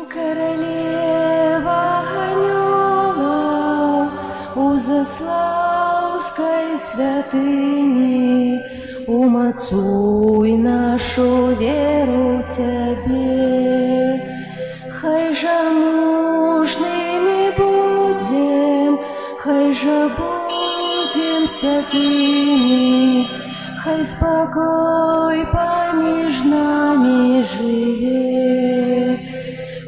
Королева Ганьола у Заславской святыни умацуй нашу веру в Цябе. Хай жа мужнымі будзем, хай жа будзем святымі, хай спакой паміж намі жыве.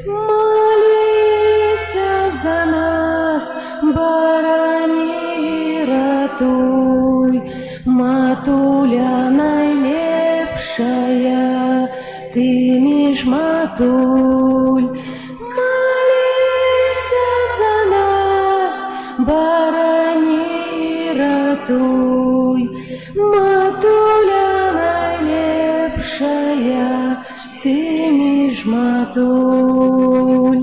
Молися за нас, барані, ратуй, матуля найлепшая, ты між матуль. Молися за нас, барані, ратуй, матуля найлепшая, ты між матуль.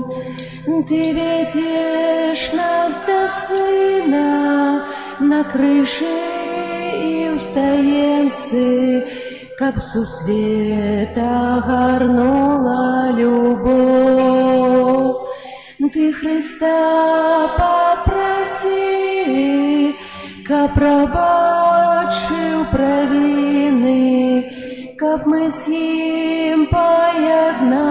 Ты ведешь нас до сына на крыше и у стоенцы, каб сусвета гарнула любовь. Ты Христа попроси, каб прабачыў правіны, каб мы з ім паядналіся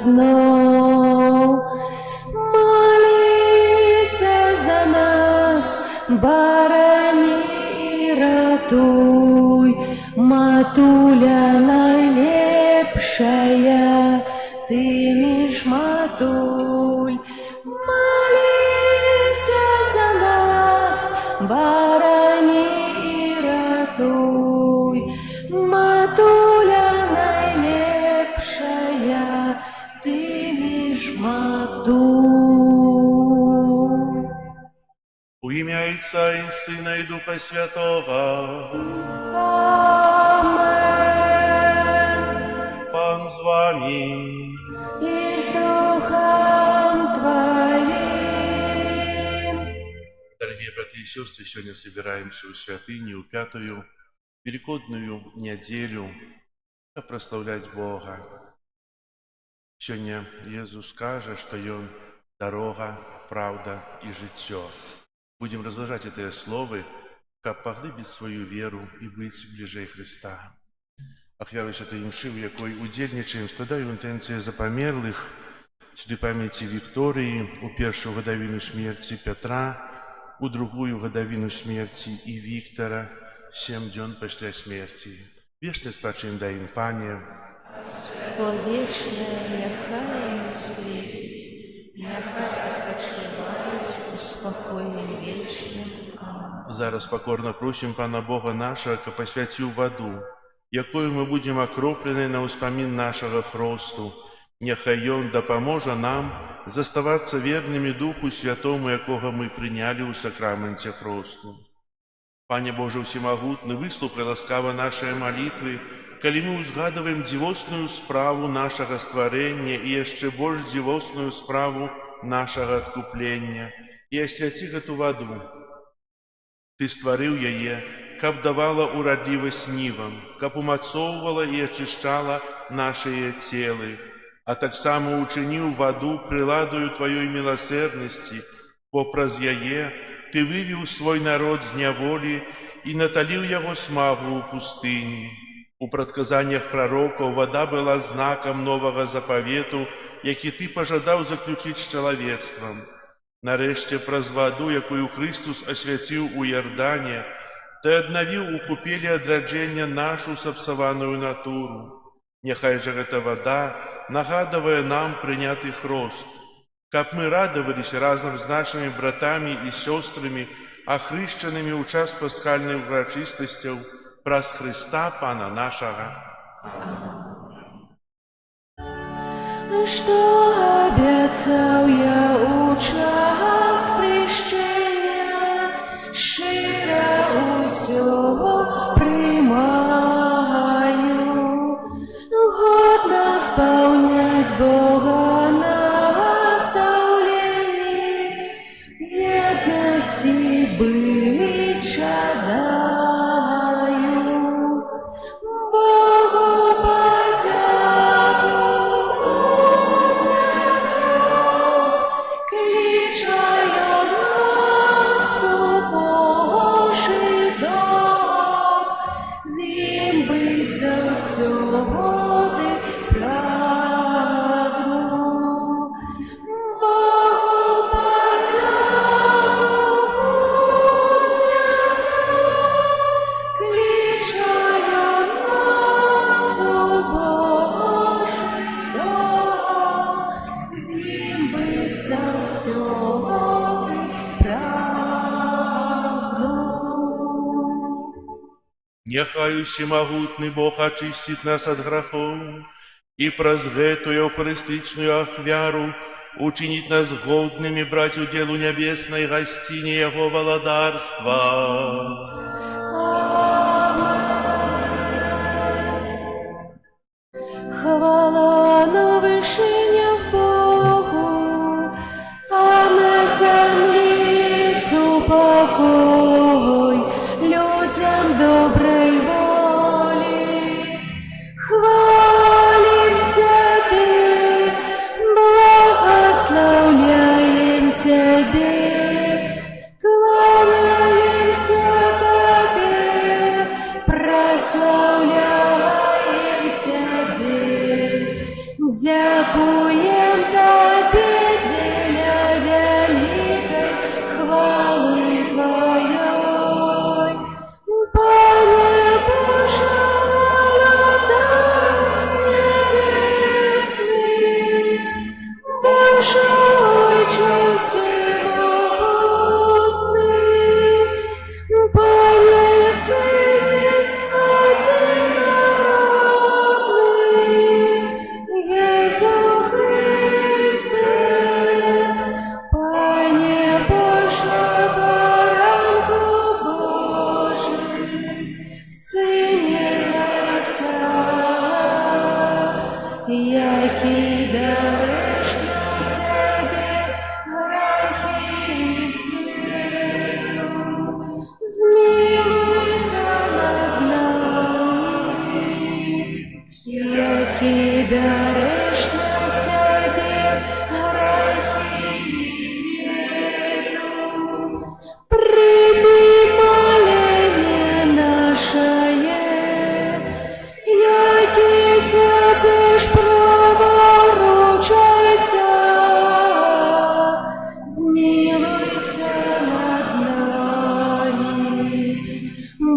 зноў. Молися за нас, барані, ратуй, матуля найлепшая, ты між матуль. Молися за нас, барані, ратуй, матуля найлепшая, ты між матуль. У ім'я Отця і Сина і Духа Святого. Амен. Пан з вами. И с Духом Твоим. Дорогие братья и сестры, сегодня собираемся у святыни, у пятую Великодную неделю, прославлять Бога. Сегодня Иисус скажет, что Он дорога, правда и життя. Будем разважать это слово, как поглибить свою веру и быть ближе Христа. Ахвяру святой імши, в якої удільничаємо, складаю інтенцію за померлих, сюди пам'яті Вікторії, у першу годовину смерті Петра, у другую годовину смерті і Віктора, 7 днів після смерті. Вічне спочинь дай їм, Пане. Повічне, нехай їм світить, нехай почивають у спокої вічнім. Зараз покорно просим Пана Бога нашего, ка посвятил воду, якою мы будем окроплены на успомин нашего хросту. Нехай Он допоможе нам заставаться верными Духу Святому, якого мы приняли у сакраменте хросту. Пане Боже всемогутный, выслухай ласкаво нашей молитвы, коли мы узгадываем дивосную справу нашего створения и еще больше дивосную справу нашего откупления, и освяти эту воду. Ты створил яе, каб давала уродливость нивам, каб умацовывала и очищала наши телы, а так само учинил воду приладою Твоей милосердности, попраз яе Ты вывел свой народ з няволі и наталил его смагу у пустыни. У предсказаниях пророков вода была знаком нового заповету, який Ты пожадал заключить с человечеством. Нарешті, праз воду, якою Христос освятил у Йордане, Ты одновил у купели одраджения нашу сапсованную натуру. Нехай же эта вода, нагадывая нам принятый хрост, как мы радовались разом с нашими братами и сестрами, охрещенными у час пасхальных урочистостей, праз Христа Пана нашего. Что обещал я у час хрещения, широ усього примаю, годно сповнять Бога наставлені, єдності быть жадаю. Богу подяку узнесем, клича Няхай усемагутны Бог ачысціць нас ад грахоў і праз гэтую эўхарыстычную ахвяру учыніць нас годнымі браць удзел у нябеснай гасціне Яго валадарства. Хвала на вишинях Богу, а на землі супокой людям доброй воли. Хвалим Тебе, благословляем Тебе, кланяемся Тебе, прославляем Тебе, дякуем Тебе для великой хвалы Твоей. Пане Боже, владыка небесный, Боже Отче всемогутный, Пане Сыне одинородный, Иисус Христе, Пане Боже, баранку Божий, Сыне Отца, який береш на себе грехи світу, змилуйся над нами, який береш на себе грехи світу, прийми моление наше, який сядеш праворучайця, змилуйся над нами,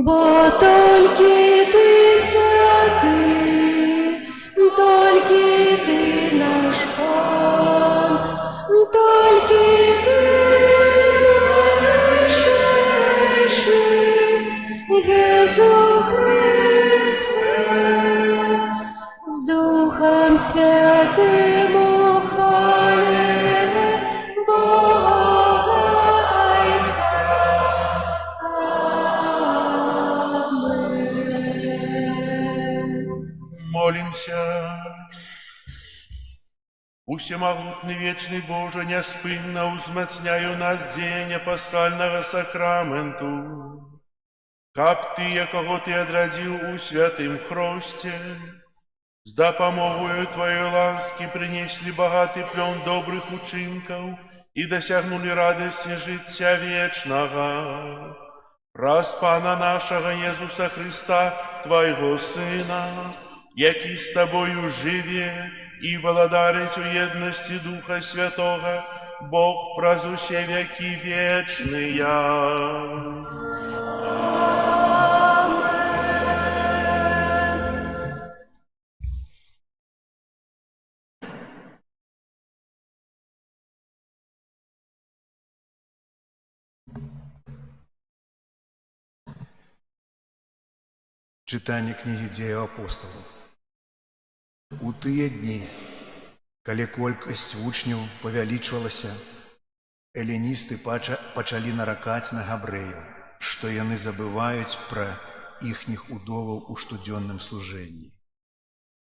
бо тільки Ти святий, тільки Ти наш Пан, тільки Ти найвищий, Ісус Христе, з Духом Святим ухвали Бога Отця. Амен. Молимся. Усемагутны вечны Боже, няспынна ўзмацняй у нас дзеяння пасхальнага сакраменту, каб тыя, каго Ты адрадзіў у святым хросце, з дапамогою Тваёй ласкі прынеслі багаты плён добрых учынкаў і дасягнулі радасці жыцця вечнага. Праз Пана нашага Езуса Христа, Твайго Сына, які з Табою жыве і валадарыць у еднасці Духа Святога, Бог праз усе векі вечныя. Чытанне кнігі дзеяў апосталаў. У тыя дні, калі колькасць вучняў павялічвалася, эліністы пачалі наракаць на габрэяў, што яны забываюць пра іхніх удоваў у штодзённым служэнні.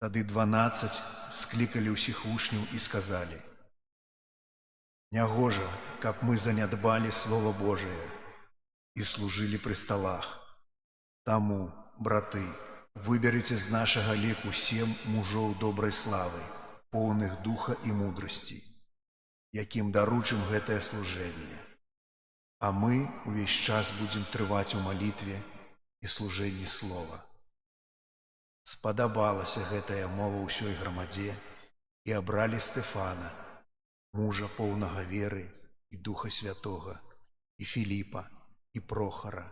Тады 12 склікалі ўсіх вучняў і сказалі: «Нягожа, каб мы занядбалі Слова Божие і служылі пры сталах. Таму, браты, выберыце з нашага ліку 7 мужоў добрай славы, поўных духа і мудрасці, якім даручым гэтае служэнне. А мы увесь час будзем трываць у малітве і служэнні слова». Спадабалася гэтая мова ўсёй грамадзе, і абралі Стэфана, мужа поўнага веры і Духа Святога, і Філіпа, і Прохара,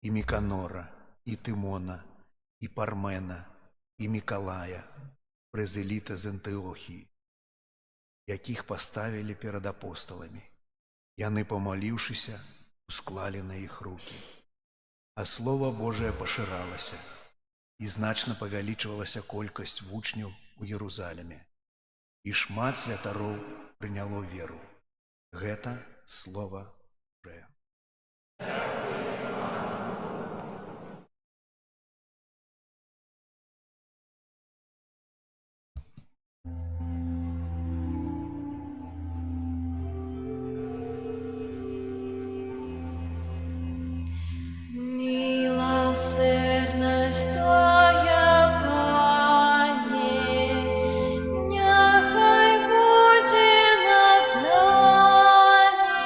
і Міканора, і Тымона, і Пармена, і Мікалая, прэзеліта з Антыохіі, якіх паставілі перад апосталамі. Яны, памаліўшыся, усклалі на іх рукі. А Слово Божие пашыралася, і значна павялічвалася колькасць вучняў у Єрусаліме. І шмат святароў прыняло веру. Гэта Слово Божие. Милосердность Твоя, Пане, няхай будет над нами.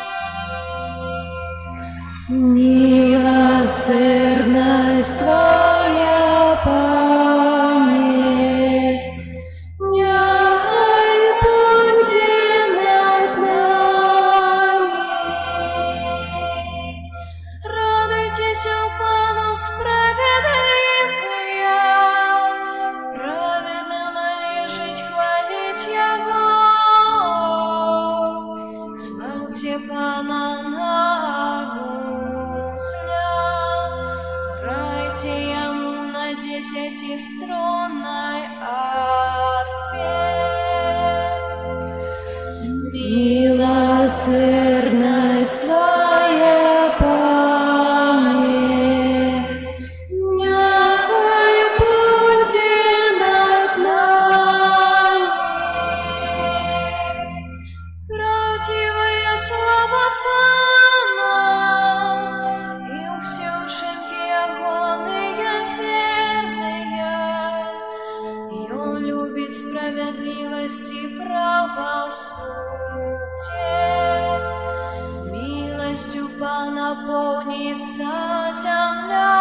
Милосердность Твоя, Пане, няхай будет над нами. Радуйтесь, Пану справедливые, праведно належить хвалить Его. Славьте Пана на гуслях, грайте Ему на 10-струнной арфе. Милосердность Твоя, Пане, няхай будет над нами. Правдивая слава Пана, и все учинки Ягоные верные, и Он любит справедливость и правосудие. Милостью Пана полнится земля.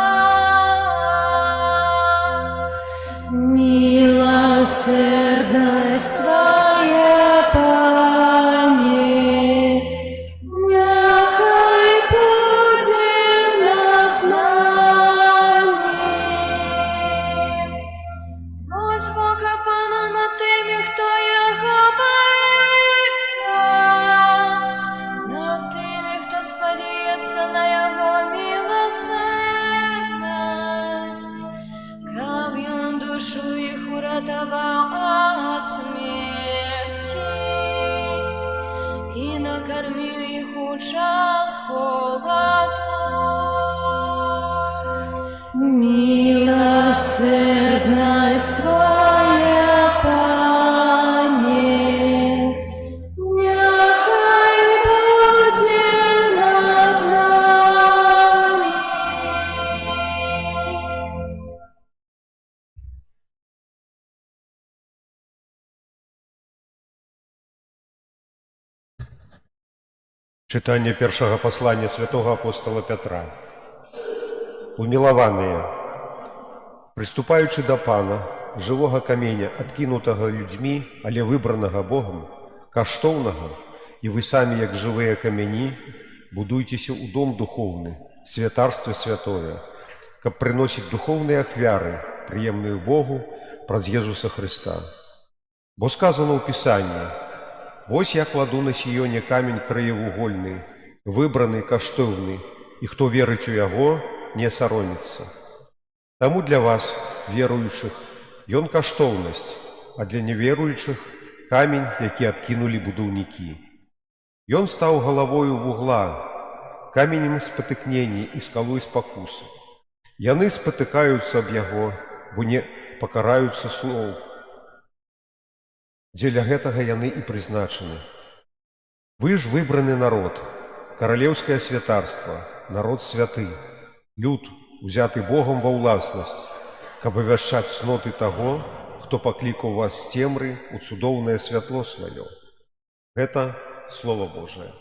Милосердность Твоя, Пане, няхай будет над нами. Вось Бога Пана над тими, хто Його боїться, над тими, хто сподіється на Його милосердность, как Он душу их уратовал от смерти и накормил их у час голоду. Милосердность Твоя, Пане, няхай будет над нами. Чытанне першага паслання святого апостола Пятра. Умілаваныя, прыступаючы да Пана, жывога каменя, адкінутага людзьмі, але выбранага Богам, каштоўнага, і вы самі, як жывыя камяні, будуйцеся ў дом духоўны, святарства святое, каб прыносіць духоўныя ахвяры, прыемную Богу праз Езуса Христа. Бо сказано ў Пісанні: «Вось я кладу на Сіёне камень краевугольны, выбраны, каштоўны, і хто верыць у яго, не саромецца». Таму для вас, веруючых, ён каштоўнасць, а для неверуючых камень, які адкінулі будаўнікі. Ён стаў галавою вугла, каменем спатыкнення і скалой спакусы. Яны спатыкаюцца аб яго, бо не пакараюцца слоў. Дзеля гэтага яны і прызначаны. Вы ж выбраны народ, каралеўскае святарства, народ святы, люд, узяты Богом ва ўласнасць, каб абвяшчаць цноты таго, хто паклікаў вас з цемры ў цудоўнае святло сваё. Гэта Слово Божие.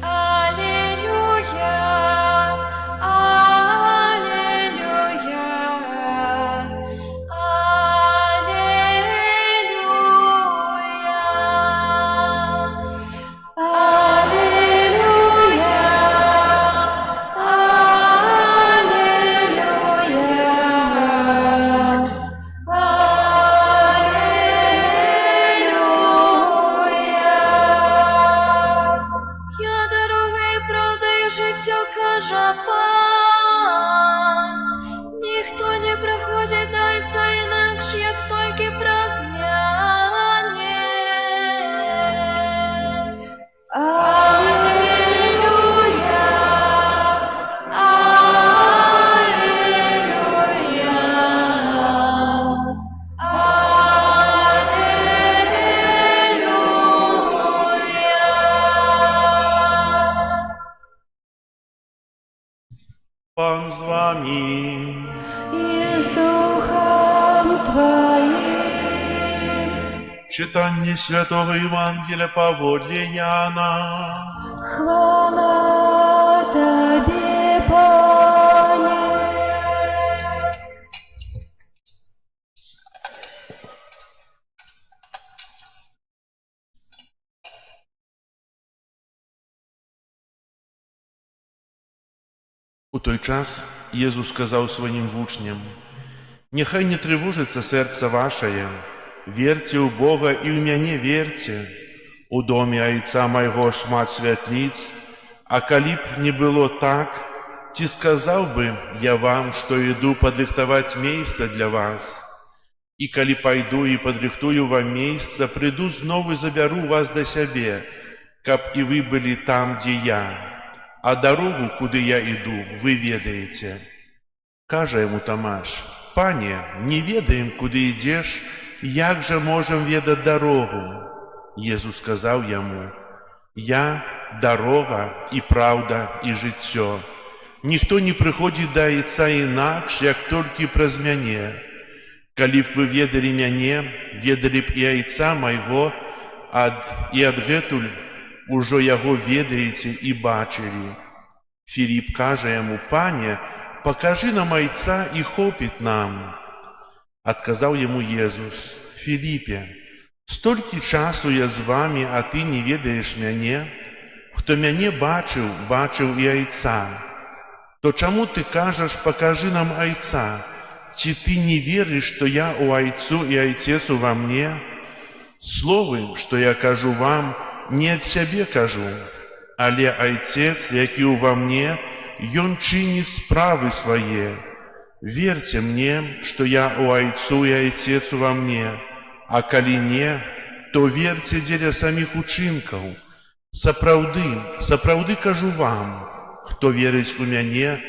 Аллилуйя. Пан. Ніхто не приходить до Отця інакше, як тільки праз мене. Алілуя, алілуя, алілуя. Пан з вами. І з Духом Твоїм. Читання Святого Євангелія поводле Яна. Хвала Тобі, Пане. У той час Єзус сказав своїм вучням: «Нехай не тревожится серце ваше, верьте у Бога и в мяне верьте. У доме Отца моего шмат святлиц, а коли б не было так, ти сказал бы я вам, что иду подрихтовать место для вас. И коли пойду и подрихтую вам место, приду снова и заберу вас до себе, каб и вы были там, где я. А дорогу, куди я іду, ви ведаєте». Каже йому Томаш: «Пане, не ведаем, куди йдеш, як же можем ведать дорогу?» Єсус сказав йому: «Я дорога і правда і життя. Ніхто не приходить до Отця інакш, як тільки праз мяне. Коли б ви ведали мяне, ведали б і Отця майго, і адгэтуль уже яго ведаеце і бачили». Філіп каже йому: «Пане, покажи нам Отця, і хопить нам». Отказав йому Єсус: «Філіпе, стільки часу я з вами, а ти не ведаєш мяне? Хто мяне бачив, бачив і Отця. То чому ти кажеш: покажи нам Отця? Чи ти не віриш, що я у Отцю і Отець во мне? Слово, що я кажу вам, не от себе кажу, але Отец, який во мне, Ён чинит справы свои. Верьте мне, что я у Отцу и Отец во мне, а коли не, то верьте деля самих учинков. Сапраўды кажу вам, хто верить у мяне,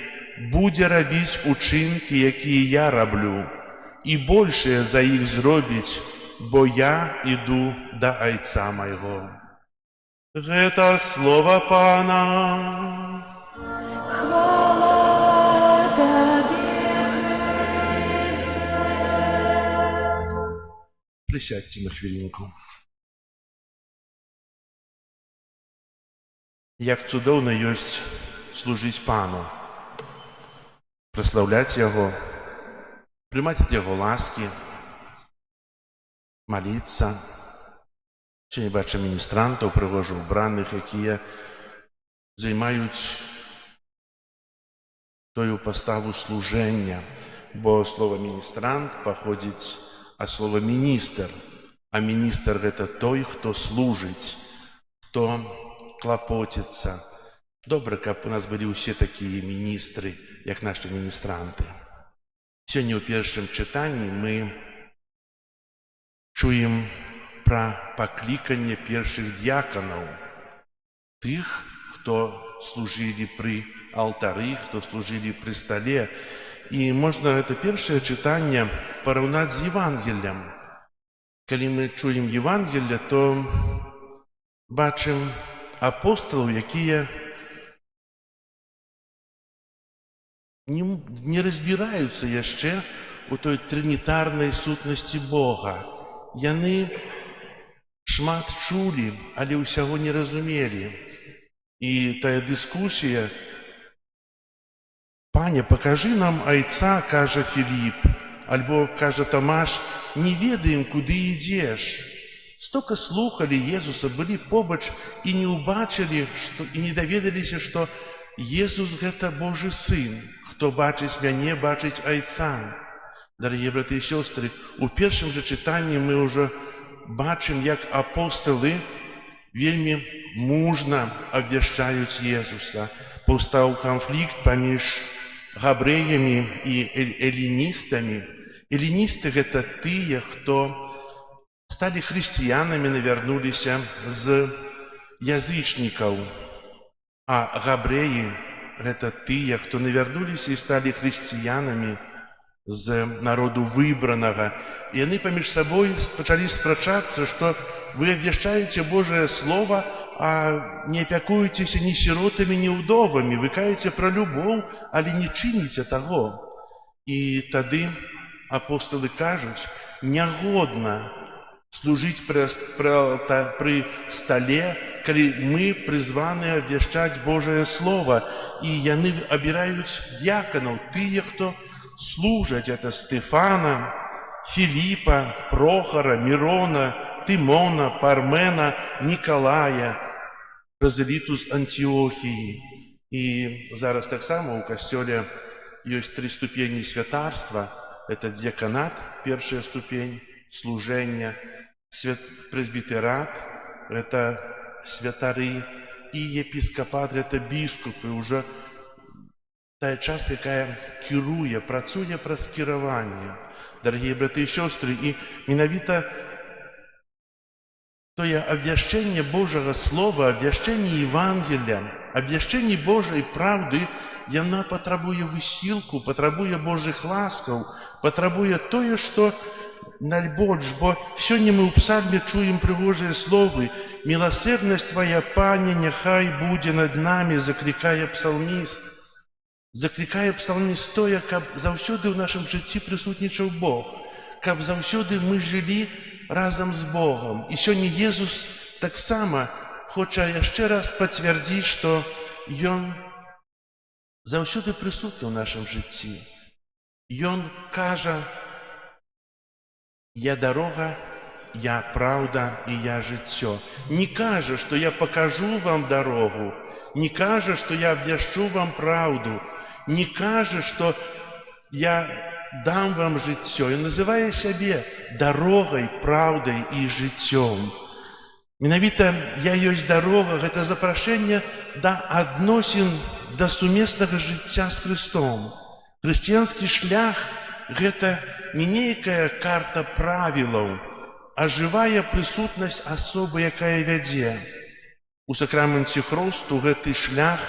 буде робить учинки, які я роблю, і більше за їх зробить, бо я іду до Отця майго». Гэта слово Пана. Хвала Тобі, Христе. Присядьте на хвилинку. Як цудоўна ёсць служыць Пану, праслаўляць Яго, прымаць ад Яго ласкі, маліцца. Сёння бачу міністрантаў, прыгожа ўбраных, якія займаюць тою паставу служэння, бо слова «міністрант» паходзіць ад слова «міністр», а міністр – гэта той, хто служыць, хто клапоціцца. Добра, каб у нас былі ўсе такія міністры, як нашы міністранты. Сёння ў першым чытанні мы чуем пра пакліканне першых д'яканаў, тых, хто служылі пры алтары, хто служылі пры стале. І можна гэта першае чытанне параўнаць з Евангеллем. Калі мы чуем Евангелле, то бачым апостолаў, якія не разбіраюцца яшчэ у той трынітарнай сутнасці Бога. Яны шмат чулі, але ўсяго не разумелі. І тая дыскусія: «Пане, покажи нам Отца», каже Філіп, альбо каже Томаш, «не ведаем, куды ідзеш». Стока слухалі Єзуса, былі побач і не ўбачылі, і не даведаліся, што Єзус – гэта Божы Сын. Хто бачыць мяне, бачыць Отца. Дарагія браты і сёстры, у першым жа чытанні мы ўжо бачым, як апостолы вельмі мужна абвяшчаюць Єзуса. паўстаў канфлікт паміж габрэямі і эліністамі. Эліністы – гэта тыя, хто сталі хрысціянамі, навярнуліся з язычнікаў, а габрэі – гэта тыя, хто навярнуліся і сталі хрысціянамі з народу выбранага. І яны паміж сабой пачалі спрачацца, што вы абвяшчаеце Божае Слова, а не апякуецеся ні сіротамі, ні ўдовамі, вы каеце пра любоў, але не чыніце таго. І тады апостолы кажуць, нягодна служыць пры стале, калі мы прызваны абвяшчаць Божае Слова. І яны абіраюць д'яканаў, тыя, хто служаць, это Стефана, Філіпа, Прохара, Мірона, Тимона, Пармена, Нікалая, празеліту з Антіохіі. І зараз таксама ў касцёле ёсць 3 ступені святарства. Это д'яканат, першая ступень, служэння, прэзбітэрат, гэта святары, і епіскапат, гэта біскупы, ўжо тая частка, якая кіруе, працуе праз кіраванне. Дарагія браты і сёстры, і менавіта тое абвяшчэнне Божага Слова, абвяшчэнне Евангелія, абвяшчэнне Божай праўды, яна патрабуе высілку, патрабуе Божых ласкаў, патрабуе тое, што найбольш, бо сёння мы ў псальме чуем прыгожыя словы: «Міласэрнасць Твая, Пане, няхай будзе над намі», заклікае псалміст. Заклікае псалміст тое, каб заўсёды ў нашым жыцці прысутнічаў Бог, каб заўсёды мы жылі разам з Богом. І сёння Езус таксама хоча яшчэ раз пацвярдзіць, што Ён заўсёды прысутны ў нашым жыцці. Ён кажа: «Я дарога, я праўда і я жыццё». Не кажа, што я пакажу вам дарогу, не кажа, што я абвяшчу вам праўду, не кажа, што я дам вам жыццё. Ён называе сябе дарогай, праўдай і жыццём. Менавіта «Я ёсць дарога» – гэта запрашэнне да адносін, да сумеснага жыцця з Хрыстом. Хрысціянскі шлях – гэта не нейкая карта правілаў, а жывая прысутнасць асобы, якая вядзе. У сакраменце хросту гэты шлях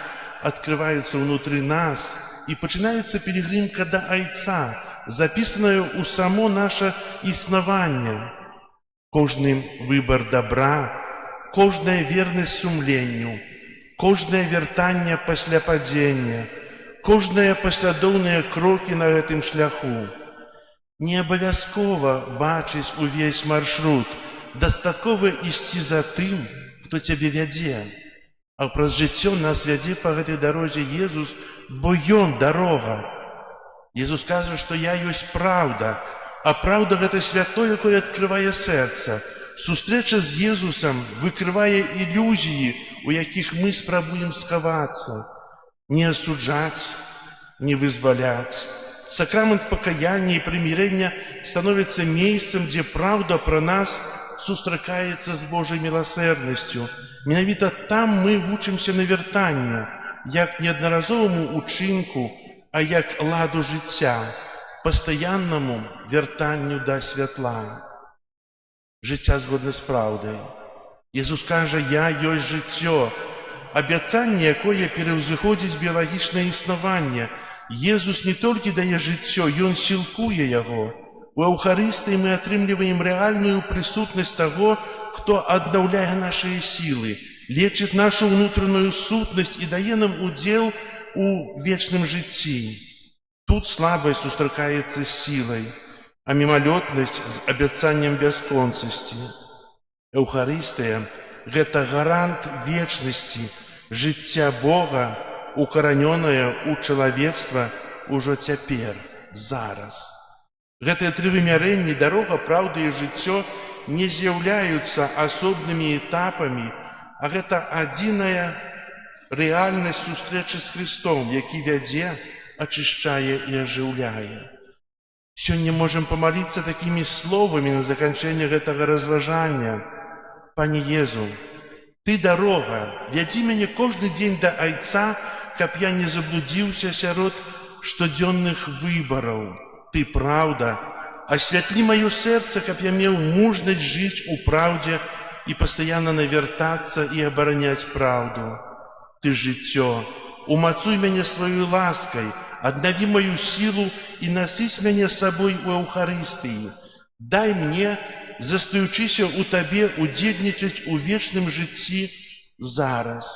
адкрываецца ўнутры нас, і пачынаецца пілігрымка да Айца, запісаная ў само наша існаванне. Кожны выбар добра, кожная вернасць сумленню, кожнае вяртанне пасля падзення, кожныя паслядоўныя крокі на гэтым шляху. Не абавязкова бачыць увесь маршрут, дастаткова ісці за тым, хто цябе вядзе. А праз жыццё нас вядзе па гэтай дарозе Езус, бо Ён дарога. Езус кажа, што я ёсць праўда, а праўда – гэта святло, якое адкрывае сэрца. Сустрэча з Езусам выкрывае ілюзіі, у якіх мы спрабуем схавацца. Не асуджаць, не вызваляць. Сакрамент пакаяння і прымірэння становіцца месцам, дзе праўда пра нас сустракаецца з Божай міласэрнасцю. Менавіта там мы вучымся на вяртанне, як неаднаразоваму учынку, а як ладу жыцця, пастаяннаму вяртанню да святла. Жыцця згодна з праўдай. Езус кажа: «Я ёсць жыццё», абяцанне, якое пераўзыходзіць біялагічнае існаванне. Езус не толькі дае жыццё, Ён сілкуе яго. У Эўхарыстыі мы атрымліваем рэальную прысутнасць таго, хто аднаўляе нашыя сілы, лечыць нашу ўнутраную сутнасць і дае нам удзел у вечным жыцці. Тут слабасць сустракаецца з сілай, а мімалётнасць з абяцаннем бясконцасці. Эўхарыстыя – гэта гарант вечнасці, жыцця Бога, укаранёнае ў чалавецтва ўжо цяпер, зараз. Гэтыя тры вымярэнні – дарога, праўда і жыццё – не з'яўляюцца асобнымі этапамі, а гэта адзіная рэальнасць сустрэчы з Хрыстом, які вядзе, ачышчае і ажыўляе. Сёння можам памаліцца такімі словамі на заканчэнне гэтага разважання: «Пане Езу, Ты дарога, вядзі мяне кожны дзень да Айца, каб я не заблудзіўся сярод штодзённых выбараў. Ты, праўда, асвятлі маё сэрца, каб я меў мужнасць жыць у праўдзе і пастаянна навяртацца і абараняць праўду. Ты, жыццё, умацуй мяне сваёй ласкай, аднаві маю сілу і насыць мяне сабой у Эўхарыстыі. Дай мне, застаючыся ў табе, удзельнічаць у вечным жыцці зараз.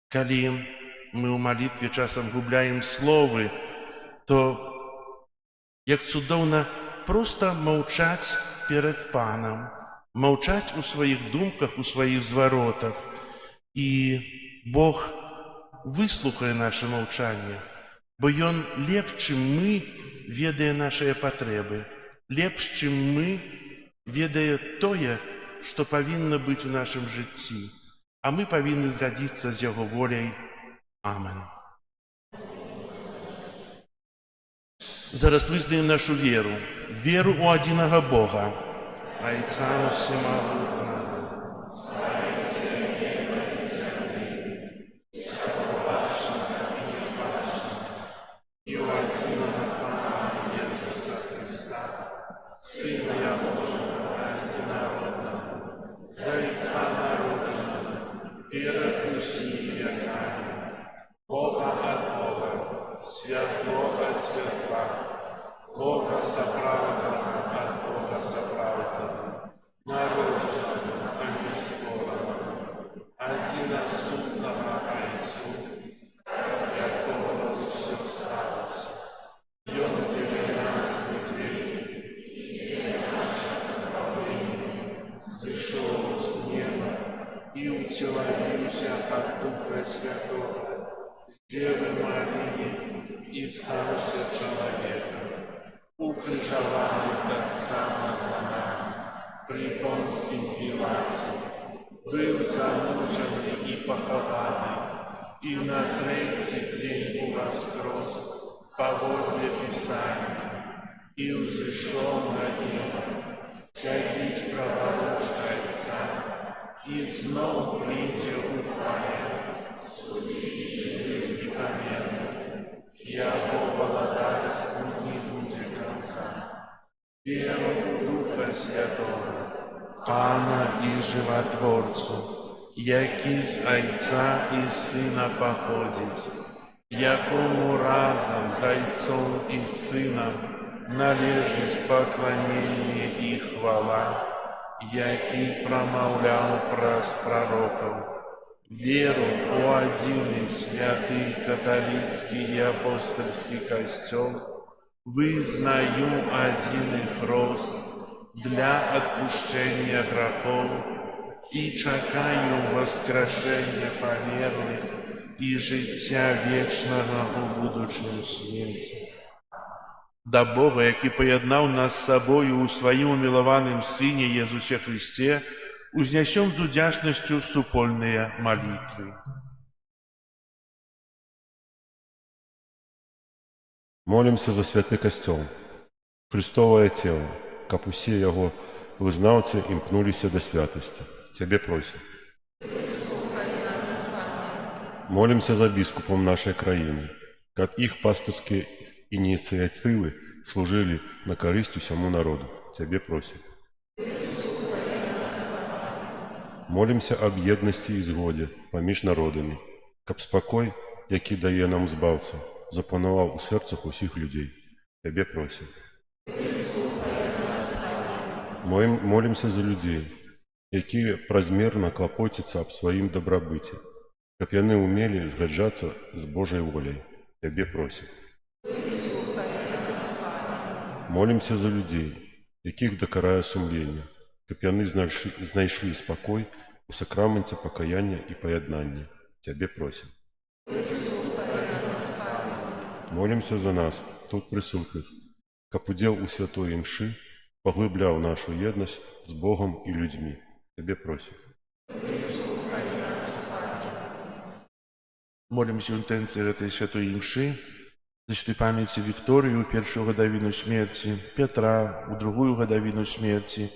Калі мы ў малітве часам губляем словы, то як цудоўна проста маўчаць перад Панам, маўчаць у сваіх думках, у сваіх зваротах. І Бог выслухае наша маўчанне, бо Ён лепш, чым мы, ведае нашыя патрэбы, лепш, чым мы, ведае тое, што павінна быць у нашым жыцці, а мы павінны згадзіцца з Яго воляй. Амен. Зараз вызнаем нашу веру, веру ў адзінага Бога, Айца Усемагутнага, і ў адзінага Пана Jesуса Христа, Сына Божага адзінароднага, за Айца народжанага, перад усімі векамі, Бога ад Бога, святло ад святла, Бога сапраўднага ад Бога сапраўднага, народжанага, а не створанага, адзінасутнага Айцу, з якога ўсё сталася. Ён для нас людзей, і наша збавленне, зышоў з неба і ўцелавіўся ад Духа Святога, Девы Марии, и стался человеком, укрыжованы таксама за нас, при Понским Пилате, был замучены и похованы, и на третий день воскрес, поводле Писания, и взошел на небо, сядить праворуч Отца, и снова придя у хвале, судить живых и померных, яко володарству не будет конца. Веру в Духа Святого, Пана и Животворцу, який з Отца и Сына походить, якому разом з Отцом и Сыном належить поклонение и хвала, який промовлял праз пророков, веру у один святый католицкий и апостольский костел, вызнаю один хрост для отпущения грехов и чекаю воскрешения померлых и життя вечного у будучому світі. Да Бога, який поєднав нас з собою у своїм умилованим Сині Єзусі Христе, узнясем з удячністю супольные молитвы. Молимся за святый костел, Христовое тело, каб усе яго вызнаўцы імкнуліся до святости. Тебе просим. Молимся за біскупом нашей краины, каб их пастырские инициативы служили на користь усему народу. Тебе просим. Молимся об едности и згоде поміж народами, каб спокой, який дає нам збавца, запанував у серцях усіх людей. Тебе просим. Молимся за людей, які празмерно клопотяться об своим добробыте, каб яны умели згаджаться с Божьей волей. Тебе просим. Молимся за людей, яких докарає сумління, каб яны знайшли спокой у сакраменте покаяння и поєднання. Тебе просим. Молимся за нас, тут присутных, каб удел у святой мши поглибляв нашу єдність з Богом і людьми. Тебе просим. Молимся в інтенції этой святой мши за святой памяти Виктории у першую годовину смерти, Петра у другую годовину смерти.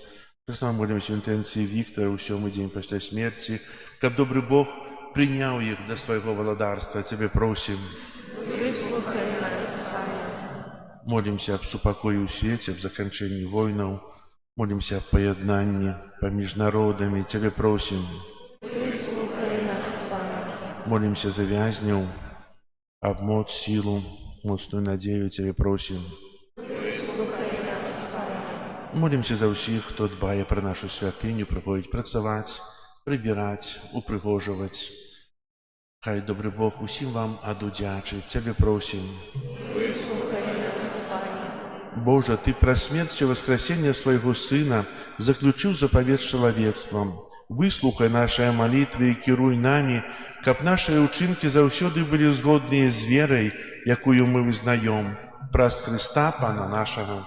Так само молимся в інтенції Віктора у 7-й день після смерти, каб добрый Бог принял их до своего владарства, Тебе просим. Выслухай нас, Пане. Молимся об супокоі ў свеце, аб заканчэнні войнаў. Молимся об поєднанні поміж народами, Тебе просим. Выслухай нас, Пане. Молимся за вязнів, об моц, силу, моцную надею, Тебе просим. Выслухай нас, Пане. Молимся за ўсіх, хто дбае пра нашу святыню, прыходзіць працаваць, прыбіраць, упрыгожваць. Хай добры Бог усім вам адудзячыць, Тебе просим. Выслухай нас, Пане. Боже, Ты праз смерць і воскресення свайго Сына заключыў запавет з чалавецтвам. Выслухай нашыя малітвы і кіруй намі, каб нашыя ўчынкі заўсёды былі згодныя з верай, якую мы вызнаём, праз Хрыста Пана нашага.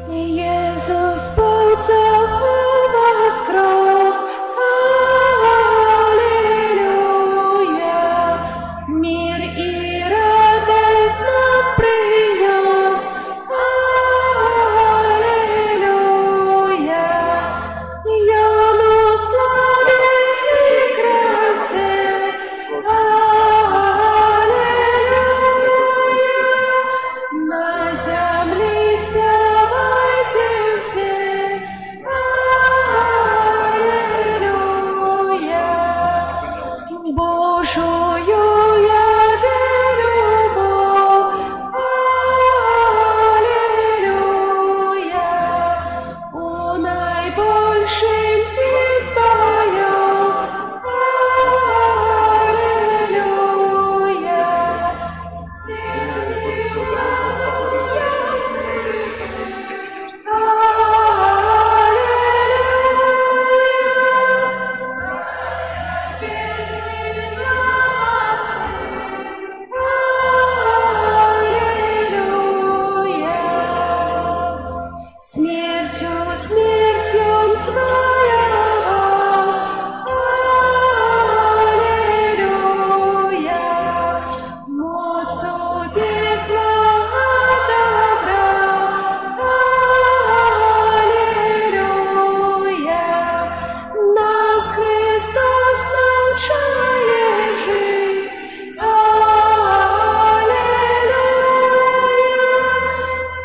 Jezus воскрес, Аллилуйя, мир и радость нам принес, Аллилуйя, Яну славе и красе, Аллилуйя, на земле спевайте все, Аллилуйя, Божию яве любовь, Аллилуйя, у наибольшим избавою, Аллилуйя, Смертью, смертью он своя, Аллилуйя, мocą piekła odebrał, Аллилуйя, нас Христос научает жить, Аллилуйя,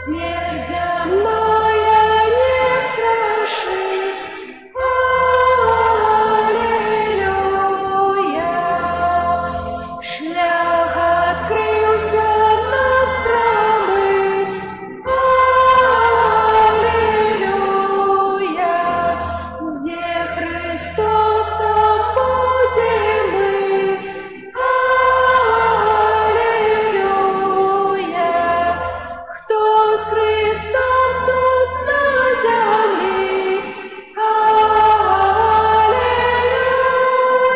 смерть земная не страшить, Аллилуйя, шлях открылся нам промыть, Аллилуйя, где Христос, там будем мы, Аллилуйя, кто с Христом тут на земле,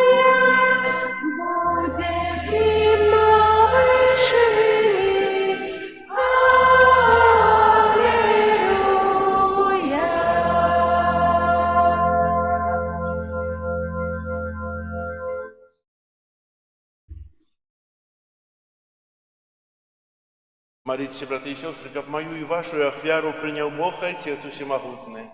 Аллилуйя, будет с ним на вершине, Аллилуйя. Молитесь, братья и сестры, как мою и вашу ахвяру принял Бог, Отец Всемогутный.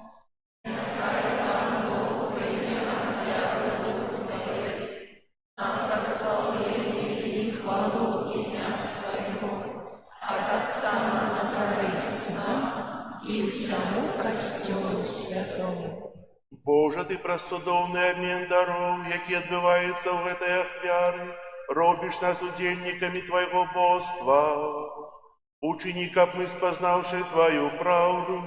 И всему костюму святому. Боже, Ты прасудоўны обмен даров, які адбываецца ў гэтай ахвяры, робіш нас удзельнікамі Твайго боства. Учыні, каб мы, спазнаўшы Тваю праўду,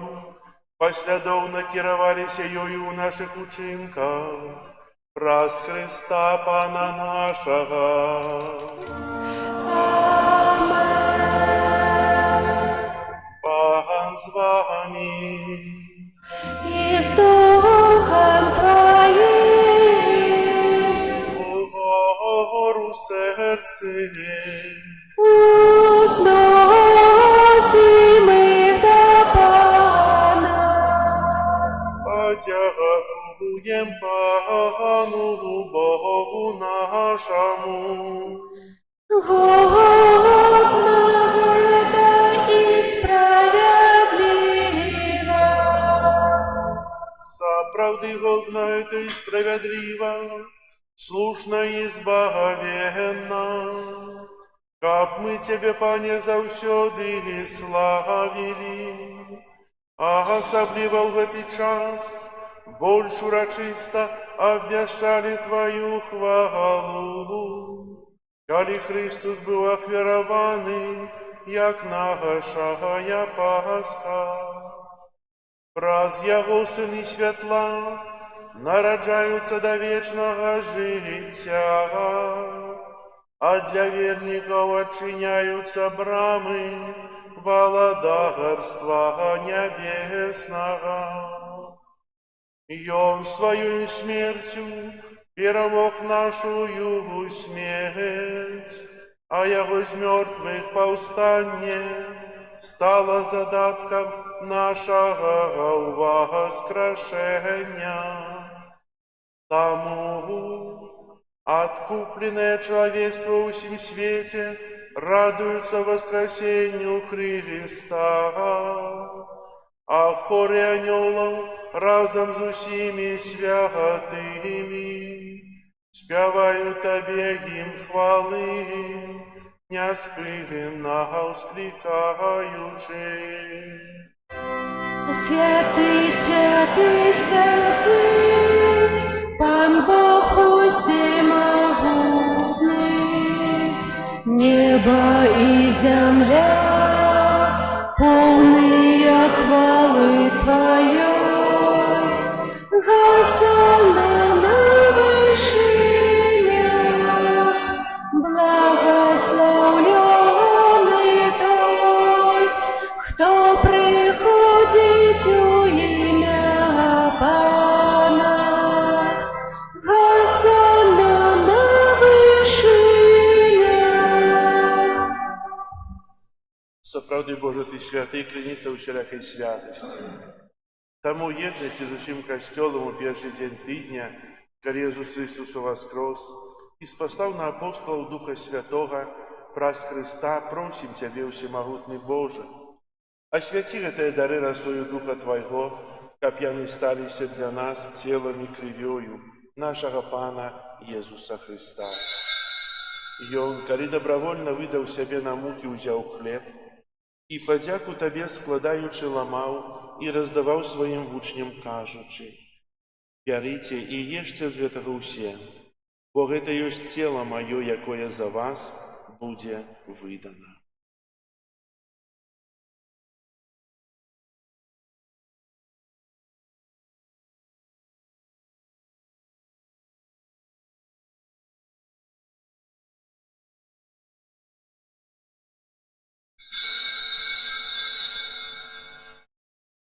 паслядоўна кіраваліся ёю ў нашых учынках, праз Хрыста Пана нашага. Пан з вами. И с Духом Твоим Угору серце, узносим их до Пана. подякуєм Пану Богу нашому. Годно это и справедливо. Заправди Ты годна это и справедливо, слушно и избавенно. Каб мы Тебе, Пане, заўсёды славили, а особливо в этот час больш урачыста обвящали Твою хвалу. Калі Христос быў ахвяраваны, як нашая Пасха, праз Яго Сыны святла нараджаюцца да вечнага жыцця, а для вернікаў адчыняюцца брамы валадарства нябеснага. Ён сваёю смерцю перамог нашую смерть, а Яго з мёртвых паўстанне стало задатком нашага воскрешення. Тому откупленное человечество в всем свете радуется воскресению Христа, а хоры анёлов разом с усими святыми спявают Тебе им хвалы, неспинно ускликаючи. Святый, святый, святый, Пан Бог усемогутный, небо и земля, полные хвалы Твоей. Госанна на вершинах, благословленный той, кто приходит у имя Пана. Госанна на вершинах. Сапраўды, Боже, Ты святы, кляніцца ў усялякай святасці. Таму єднасці з усім касцёлам у першы дзень тыдня, калі Ісус Христос воскрес і спаслаў на апостолаў Духа Святога, праз Христа просім Цябе, усемагутны Боже, асвяці гэтыя дары расою Духа Твайго, каб яны сталіся для нас целам і крывёю нашага Пана Езуса Христа. Ён, калі дабравольна выдаў сябе на мукі, узяў хлеб і падзяку Табе складаючы ламаў і раздаваў сваім вучням, кажучы: «Бярыце і ешце з гэтага ўсе, бо гэта ёсць цела маё, якое за вас будзе выдана».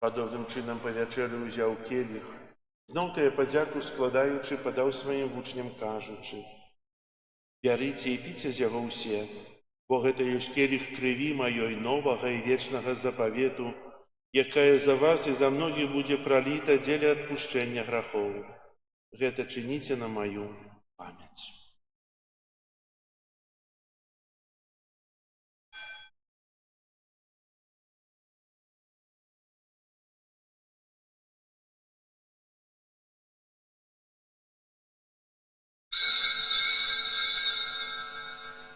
Падобным чынам па вячэры ўзяў келіх, зноў тыя падзяку складаючы, падаў сваім вучням, кажучы: «Бярыце і піце з яго ўсе, бо гэта ёсць келіх крыві маёй новага і вечнага запавету, якая за вас і за многіх будзе праліта дзеля адпушчэння грахоў. Гэта чыніце на маю памяць».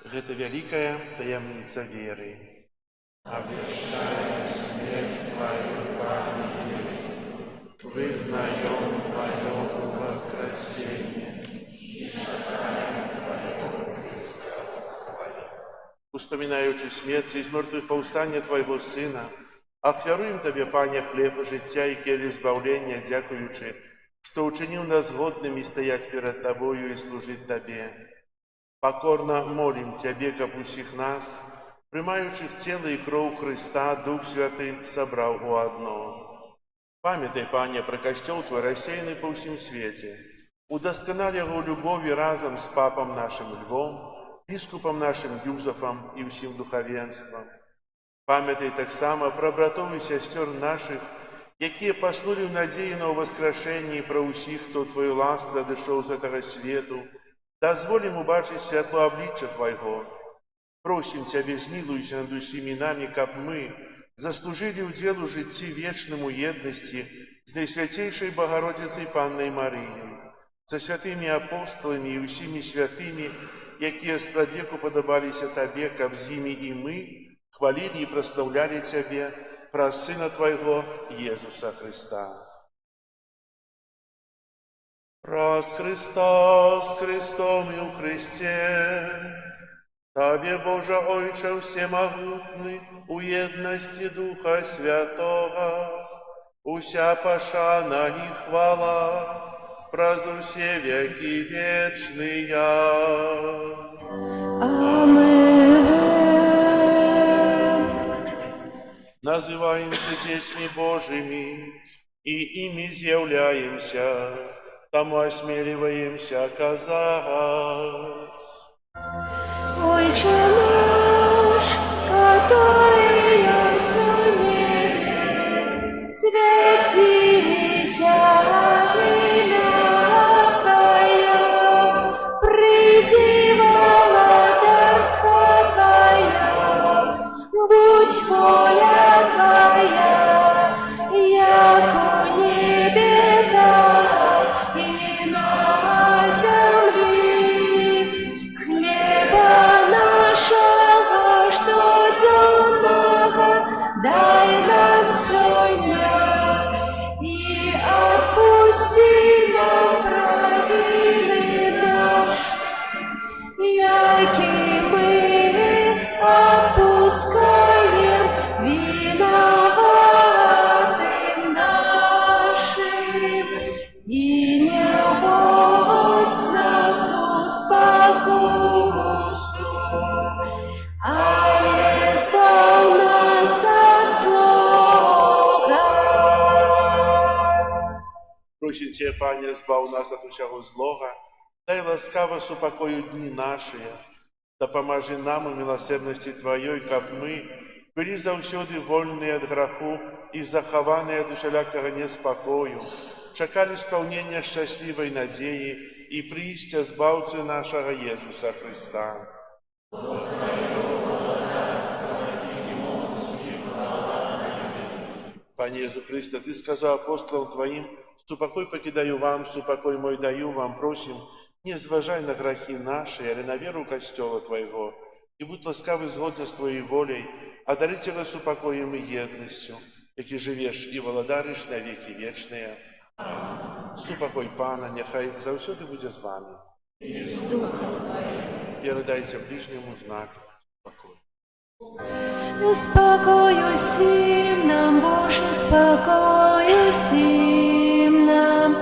Гэта вялікая таямніца веры. Обвещаем смерть Твою, Пане Иисус, вызнаем Твое воскресение и чекаем Твоего престолования. Успоминаючи смерть из мертвых повстания Твоего Сына, ахвяруем Тебе, Пане, хлеб життя и келих збавлення, дякуючи, что учинил нас годными стоять перед Тобою и служить Тебе. Покорно молим Тебе, каб усіх нас, прымаючых цела і кроў Христа, Дух Святы собраў у одно. Памятай, Пане, про касцёл Твой рассеяны по ўсім свеце. Удасканал яго любові разом с папом нашим Львом, біскупом нашим Юзафом і ўсім духавенствам. Памятай таксама про братоў і сясцёр наших, якія паснулі ў надзеі на ўваскрашэнні, про ўсіх, хто Твою ласку адышоў з гэтага свету. Дазволім убачыць святло аблічча Твайго. Просім Цябе, змілуйся над усімі намі, каб мы заслужылі ўдзел у жыцці вечным у еднасці з Найсвятейшей Богородицей Панной Марією, со святыми апостолами и усими святыми, якія спрадвеку подобалися Табе, каб з ими и мы хвалили и прославляли Тебе, праз Сына Твоего Иисуса Христа. Праз Христа, с Христом и у Христе, Табе, Боже Ойче всемогутный, у едности Духа Святого, уся пошана и хвала, праз усе веки вечные. Амен. Называемся детьми Божьими, и ими з'являемся, тому осмеливаемся казать. Отче наш, который есть на небе, святися имя Твое, приди владарство Твое, будь воля Твоя, як у небе, так и на земле. Хлеба нашего штоденного дай нам сегодня, и отпусти нам провины наши, яки мы отпускаем виноватым нашим, и не вводь нас в спокусу, але избавь нас от злого. Просим Тебя, Пане, збав нас от усякого злога, дай ласкаво супокою дни наши, да поможи нам у милосердности Твоей, каб мы были завсёды вольные от греху и захованные от усялякого неспокою, чекали исполнения счастливой надеи и приистя збавцы нашего Иисуса Христа. Пане Иисус Христе, Ты сказал апостолам Твоим: «Супокой покидаю вам, супокой мой даю вам». Просим, не зважай на грехи наши, але на веру Костела Твоего, и будь ласкавый згодно с Твоей волей, одари Тебя супокоем и едностью, яки живешь и володаришь на веки вечные. Супокой Пана, нехай завсёды буде з вами. Передайте ближнему знак спокою. Спокою всім нам, Боже, спокою всім нам,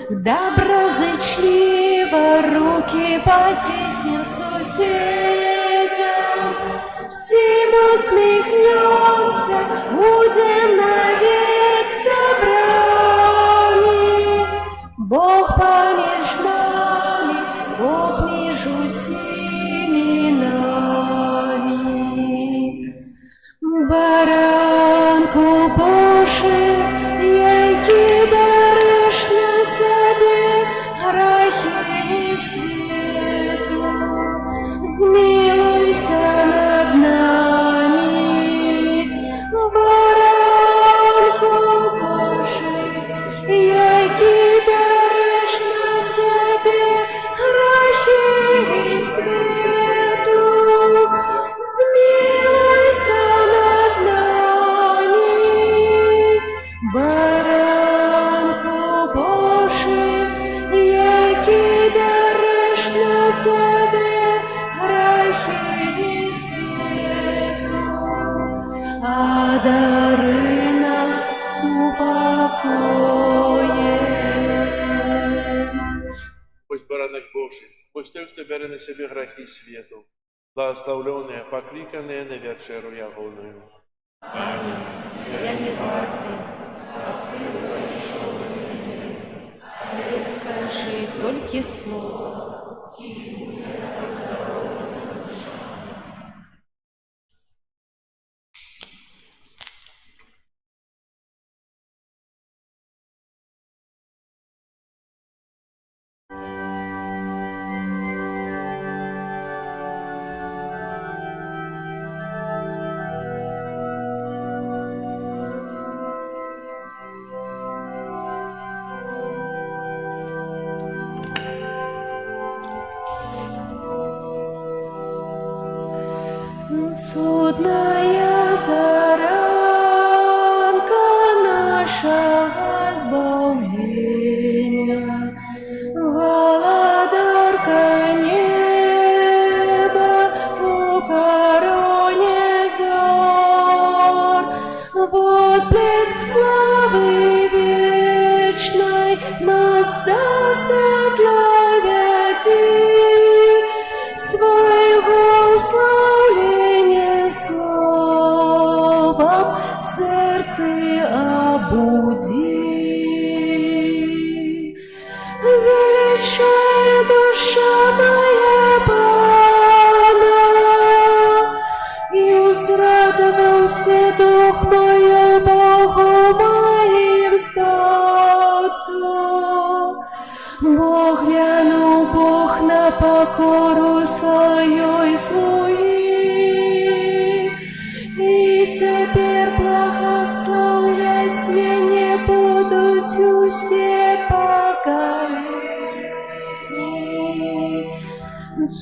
доброзичливо руки потиснем сусідям, всім усміхнемся, будем навек собрані. Бог поміж нами, Бог між усіми нами. Баранку Божий, який береш на себе грехи світу, змилуйся над нами. Баранку Божий, який береш на себе грехи світу, змилуйся над нами. Баранку Божий, який береш на себе грехи світу, одари нас супокоєм. Пусть баранок Божий, пусть той, кто бере на себе грехи свету, благословленные, покликанные на вечеру ягоную. Я не вартий, а ти прийшов до мене, але скажи тільки слово. Судная заранка нашего избавления, Володарка неба у короне зор, вот блеск славы вечной нас досветловяти, своего славления словом сердце обуди. Величай душа моя Пана, и узрадовался дух мой Богу моим Спасу. Бог глянул Бог на покору своей слуги, и теперь благословлять меня будут все поколения.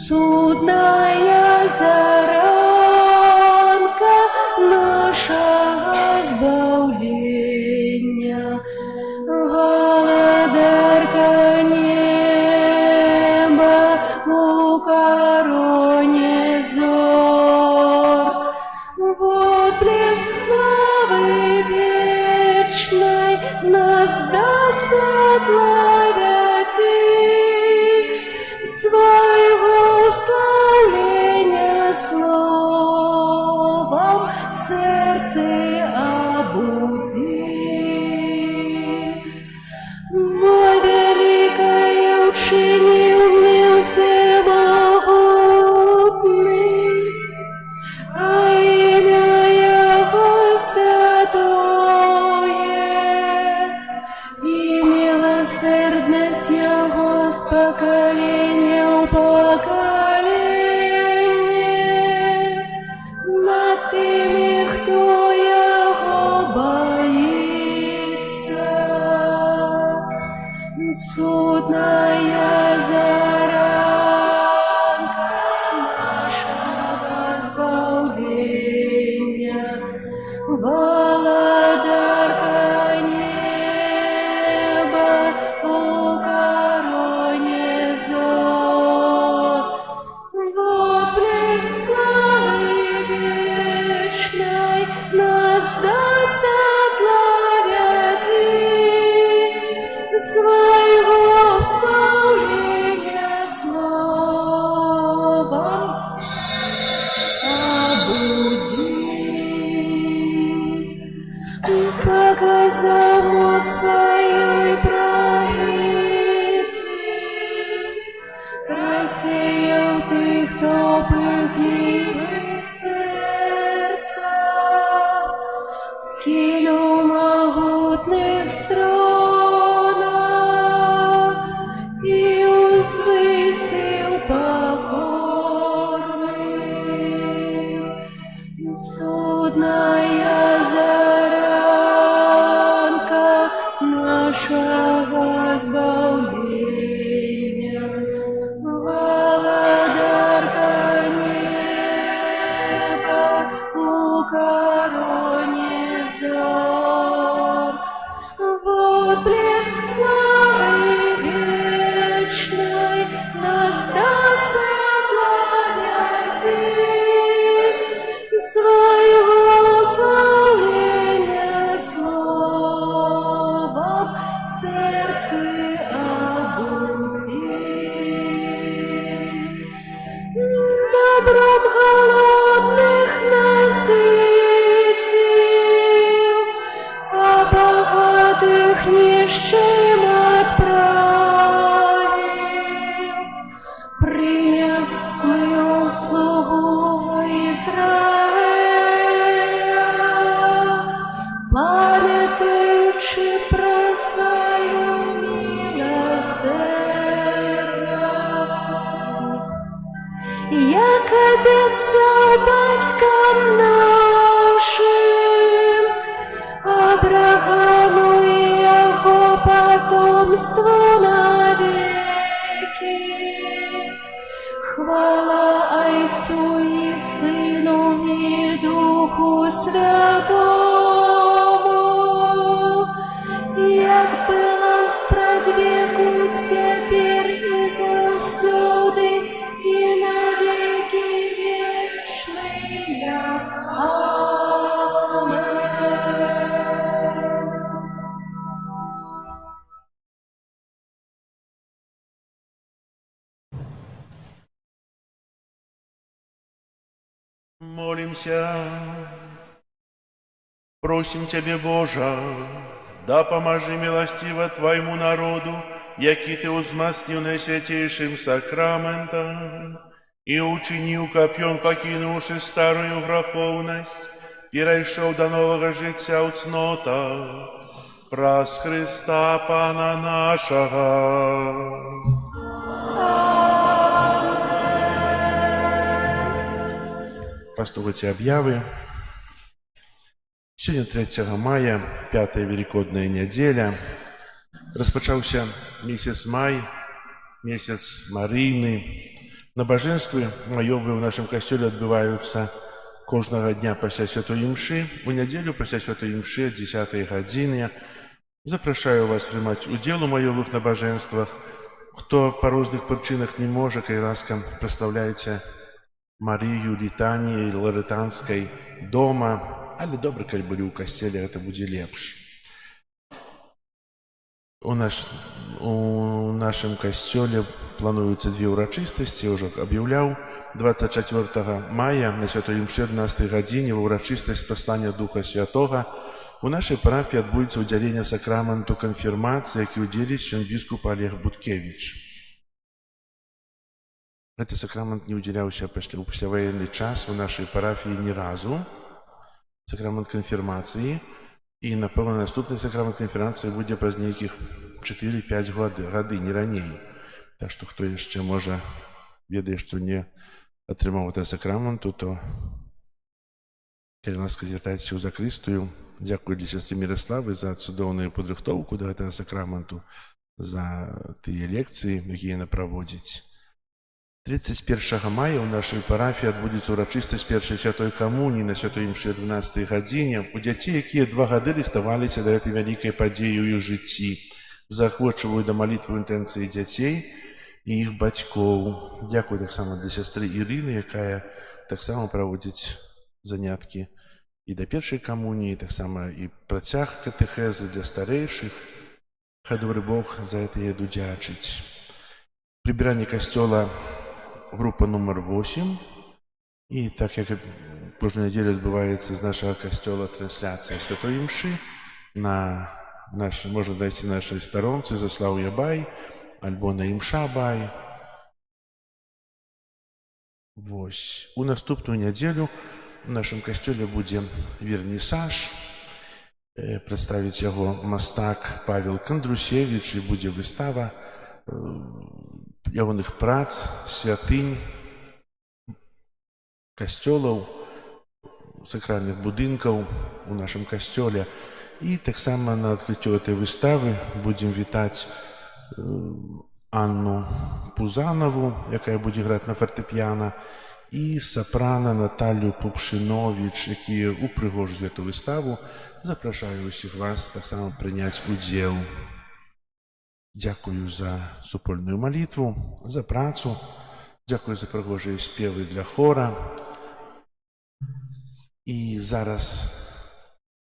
Судная заранка нашего избавления, Володарка неба у короне зор, вот блеск славы вечной нас досветловяти, своего славления словом сердце обуди. Мой великое учинил мне всемогутный, а имя Его святое, и милосердность Его с поколения в поколение над теми, кто Его боится. Судная заранка нашего избавления, Володарка неба у короне зор, вот блеск славы вечной нас досветловяти, своего славления словом обуди. Показал мощь своей праведности, рассеял тех, кто пыхливы сердца, скинул могутных струнах и узвысил покорных. Судная заранка нашего избавления, Володарка неба у короне зор, вот блеск славы вечной нас досветловяти, своего славления словом сердце обуди. Добром голодных насытил, а богатых нищим отправил, приняв мою слугу Израиля, памятаючи про свою милосердность. Як обіцяв батькам нашим, Абрахаму і його потомству навеки, хвала Отцу і Сину и Духу Святому, як было спрадвеку, теперь и завсёды, и на веки вечные. Амен. Молимся. Просим Тебе, Боже, да поможи милостиво Твоему народу, яки Ты узмастнил наисвятейшим сакраментом, и учинил, копьем покинувши старую греховность, перейшов до нового життя у цнотах, праз Христа Пана нашего. Послухайте объявы. Сегодня 3 мая, 5-я Великодная неделя. Распочаўся месяц май, месяц Марыйны. Набажэнствы маёвыя ў нашым касцёле адбываюцца кожнага дня пасля святой імшы. У нядзелю пасля святой імшы 10 гадзіне. Запрашаю вас прымаць удзел у маёвых набажэнствах. Хто па розных прычынах не можа, калі ласка, праслаўляйце Марыю літаніяй ларэтанскай дома. Але добра, калі былі ў касцеле, гэта будзе лепш. У нашым касцёле плануюцца две ўрачыстасці, я ўжо аб'яўляў. 24 мая на святой імшы 11 гадзіне ва ўрачыстасць паслання Духа Святога у нашай парафіі адбудзецца ўдзяленне сакраменту канфірмацыі, які ўдзеліць біскуп Олег Буткевіч. Гэты сакрамент не ўдзяляўся ў пасляваенны час у нашай парафіі ні разу. Сакрамент канфірмацыі, і, напэўна, наступны сакрамент канфірмацыі будзе праз нейкіх 4-5 гады, не раней. Так што, хто яшчэ, можа, ведае, што не атрымаў гэты сакраменту, то, калі ласка, звяртайцеся ў закрыстую. Дзякую для сястры Міраславы за цудоўную падрыхтоўку да гэтага сакраменту, за тыя лекцыі, якія яна праводзіць. 31 мая ў нашай парафіі адбудзецца ўрачыстасць першай святой камуніі на святой імшы 12 гадзіне у дзяцей, якія 2 гады рыхтаваліся да гэтай вялікай падзеі ў іх жыцці. Заахвочваю да малітвы інтэнцыі дзяцей і іх бацькоў. Дзякую таксама для сястры Ірыны, якая таксама праводзіць заняткі і да першай камуніі, таксама і працяг катэхезы для старэйшых. Хай добры Бог за гэта яду дзячыць. Прыбіранне касцёла група нумар 8. І так як кожную нядзелю адбываецца з нашага касцёла трансляцыя святой імшы, можна дайсці на нашай старонцы Заслаўя Бай, альбо на імша Бай. Вось. У наступную нядзелю у нашым касцёле будзе вернісаж. Прадставіць яго мастак Павел Кандрусевіч, і будзе выстава ягоных прац, святынь, касцёлаў, сакральных будынкаў у нашым касцёле. І таксама на адкрыццё гэтай выставы будзем вітаць Анну Пузанову, якая будзе граць на фартэпіяна, і сапрана Наталью Пупшыновіч, якія упрыгожаць гэту выставу. Запрашаю ўсіх вас таксама прыняць удзел. Дзякую за супольную малітву, за працу. Дзякую за прыгожыя спевы для хора. І зараз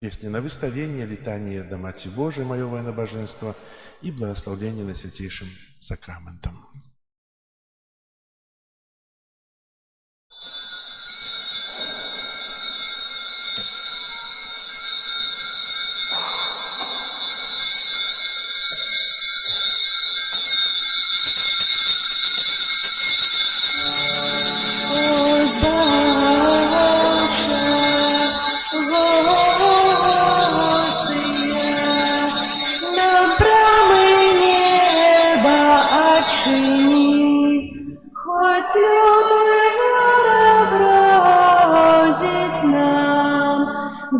песня на выставенне, літанне да Маці Божай, маёвае набажэнства і благаслаўленне на свяцейшым сакраментам.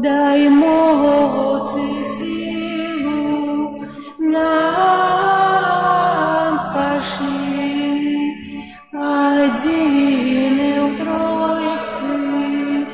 Дай моц и силу нас пошли, один в Троице,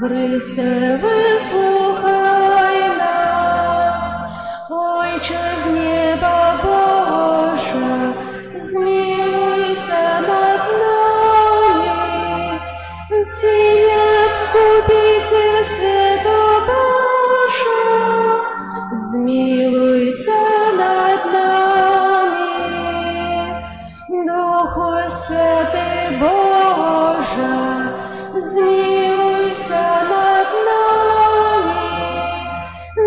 Христе, вислухай нас, Ойче з неба Божа, змилуйся над нами, синят купитель света Божа, змилуйся над нами, Духу Святий Божа, змилуйся над нами,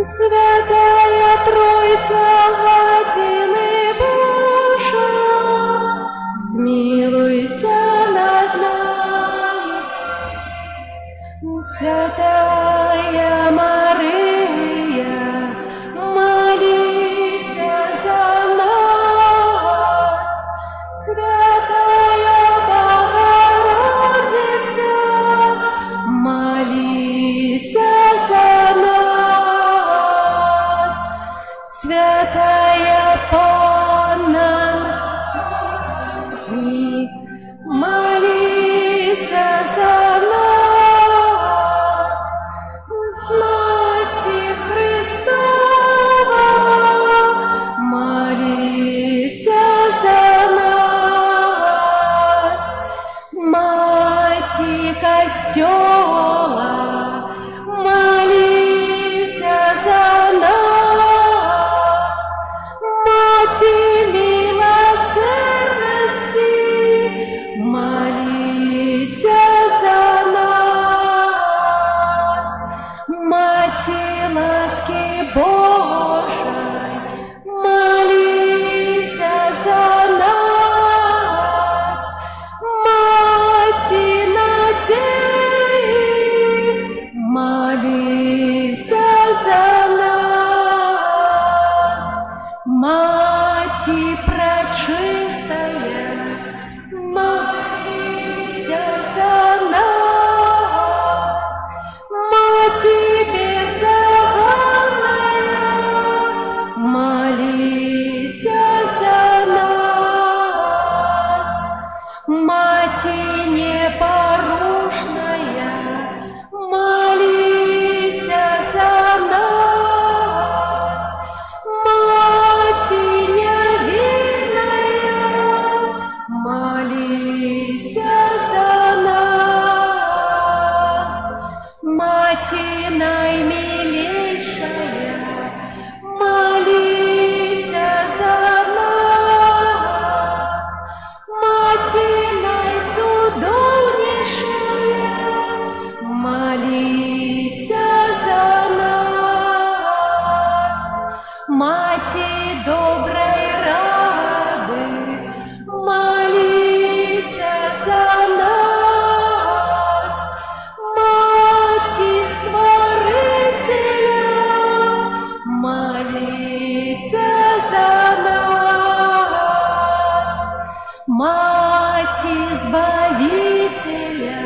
Святая Тройця Гадины Божа, змилуйся над нами, Святая Мария, молися за нас, Святая Богородица, молися за нас, Святая Панна, молися за нас, Мати Христова, молися за нас, Мати Костела, молися за нас, Мати милосердности, молися за нас, Мати ласки Божой, молися за нас, Мати надеи, молися за нас, Мати пречистая, молися за нас, Мати беззаганная, молися за нас, Мати непорушная, молися за нас, Мати невинная, молися за нас, Мати наимилейшая, молися за нас, Мати найцудовнейшая, молися за нас, Мати доброй рады, молися за нас, Мати Створителя, молися за нас, Мати Избавителя,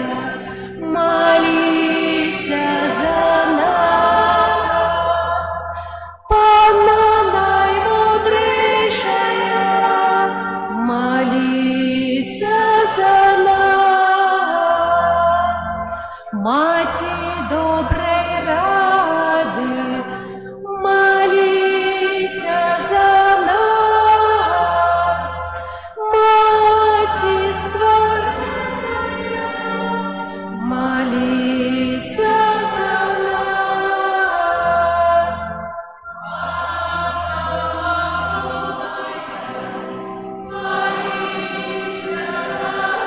молися за нас, Панна наимудрейшая, молися за нас, Мати доброй рады, молися за нас, Мати Створителя, молися за нас. Молися за нас.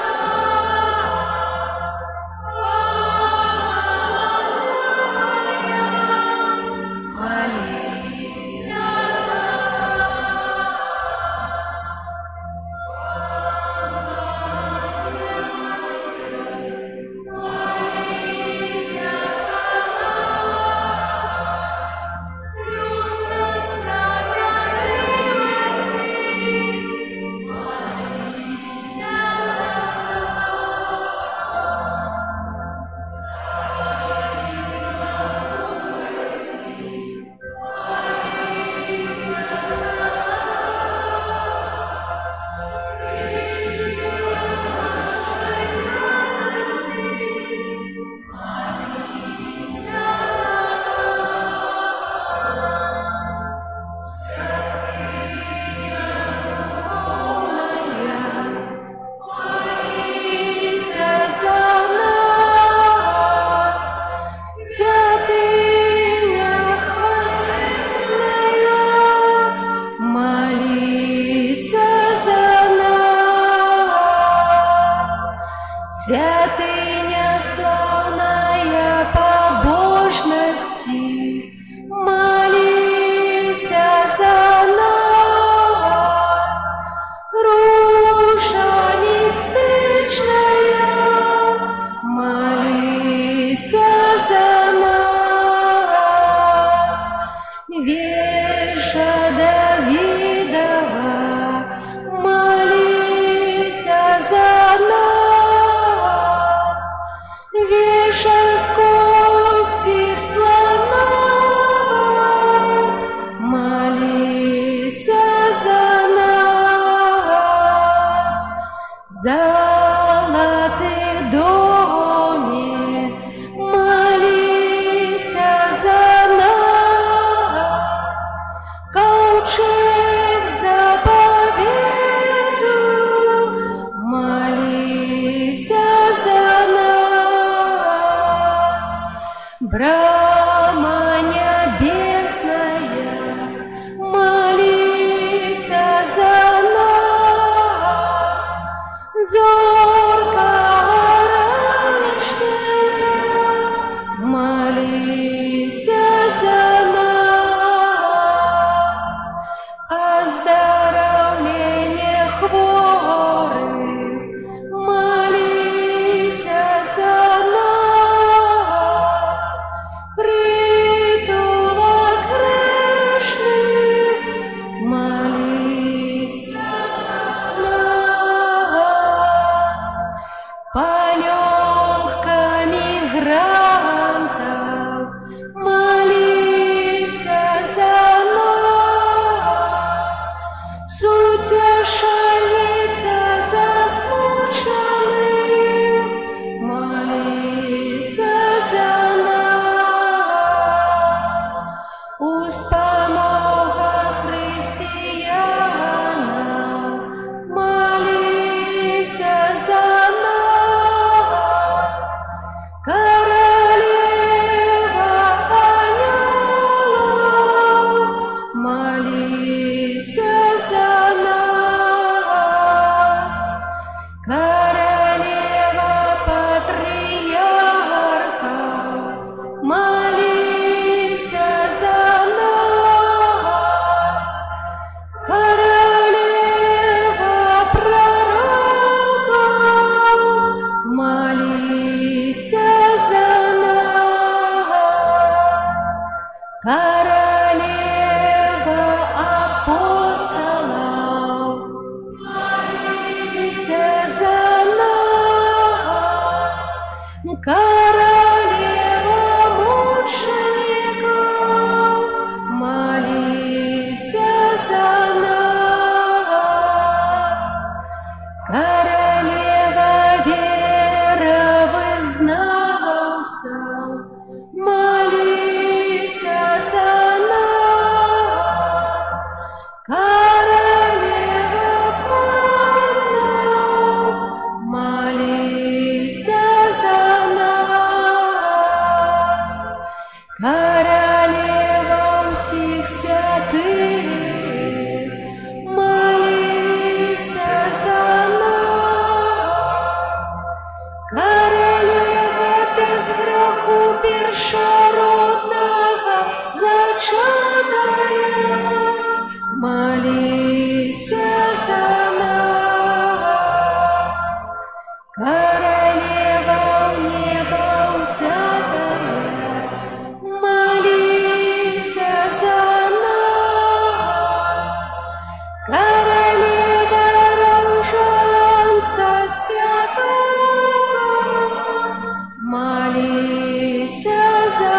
веша с кости слоновой, молися за нас. Золотый доме, молися за нас. Ковчег заповеду, молися за нас. Брама небесная, молися за нас. Зорка ранішня, молися за нас. Оздоровление хворых, молися за нас. Притулок грешных, молися за нас. Полегка мигрантов, молися за нас. Утешальница засмученных, молися за нас. Успомога християнам, молися за нас. Королева ангелов, молися за нас. Королева патриархов, молися за нас. Королева пророков, молися за нас. Королева апостолов, молися за нас. Королева мучеников, молися за нас. Королева веровызнавцев, молися за нас. Королева панов, молися за нас. Королева всех святых, молися за нас. Королева без греху першородного зачатая, молися за нас. Королева в небо взятая, молися за нас. Королева роженца святого, молися за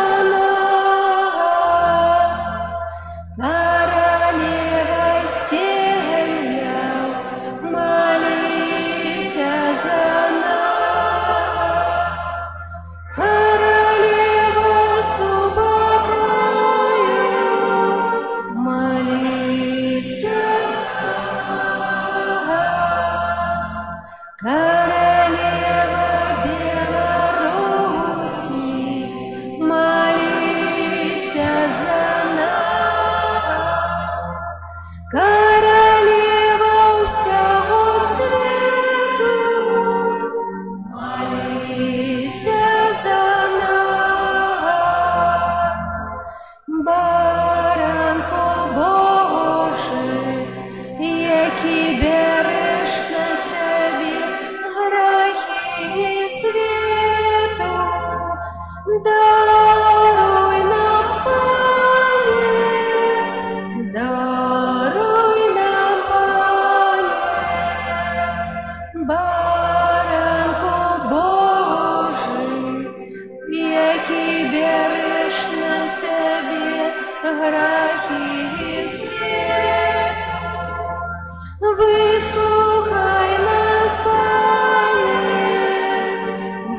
береш на себе грехи света. Выслухай нас, Пане,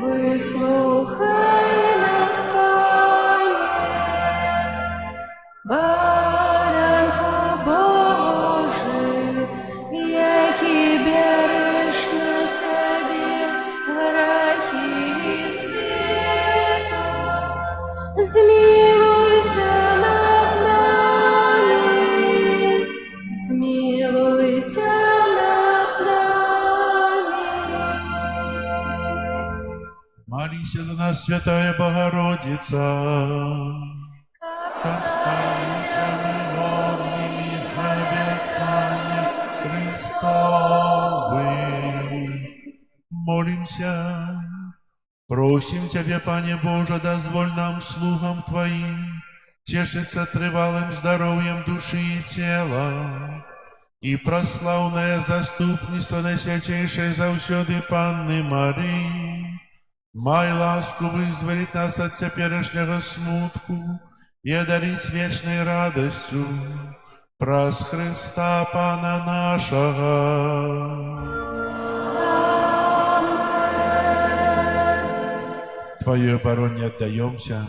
выслухай нас, Пане, Баранку Божий, який береш на себе грехи света. Змилуйся над нами, змилуйся над нами. Молися за нас, Святая Богородица. Останься виновными обетами Христовым. Молимся. Просим Тебя, Пане Боже, дозволь нам, слугам Твоим, тешиться трывалым здоровьем души и тела, и прославное заступництво Найсвятейшей заўсёды Панны Марии, май ласку вызволить нас от теперешнего смутку и одарить вечной радостью праз Христа Пана нашего. Твоей обороне отдаемся.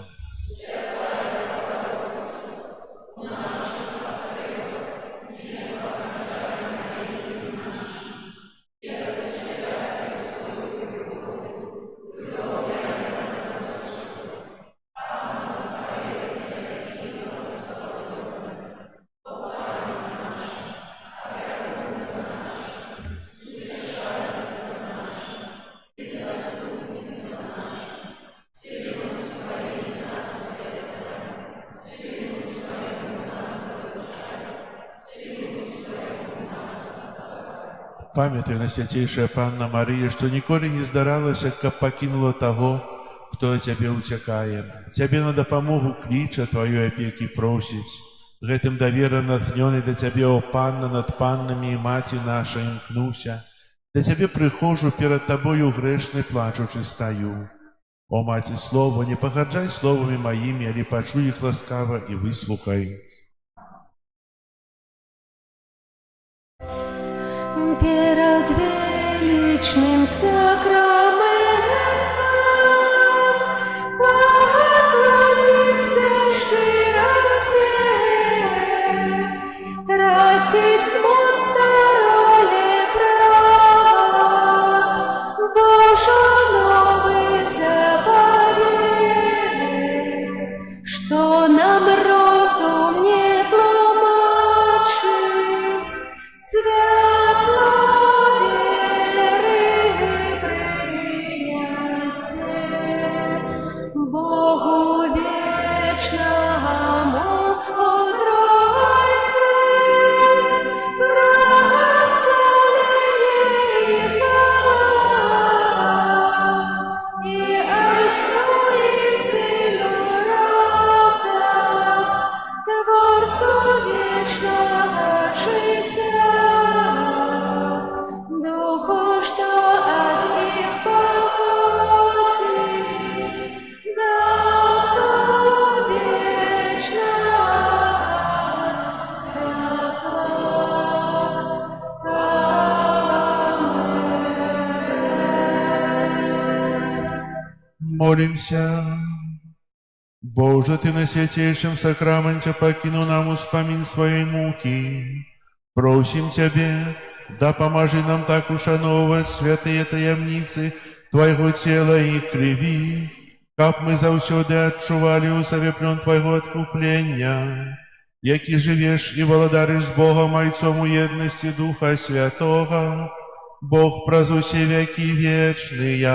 Памятай, Найсвятейшая Панна Мария, что николи не здаралася, каб покинула того, кто от Тебе уцякае. Тебе на дапамогу кліча Твоей опеки просить. Гэтым давера натхнённый до Тебе, о Панна, над паннами и Мати наша, имкнуся. До Тебе прихожу, перед Тобою грешный плачучи стою. О Мати Слова, не погаджай словами моими, али почуй их ласкаво и выслухай. Перед величным сакраментом поклониться широ все, тратить мод старое право, Боже новый заповедь, что нам розум не тлумачить, святло веры приняся, Богу вечному у Тройце прославление и хвала, и Отцу и Сыну разом, Творцу вечного життя, Духу, что от них походит, да Отцу вечного святла. Аминь. Молимся. Боже, Ты на святейшем сакраменте покинул нам успомин своей муки. Просим Тебе, да поможи нам так ушановывать святые таямницы Твоего тела и крови, как мы заўсёды адчували у сабе плен Твоего откупления, які живешь и владаришь с Богом Отцом у едности Духа Святого, Бог праз усе веки вечные.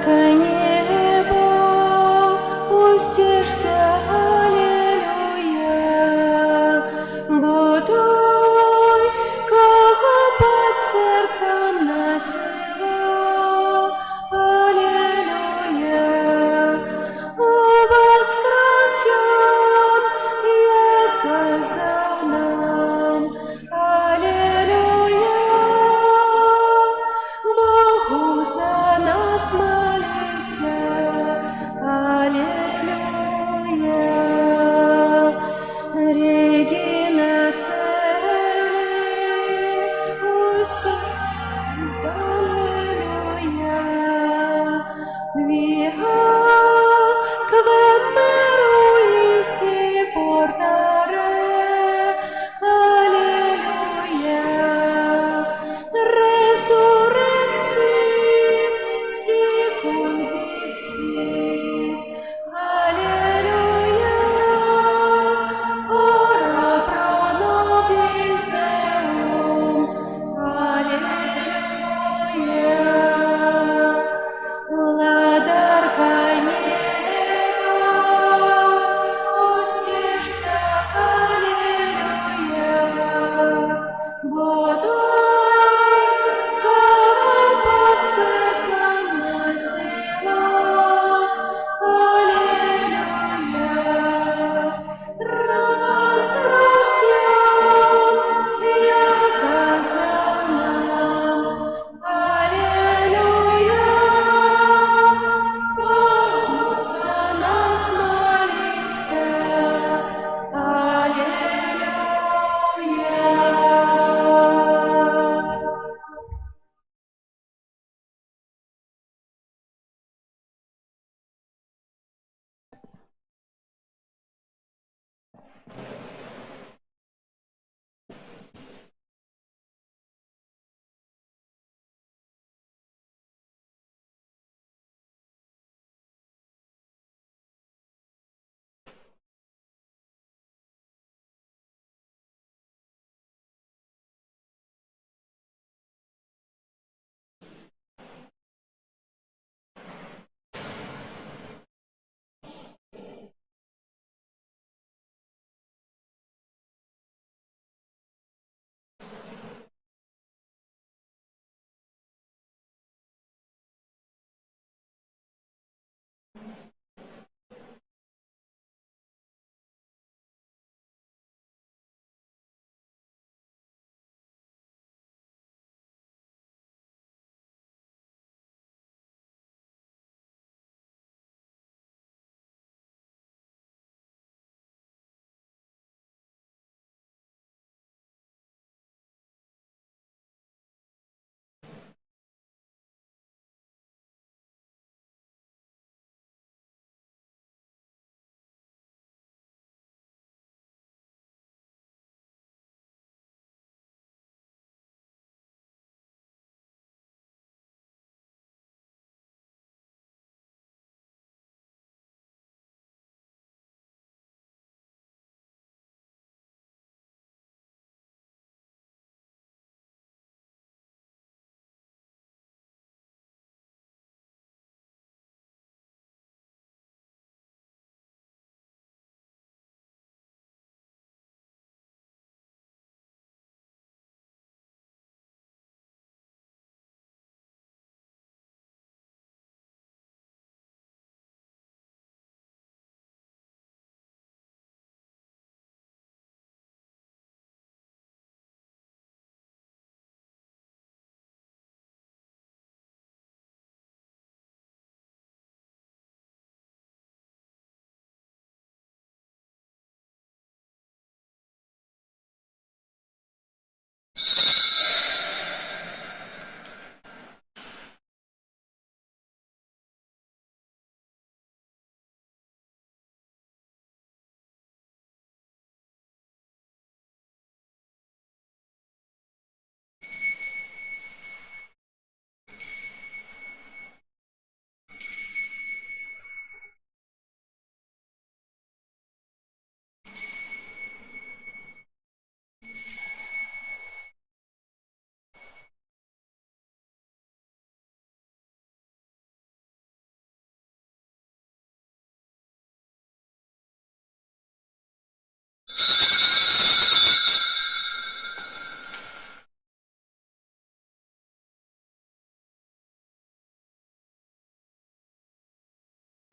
далекое небо, устишься, аллилуйя, бо той, кого под сердцем носила, аллилуйя, воскрес он, як казав нам, аллилуйя, Богу за нас молись.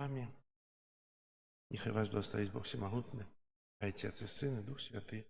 вами. Нехай вас благословит Бог Всемогутный, Отец и Сын и Дух Святый.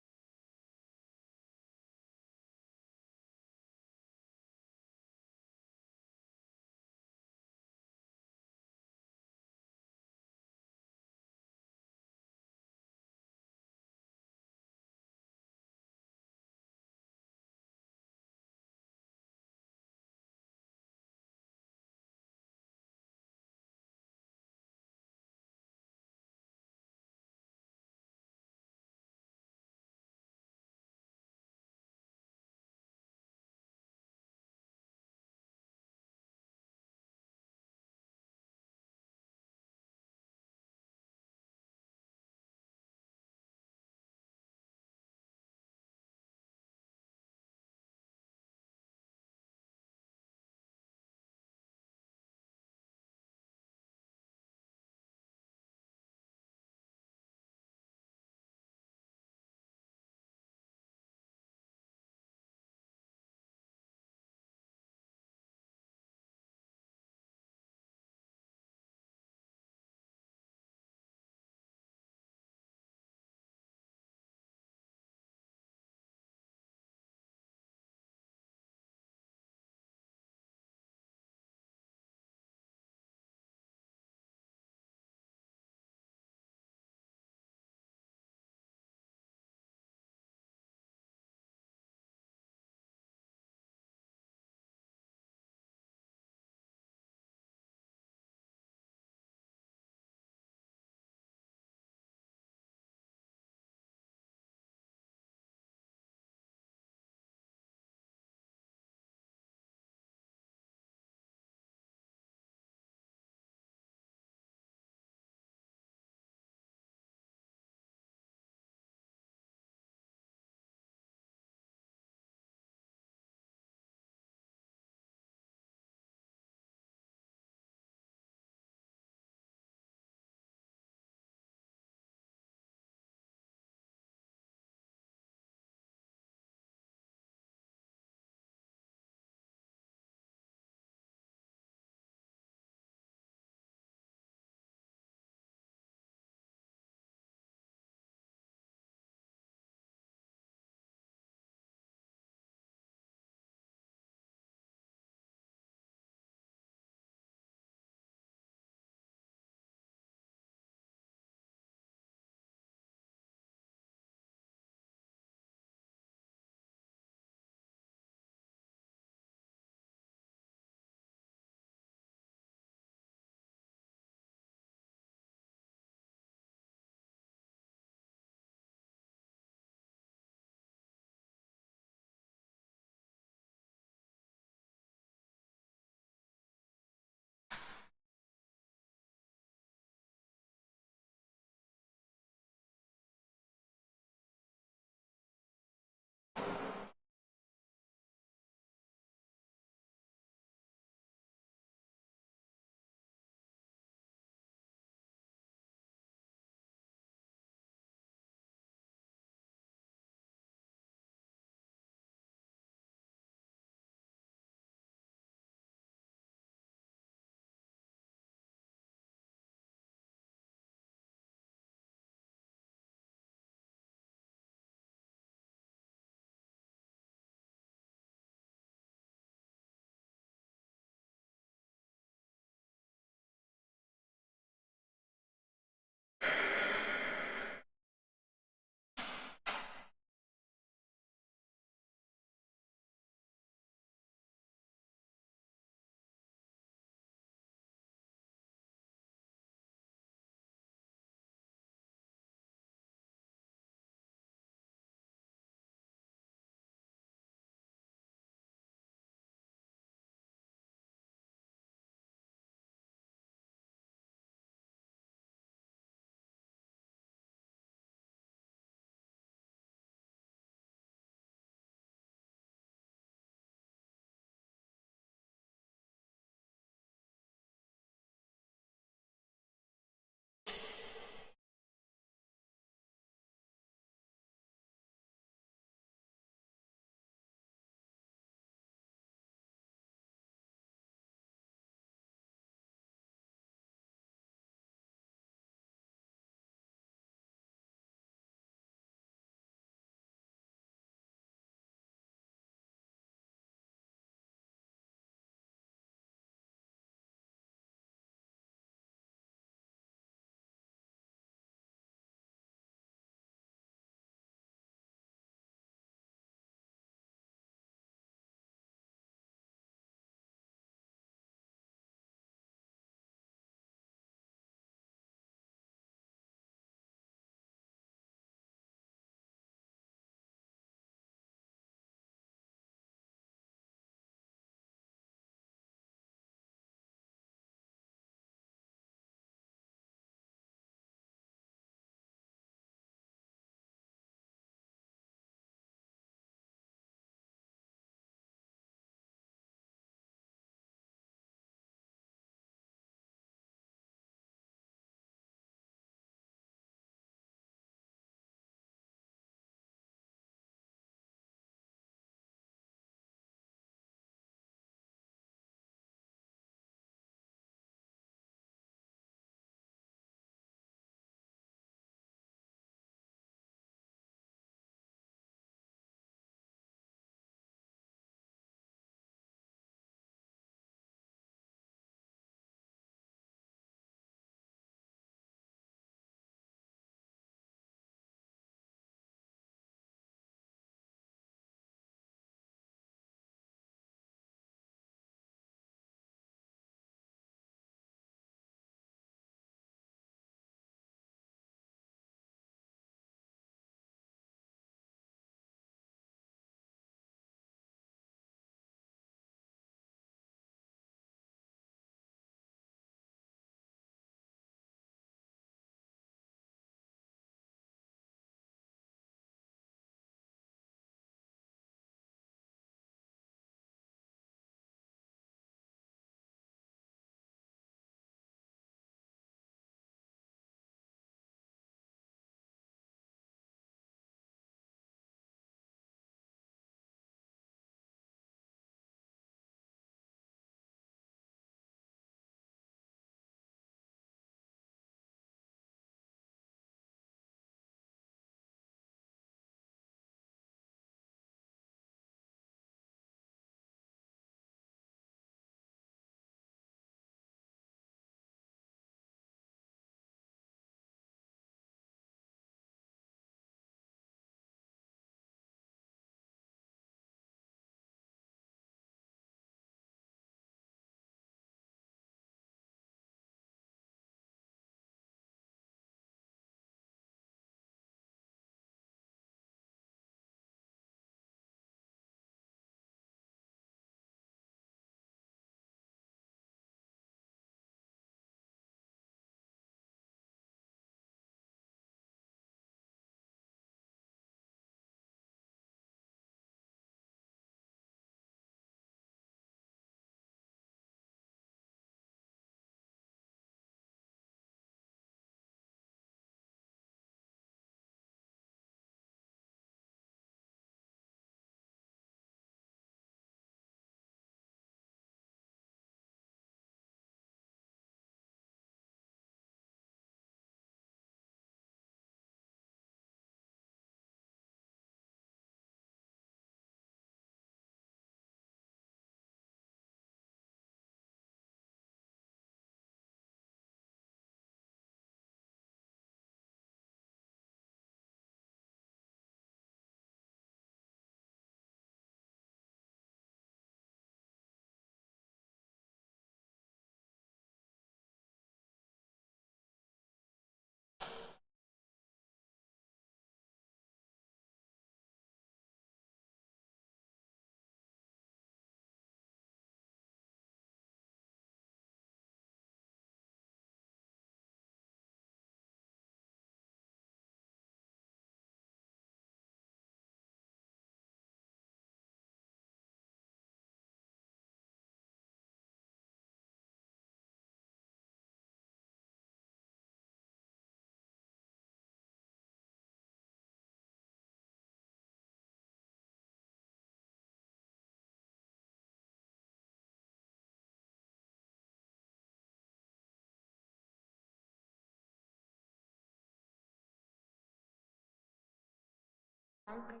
Можно.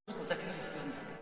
Просто закрыли сквозняк.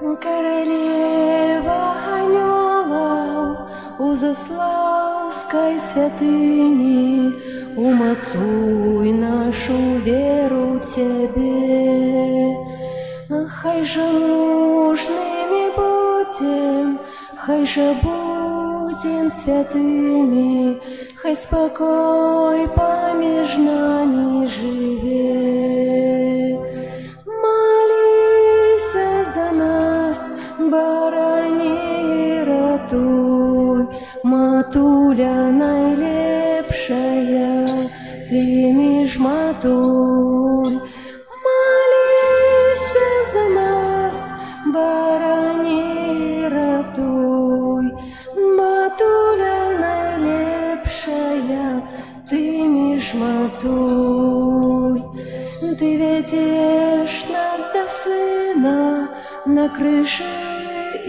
Королева анёлаў у Заслаўскай святыні, умацуй нашу веру ў Цябе. Хай жа мужнымі будзем, хай жа будзем святымі, хай спакой паміж намі жыве. Маліся за нас, барані і ратуй, матуля найлепшая, ты між матуль. Маліся за нас, барані і ратуй, матуля найлепшая, ты між матуль. Ты вядзеш нас да сына на крыжы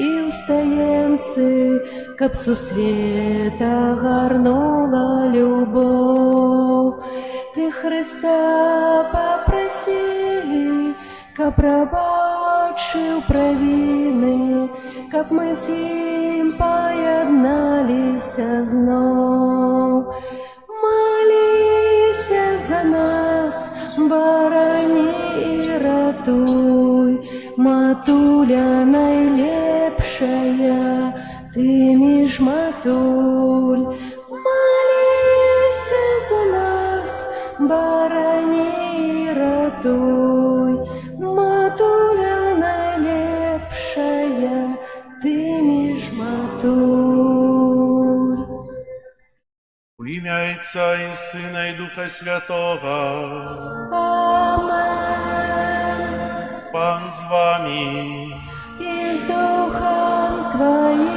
і ў стаенцы, каб сусвета гарнула любоў. Ты Хрыста папрасі, каб прабачыў правіны, каб мы з ім паядналіся зноў. Маліся за нас, барані і ратуй, матуля найлепшая, ты між матуль. Маліся за нас, барані і ратуй, матуля найлепшая, ты між матуль. У імя Отця і Сина і Духа Святого. Амен. Пан з вами. І з Духом Твоим.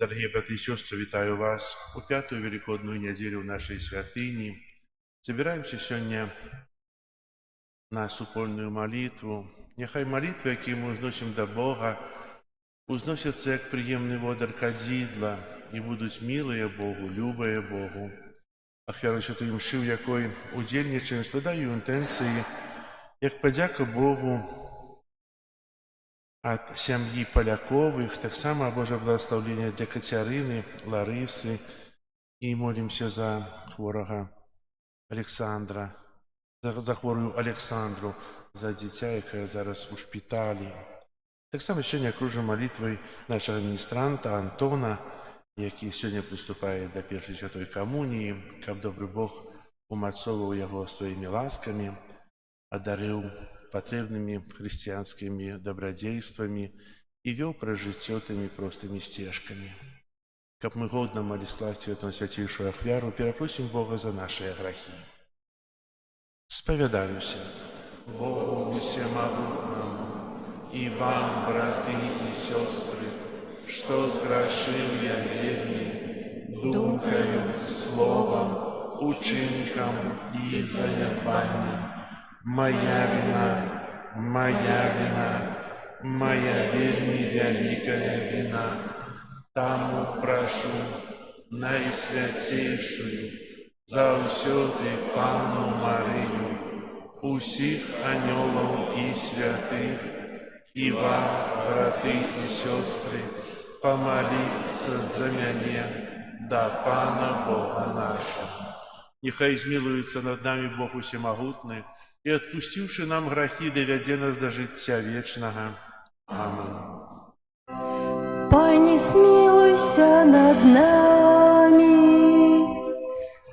Дорогие братья и сестры, витаю вас у пятую великодную неделю в нашей святыни. Собираемся сегодня на супольную молитву. Нехай молитвы, які мы узносим до Бога, узносяться як приємний водар кадідла і будуть милые Богу, любые Богу. Ахвяру святої мши, в якої удільничаємо, складаю інтенції, як подяка Богу от сям'ї Полякових, так само Боже благословення для Катерини, Лариси, і молимося за хворого Олександра, за хворую Олександру, за дитя, яке зараз у шпиталі. Так само сьогодні окружимо молитвою нашого міністранта Антона, який сьогодні приступає до першої святої комунії, щоб добрий Бог умацовував його своїми ласками, одарив потребными христианскими добродействами и вел прожитие теми простыми стежками. Как мы годно молились класти эту святейшую ахвяру, перепросим Бога за наши грехи. Споведаюся Богу всемогутному и вам, браты и сестры, что сгрешил я вельми, думкою, словом, учинком и занятанием. Моя вина, моя вельми великая вина. Таму прошу найсвятейшую, заўсёды Пану Марию, усіх анёлов и святых, и вас, браты и сестры, помолиться за меня, да Пана Бога нашего. Нехай змилуется над нами Бог Всемогутный, и, отпустивший нам грехи, доведе нас до життя вечного. Аминь. Пане, смилуйся над нами.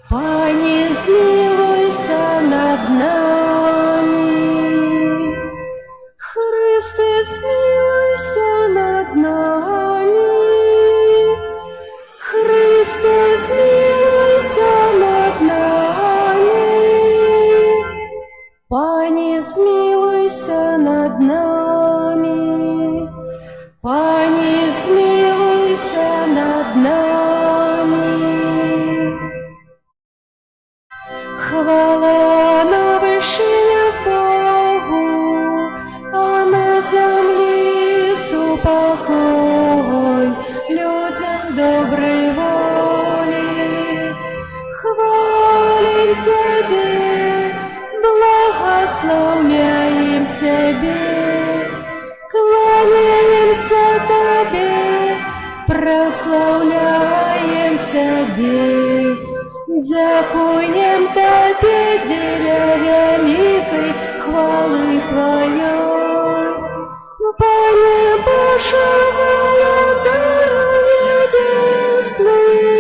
Пане, смилуйся над нами. Христе, смилуйся над нами. Христе, смилуйся над нами. Пане, смилуйся над нами. Пане, смилуйся над нами. Хвала на вышинях Богу, а на земле супокой людям доброй воли. Хвалим Тебе, благословляем Тебе, смеемся Тебе, прославляем Тебе, дякуем Тебе, деля великой хвалы Твоей. Пане Боже, володар небесный,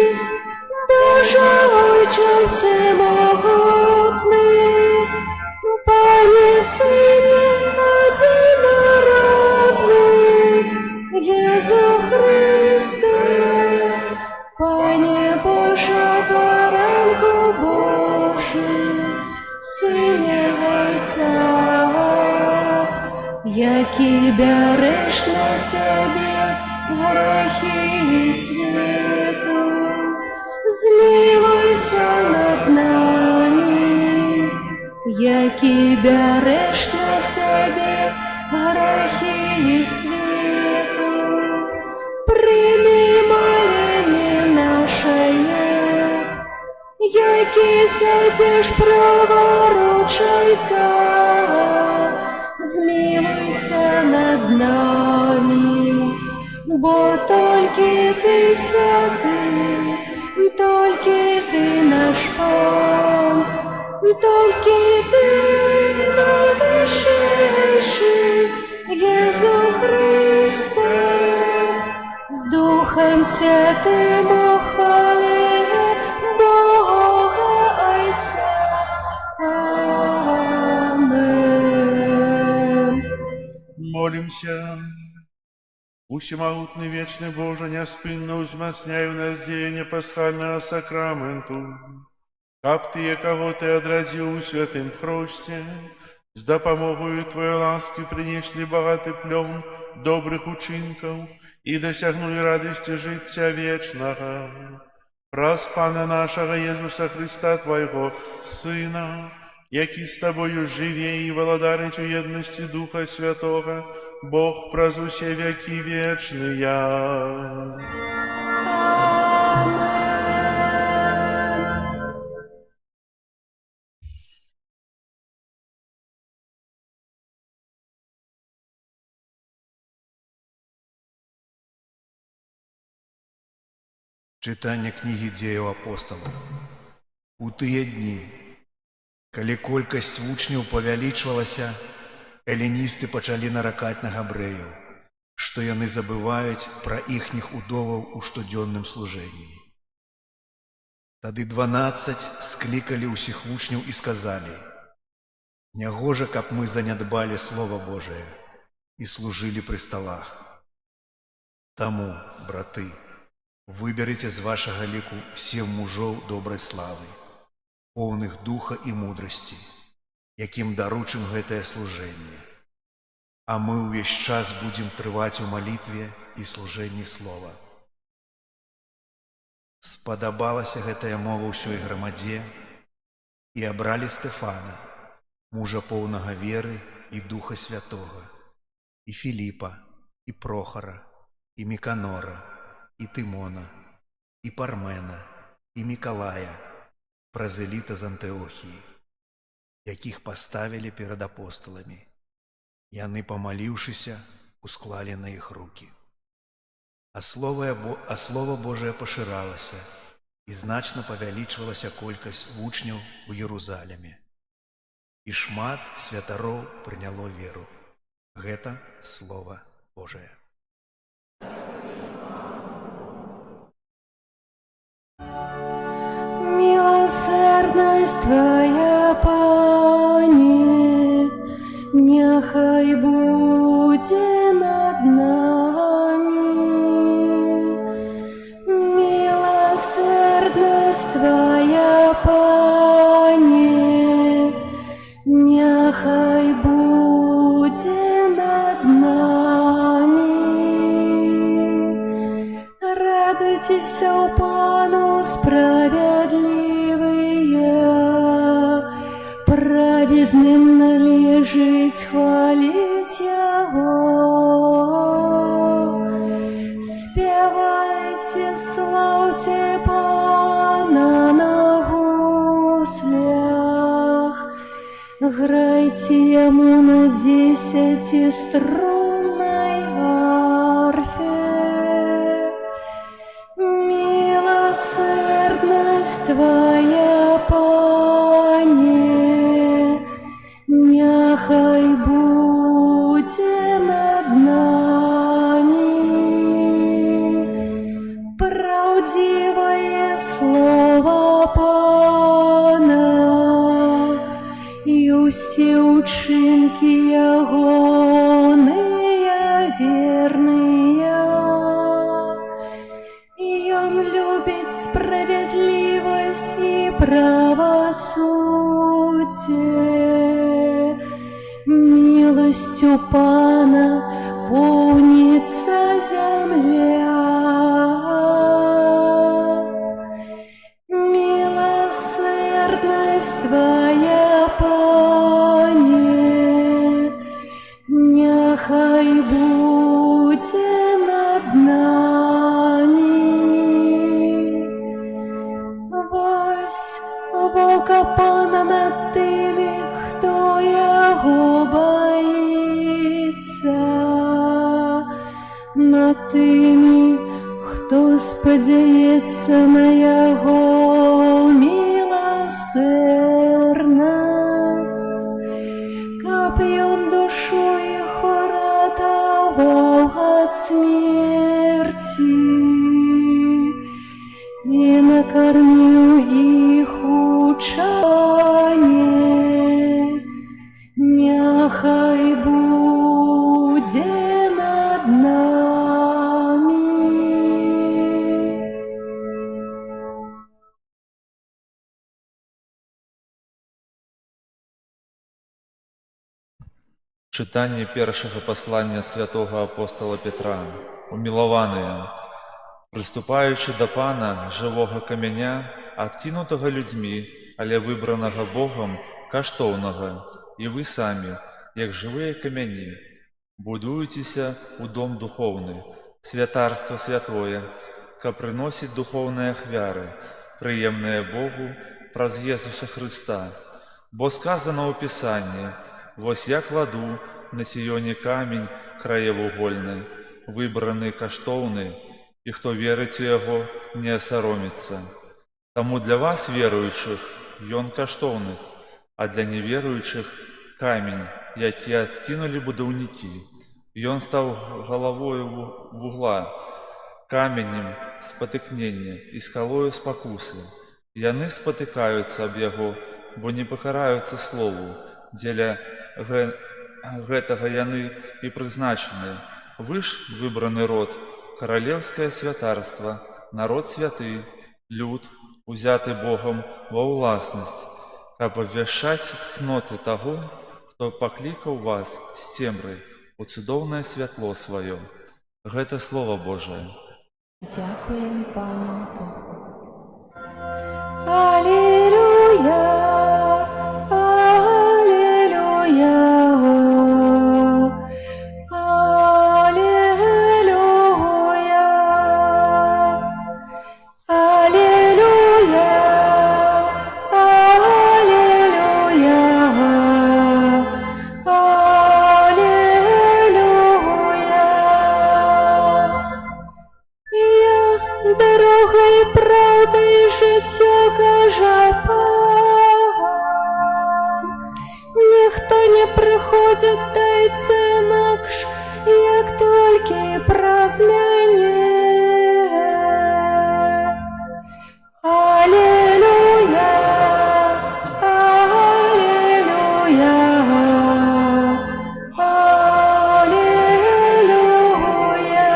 Боже Отче всемогутный, Пане Сыне одинородный, Иису Христе, Пане Боже, баранку Божий, Сыне Отця, який береш на себе грехи світу, змилуйся над нами, який береш на себе грехи світу, прийми моління наше, який сядеш праворуч Отця, змилуйся над нами, бо тільки Ти святий, тільки Ти наш Пан, тільки Ти найвищий, Єсу Христе, з Духом Святим хвали Бога Отця. Амен. Молимся. Всемогутный вечный Боже, неоспинно узмацняй у нас деяние пасхального сакраменту. Каб Ты, кого Ты одрадил у святым хросте, с допомогою Твоей ласки принесли богатый плен добрых учинков и досягнули радости життя вечного. Праз Пана нашего Иисуса Христа, Твоего Сына, який с Тобою живе и володарить у едности Духа Святого, Бог праз усе веки вечные. Читання книги Дзеяў апосталаў. У тыя дні, калі колькасць вучняў павялічвалася, эліністы пачалі наракаць на габрэяў, што яны забываюць пра іхніх удоваў у штодзённым служэнні. Тады 12 склікалі ўсіх вучняў і сказалі: «Нягожа, каб мы занядбалі Слова Божае і служылі пры сталах. Таму, браты, выберыце з вашага ліку 7 мужоў добрай славы, поўных духа і мудрасці, якім даручым гэтае служэнне. А мы ўвесь час будзем трываць у малітве і служэнні слова». Спадабалася гэтая мова ўсёй грамадзе, і абралі Стэфана, мужа поўнага веры і Духа Святога, і Філіпа, і Прохара, і Міканора, і Тымона, і Пармена, і Мікалая, празеліта з Антыохіі, якіх паставілі перад апосталамі. Яны, памаліўшыся, усклалі на іх рукі. А Слова Божае пашыралася, і значна павялічвалася колькасць вучняў у Єрусаліме. І шмат святароў прыняло веру. Гэта Слова Божае. Милосердность Твоя, Пане, няхай буде над нами. Милосердность Твоя, Пане, няхай буде над нами. Радуйтесь, о Пану, справедливые, праведным належить хвалить Его. Спевайте, славьте Пана на гуслях, грайте Ему на 10-струнной і усі учинки ягоныя верныя. І ён любить справедливость и правосудие. Милостью Пана полнится земля. Милосердность Твоя, Пане, нехай буде над нами. Вось вока Пана над тими, хто Його боїться, над тими, хто сподяється на Його милосердность, каб ён душу їх уратував від смерті і накормив їх у чане, нехай буде над нами. Чытанне першага паслання святого апостола Петра. Умілаваныя, прыступаючы да Пана, жывога каменя, адкінутага людзьмі, але выбранага Богам, каштоўнага, і вы самі, як жывыя камяні, будуецеся ў дом духоўны, святарства святое, каб прыносіць духоўныя ахвяры, прыемныя Богу праз Езуса Хрыста. Бо сказано ў Пісанні: «Вось я кладу на Сіёне камень краевугольны, выбраны каштоўны, і хто верыць у яго, не асароміцца». Таму для вас, веруючых, ён каштоўнасць, а для неверуючых камень, які адкінулі будаўнікі. Ён стаў галавою вугла, каменем спатыкнення і скалою спакусы. Яны спатыкаюцца аб яго, бо не пакараюцца слову, дзеля гэтага яны і прызначаны. Вы ж выбраны род, каралеўскае святарства, народ святы, люд, узяты Богам ва ўласнасць, каб абвяшчаць цноты таго, хто паклікаў вас з цемры у цудоўнае святло сваё. Гэта Слова Божае. Дякуємо Пану Богу. Аллилуйя, аллилуйя, аллилуйя, аллилуйя, аллилуйя. Дорога і правда і життя, каже Пан. Ніхто не приходить, дається інакш, як тільки праз мене. Аллилуйя, аллилуйя, аллилуйя.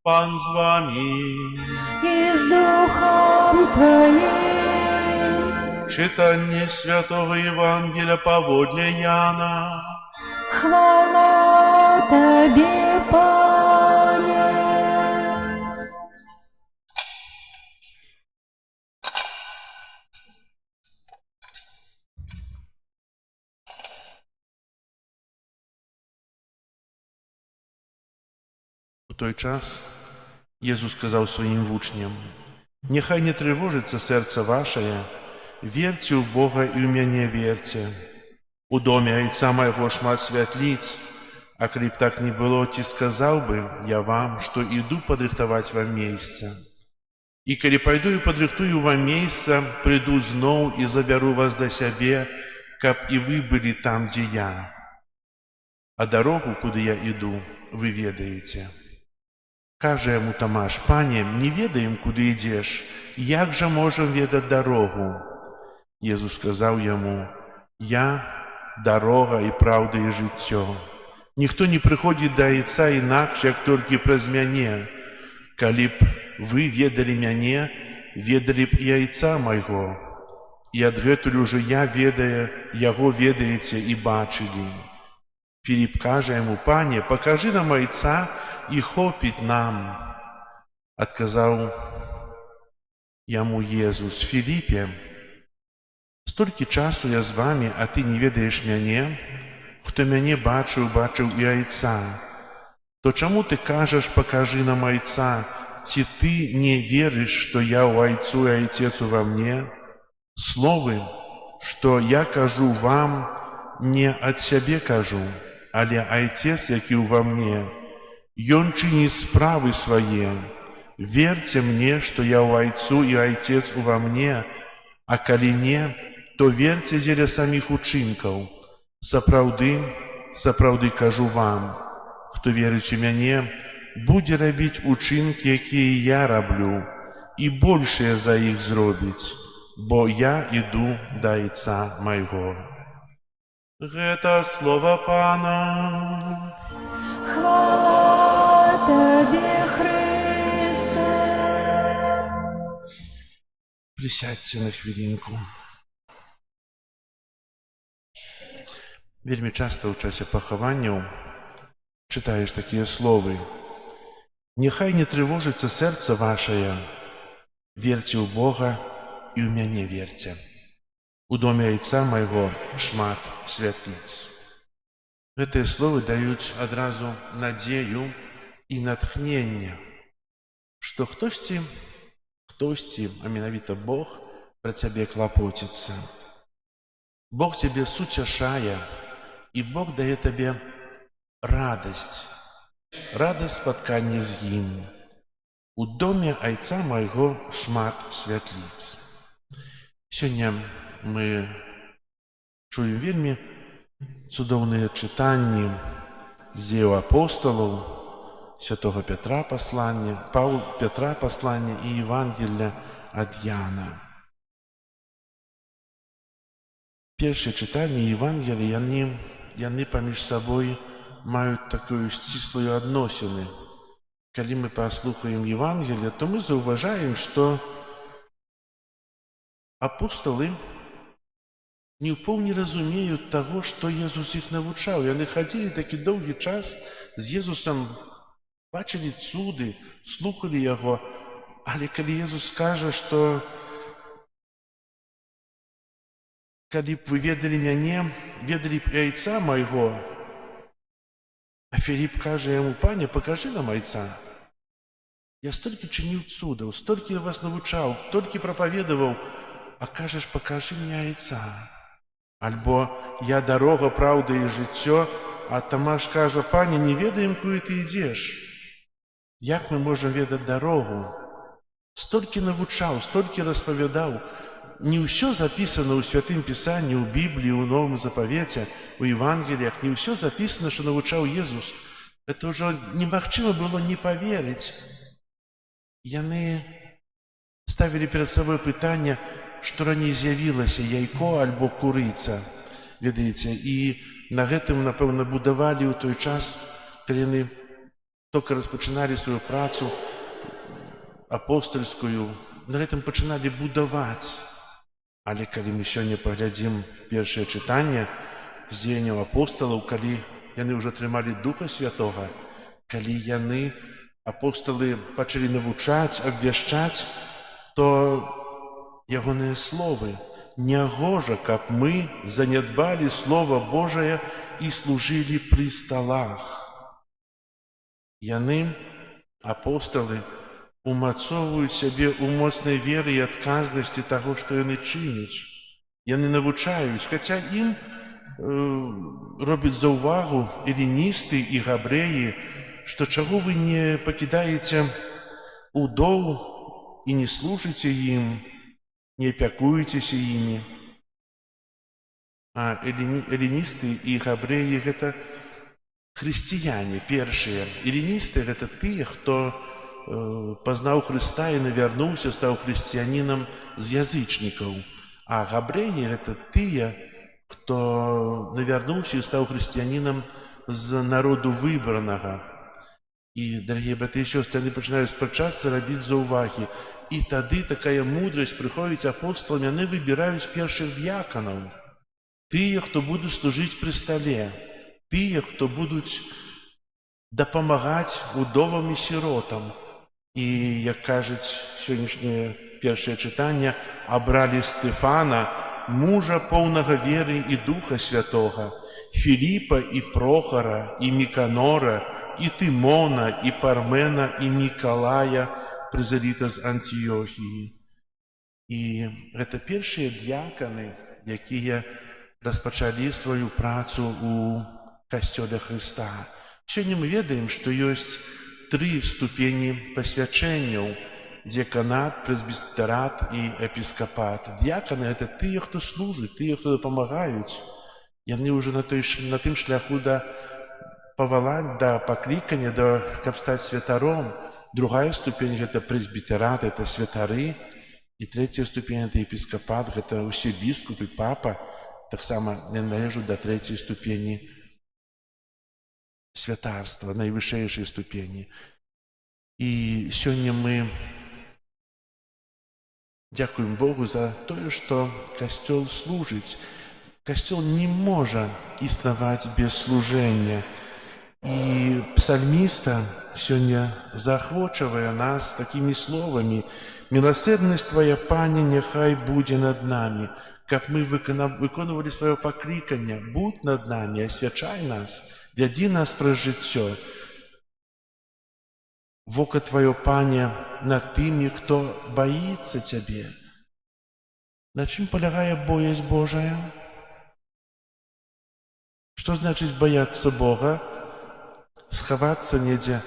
Пан з вами. І з Духом Твоїм. Читання святого Євангелія паводле Яна. Хвала Тобі, Пане. У той час Езус сказаў сваім вучням: «Няхай не трывожыцца сэрца вашае, верьце ў Бога і ў мяне верьце. У доме айца майго шмат святліц, а калі б так не было, ці сказаў бы я вам, што іду падрыхтаваць вам месца. І калі пайду і падрыхтую вам месца, прыйду зноў і забяру вас да сябе, каб і вы былі там, дзе я. А дарогу, куды я іду, вы ведаеце». Кажа яму Тамаш: «Пане, не ведаем, куды ідзеш, як жа можам ведаць дарогу?» Езус сказаў яму: «Я дарога і праўда і жыццё. Ніхто не прыходзіць да Айца інакш, як толькі праз мяне. Калі б вы ведалі мяне, ведалі б і Айца майго. І адгэтуль ужо я ведае, яго ведаеце і бачылі». Філіп кажа яму: «Пане, пакажы нам Айца, і хопіць нам». Адказаў яму Езус: «Філіпе, столькі часу я з вамі, а ты не ведаеш мяне? Хто мяне бачыў, бачыў і Айца. То чаму ты кажаш: пакажы нам Айца? Ці ты не верыш, што я ў Айцу і Айцец ува мне? Словы, што я кажу вам, не ад сябе кажу, але Айцец, які ўва мне, Ён чыніць справы свае. Верце мне, што я ў Айцу і Айцец ува мне, а калі не, то верце дзеля саміх учынкаў. Сапраўды, сапраўды кажу вам, хто верыць у мяне, будзе рабіць учынкі, якія я раблю, і большыя за іх зробіць, бо я іду да Айца майго». Гэта слова Пана. Хвала Табе, Христе. Присядьте на хвилинку. Вельмі часта ў часе пахаванняў чытаеш такія словы: «Няхай не трывожыцца сэрца вашае, верце ў Бога і ў мяне верце. У доме Айца майго шмат святліц». Гэтыя словы даюць адразу надзею і натхненне, што хтосьці, а менавіта Бог, пра цябе клапоціцца. Бог цябе суцяшае, і Бог дае табе радасць спаткання з ім. У доме Айца майго шмат святліц. Сёння мы чуем вельмі цудоўныя чытанні з дзеяў апосталаў, святога Петра паслання і Евангелля ад Яна. Першыя чытанні Евангелія, яны паміж сабой маюць такую сціслую адносіны. Калі мы паслухаем Евангелие, то мы заўважаем, што апосталы не ў поўні разумеюць таго, што Езус іх навучаў. Яны хадзілі такі доўгі час з Езусам, бачылі цуды, слухалі яго, але калі Езус скажа, што калі б вы ведалі мяне, ведалі б і Айца майго, а Філіп кажа яму: «Пане, пакажы нам Айца. Я столькі чыніў цудаў, столькі вас навучаў, толькі прапаведаваў, а кажаш: пакажы мне Айца». Альбо «Я дарога, праўда і жыццё», а Тамаш кажа: «Пане, не ведаем, куды ты ідзеш. Як мы можам ведаць дарогу?» Столькі навучаў, столькі распавядаў. Не ўсё запісана ў Святым Пісанні, ў Бібліі, ў Новым Запавеце, у Евангеліях, не ўсё запісана, што навучаў Езус. Гэта ўжо немагчыма было не паверыць. Яны ставілі перад сабой пытанне, што раней з'явілася, яйко альбо курыца. Ведаеце, і на гэтым, напэўна, будавалі ў той час, калі яны толькі распачыналі сваю працу апостальскую, на гэтым пачыналі будаваць. Але калі мы сёння паглядзім першае чытанне з дзеянняў апосталаў, калі яны ўжо атрымалі Духа Святога, калі яны, апосталы, пачалі навучаць, абвяшчаць, то ягоныя словы: «Нягожа, каб мы занядбалі Слова Божае і служылі пры сталах». Яны, апосталы, умацоўваюць сябе ў моцнай веры і адказнасці таго, што яны чыняць. Яны навучаюць, хаця ім робяць заўвагу эліністы і габрэі, што чаго вы не пакідаеце удоў і не служыце ім, не апякуецеся імі. А эліністы і габрэі — гэта хрысціяне першыя. Эліністы — гэта тыя, хто пазнаў Хрыста і навярнуўся, стаў хрысціянінам з язычнікаў. А габрэі гэта тыя, хто навярнуўся і стаў хрысціянінам з народу выбранага. І, дарагія браты і сёстры, яны пачынаюць спрачацца, рабіць заўвагі. І тады такая мудрасць прыходзіць апосталам, яны выбіраюць першых д'яканаў. Тыя, хто будуць служыць пры стале, тыя, хто будуць дапамагаць удовам і сіротам. І, як кажуць сённяшняе першае чытанне, абралі Стефана, мужа поўнага веры і Духа Святога, Філіпа і Прохара, і Міканора, і Тымона, і Пармена, і Нікалая, прызавіта з Антыёхіі. І гэта першыя д'яканы, якія распачалі сваю працу ў касцёле Хрыста. Сёння мы ведаем, што ёсць 3 ступені пасвячэнняў: дзеканат, прэзбістэрат і эпіскапат. Д'яканы — гэта тыя, хто служыць, тыя, хто дапамагаюць. Яны ўжо на тым шляху да паклікання, каб стаць святаром. Другая ступень — гэта прэзбітэрат, гэта святары. І трэцяя ступень — гэта эпіскапат, гэта ўсе біскупы, папа. Таксама належаць да трэцяй ступені святарства, найвышэйшай ступені. І сёння мы дзякуем Богу за тое, што касцёл служыць. Касцёл не можа існаваць без служэння. І псальміста сёння заахвочвае нас такімі словамі: «Міласэрнасць Твая, Пане, няхай будзе над намі, каб мы выконвалі сваё пакліканне. Будь над намі, асвячай нас, вядзі нас праз жыццё. Вока Тваё, Пане, над тымі, хто баіцца Цябе». На чым палягае боязь Божая? Што значыць баяцца Бога? Схавацца недзе,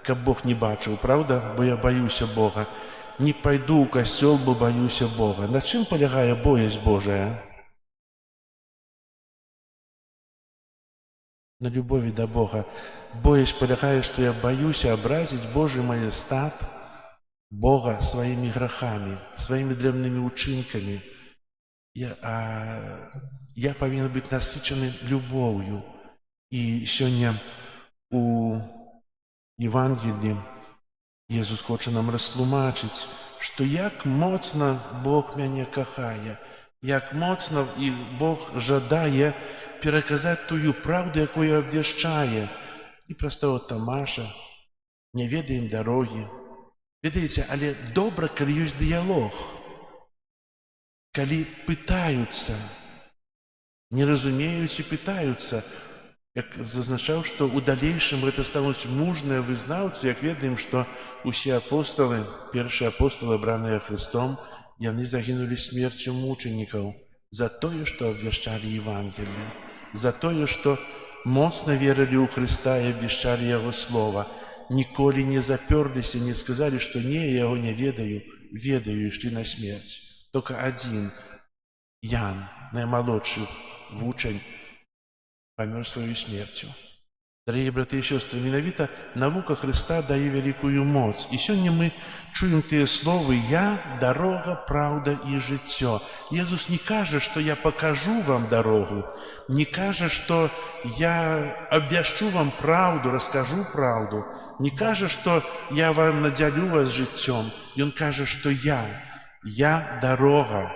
каб Бог не бачыў, праўда? Бо я баюся Бога. Не пайду ў касцёл, бо баюся Бога. На чым палягае боязь Божая? На любові да Бога. Боязь палягае, што я баюся абразіць Божы маестат, Бога сваімі грахамі, сваімі дрэннымі ўчынкамі. Я павінен быць насычаны любоўю. І сёння у Евангеліі Езус хоча нам растлумачыць, што як моцна Бог мяне кахае, як моцна і Бог жадае пераказаць тую праўду, якую абвяшчае. І праз таго Тамаша: «Не ведаем дарогі». Ведаеце, але добра, калі ёсць дыялог, калі пытаюцца, не разумеюць і пытаюцца. Як зазначаў, што ў далейшым гэта стануць мужныя вызнаўцы, як ведаем, што ўсе апосталы, першыя апосталы, абраныя Хрыстом, яны загінулі смерцю мучанікаў за тое, што абвяшчалі Евангелие, за тое, што моцна верылі ў Хрыста і абвяшчалі Яго слова. Ніколі не запёрліся, не сказалі, што не, я яго не ведаю, ведаю, ішлі на смерць. Толькі адзін, Ян, наймалодшы вучань, памёр сваёй смерцю. Дарагія браты і сёстры, менавіта навука Хрыста дае вялікую моц. І сёння мы чуем тыя словы: «Я – дарога, праўда і жыццё». Езус не кажа, што я пакажу вам дарогу, не кажа, што я абвяшчу вам праўду, раскажу праўду, не кажа, што я вам надзялю вас жыццём. Ён кажа, што я дарога,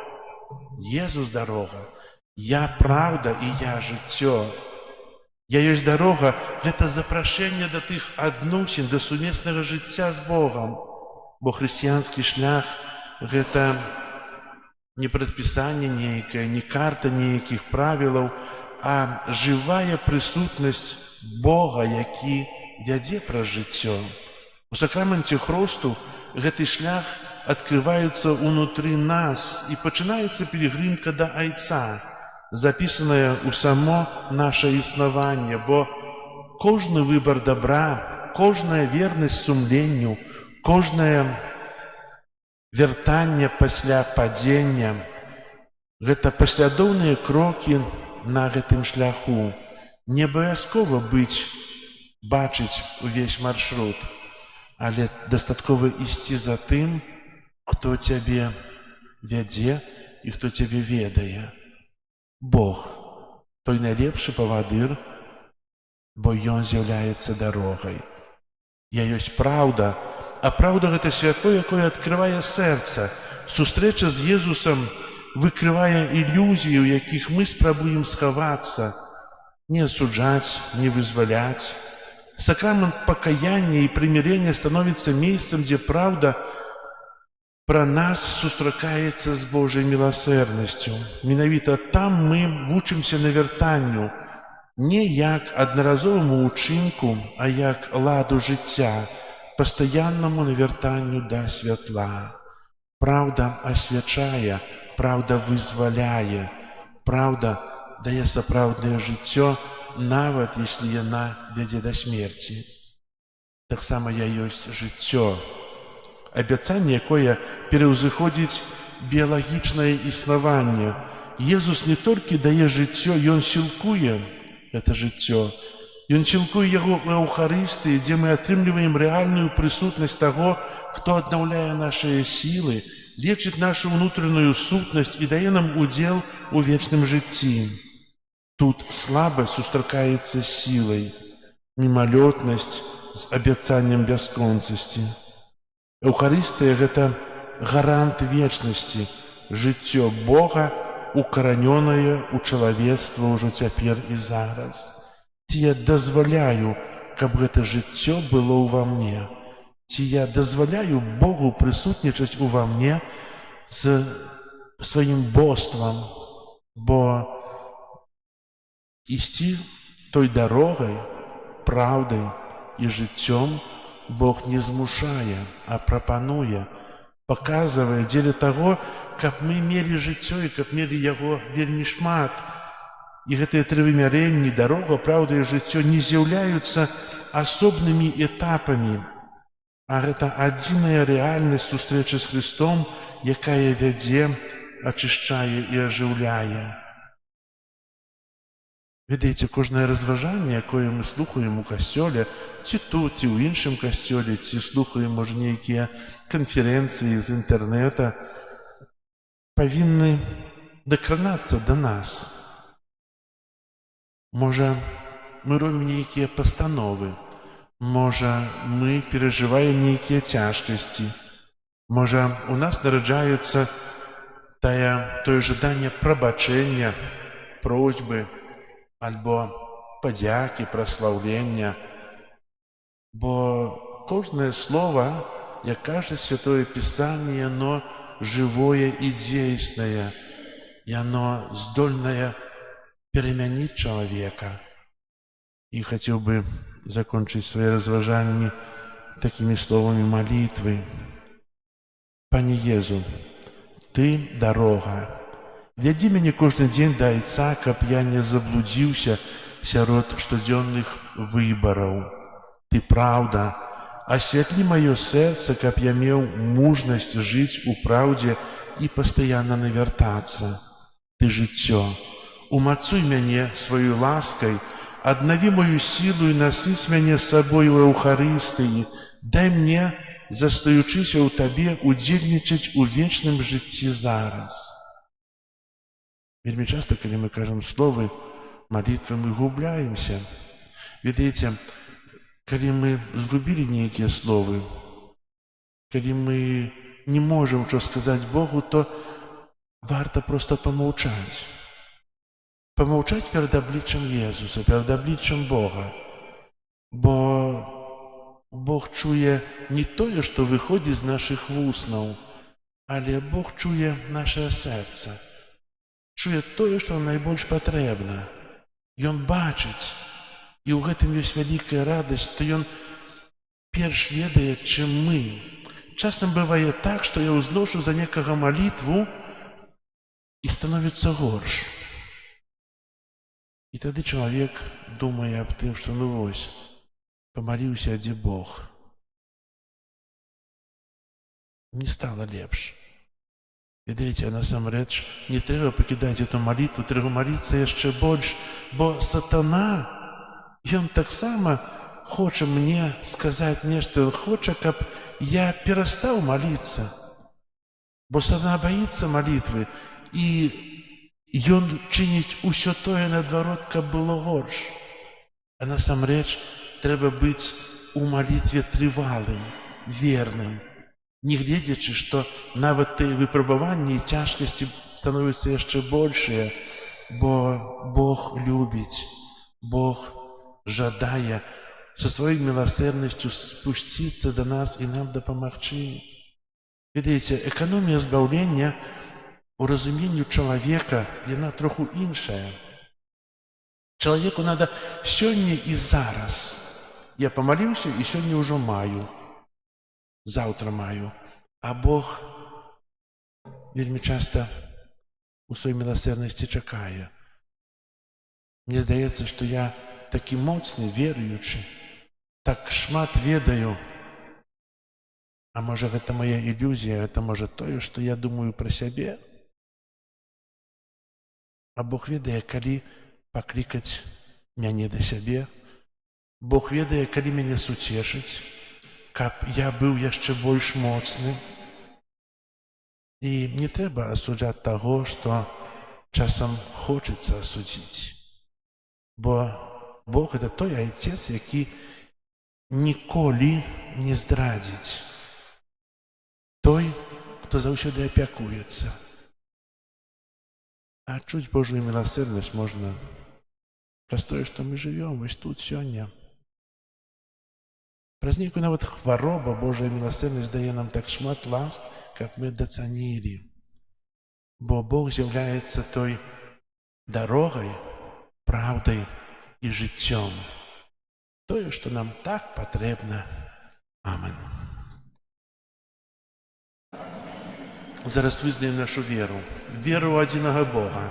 Езус дарога, я праўда і я жыццё. Я ёсць дарога — гэта запрашэнне да тых адносін, да сумеснага жыцця з Богам. Бо хрысціянскі шлях — гэта не прадпісанне нейкае, не карта нейкіх правілаў, а жывая прысутнасць Бога, які вядзе праз жыццё. У сакраменце хросту гэты шлях адкрываецца ўнутры нас, і пачынаецца пілігрымка да Айца, запісаная ў само наше існаванне, бо кожны выбар добра, кожная вернасць сумленню, кожнае вяртанне пасля падзення — гэта паслядоўныя крокі на гэтым шляху. Не абавязкова бачыць увесь маршрут, але дастаткова ісці за тым, хто цябе вядзе і хто цябе ведае. Бог, той найлепшы павадыр, бо ён з'яўляецца дарогай. Я ёсць праўда, а праўда гэта святло, якое адкрывае сэрца. Сустрэча з Езусам выкрывае ілюзіі, у якіх мы спрабуем схавацца, не асуджаць, не вызваляць. Сакрамент пакаяння і прымірення становіцца месцам, дзе праўда пра нас сустракаецца з Божай міласэрнасцю. Менавіта там мы вучымся навяртанню, не як аднаразоваму ўчынку, а як ладу жыцця, пастаяннаму навяртанню да святла. Праўда асвячае, праўда вызваляе, праўда дае сапраўднае жыццё, нават если яна вядзе да смерці. Таксама я ёсць жыццё, абяцанне, якое пераўзыходзіць біялагічнае існаванне. Езус не толькі дае жыццё, ён сілкуе гэта жыццё. Ён сілкуе яго ў Эўхарыстыі, дзе мы атрымліваем рэальную прысутнасць таго, хто аднаўляе нашыя сілы, лечыць нашу ўнутраную сутнасць і дае нам удзел у вечным жыцці. Тут слабасць сустракаецца з сілай, мімалётнасць з абяцаннем бясконцасці. Эўхарыстыя – гэта гарант вечнасці, жыццё Бога, укаранёнае ў чалавецтва ўжо цяпер і зараз. Ці я дазваляю, каб гэта жыццё было ўва мне? Ці я дазваляю Богу прысутнічаць ува мне з сваім боствам? Бо ісці той дарогай, праўдай і жыццём Бог не змушае, а прапануе, паказвае дзеля таго, каб мы мелі жыццё і каб мелі яго вельмі шмат. І гэтыя тры вымярэнні, дарога, праўда і жыццё, не з'яўляюцца асобнымі этапамі, а гэта адзіная рэальнасць сустрэчы з Христом, якая вядзе, ачышчае і ажыўляе. Ведаеце, кожнае разважанне, якое мы слухаем у касцёле, ці тут, ці ў іншым касцёле, ці слухаем, можа, нейкія канферэнцыі з інтэрнэта, павінны дакранацца да нас. Можа, мы робім нейкія пастановы, можа, мы перажываем нейкія цяжкасці, можа, у нас нараджаецца тое жаданне прабачэння, просьбы, альбо падзякі, праслаўлення. Бо кожнае слова, як кажа Святое Пісанне, яно жывое і дзейснае, яно здольнае перамяніць чалавека. І хацеў бы закончыць свае разважанні такімі словамі малітвы. Пане Езу, Ты – дарога. Вядзі мяне кожны дзень да Айца, каб я не заблудзіўся сярод штодзённых выбараў. Ты праўда, асвятлі маё сэрца, каб я меў мужнасць жыць у праўдзе і пастаянна навяртацца. Ты жыццё, умацуй мяне сваёй ласкай, аднаві маю сілу і насыць мяне сабой у Эўхарыстыі, дай мне, застаючыся ў Табе, удзельнічаць у вечным жыцці зараз. Вельмі часта, калі мы кажам словы малітвы, мы губляемся. Ведаеце, калі мы згубілі нейкія словы, калі мы не можам што сказаць Богу, то варта проста памаўчаць. Памаўчаць перад абліччам Езуса, перад абліччам Бога. Бо Бог чуе не тое, што выходзіць з нашых вуснаў, але Бог чуе нашае сэрца. Чуе тое, што нам найбольш патрэбна. Ён бачыць, і ў гэтым ёсць вялікая радасць, што ён перш ведае, чым мы. Часам бывае так, што я ўзношу за некага малітву і становіцца горш. І тады чалавек думае аб тым, што ну вось, памаліўся, а дзе Бог? Не стала лепш. Ведаеце, насамрэч, не трэба пакідаць эту малітву, трэба маліцца яшчэ больш, бо сатана, ён таксама хоча мне сказаць нешта, ён хоча, каб я перастаў маліцца. Бо сатана баіцца малітвы, і ён чыніць усё тое наадварот, каб было горш. А насамрэч трэба быць у малітве трывалым, верным, не гледзячы, што нават тыя выпрабаванні і цяжкасці становяцца яшчэ большыя, бо Бог любіць, Бог жадае са сваёй міласэрнасцю спусціцца да нас і нам дапамагчы. Ведаеце, эканомія збаўлення у разуменню чалавека, яна троху іншая. Чалавеку надо сёння і зараз. Я памаліўся і сёння ўжо маю. Заўтра маю. А Бог вельмі часта у сваёй міласэрнасці чакае. Мне здаецца, што я такі моцны, веруючы, так шмат ведаю. А можа, гэта моя ілюзія, гэта можа тое, што я думаю пра сябе. А Бог ведае, калі паклікаць мяне да сябе. Бог ведае, калі мяне суцешыць, каб я быў яшчэ больш моцны. І не трэба асуджаць таго, што часам хочацца асудзіць. Бо Бог — гэта той Айцец, які ніколі не здрадзіць. Той, хто заўсёды апякуецца. А чуць Божую міласэрнасць можна праз тое, што мы жывём вось тут сёння. Праз нейкую нават хвароба Божая міласэрнасць дае нам так шмат ласк, каб мы дацанілі. Бо Бог з'яўляецца той дарогай, праўдай і жыццём. Тое, што нам так патрэбна. Амен. Зараз вызнаем нашу веру. Веру ў адзінага Бога.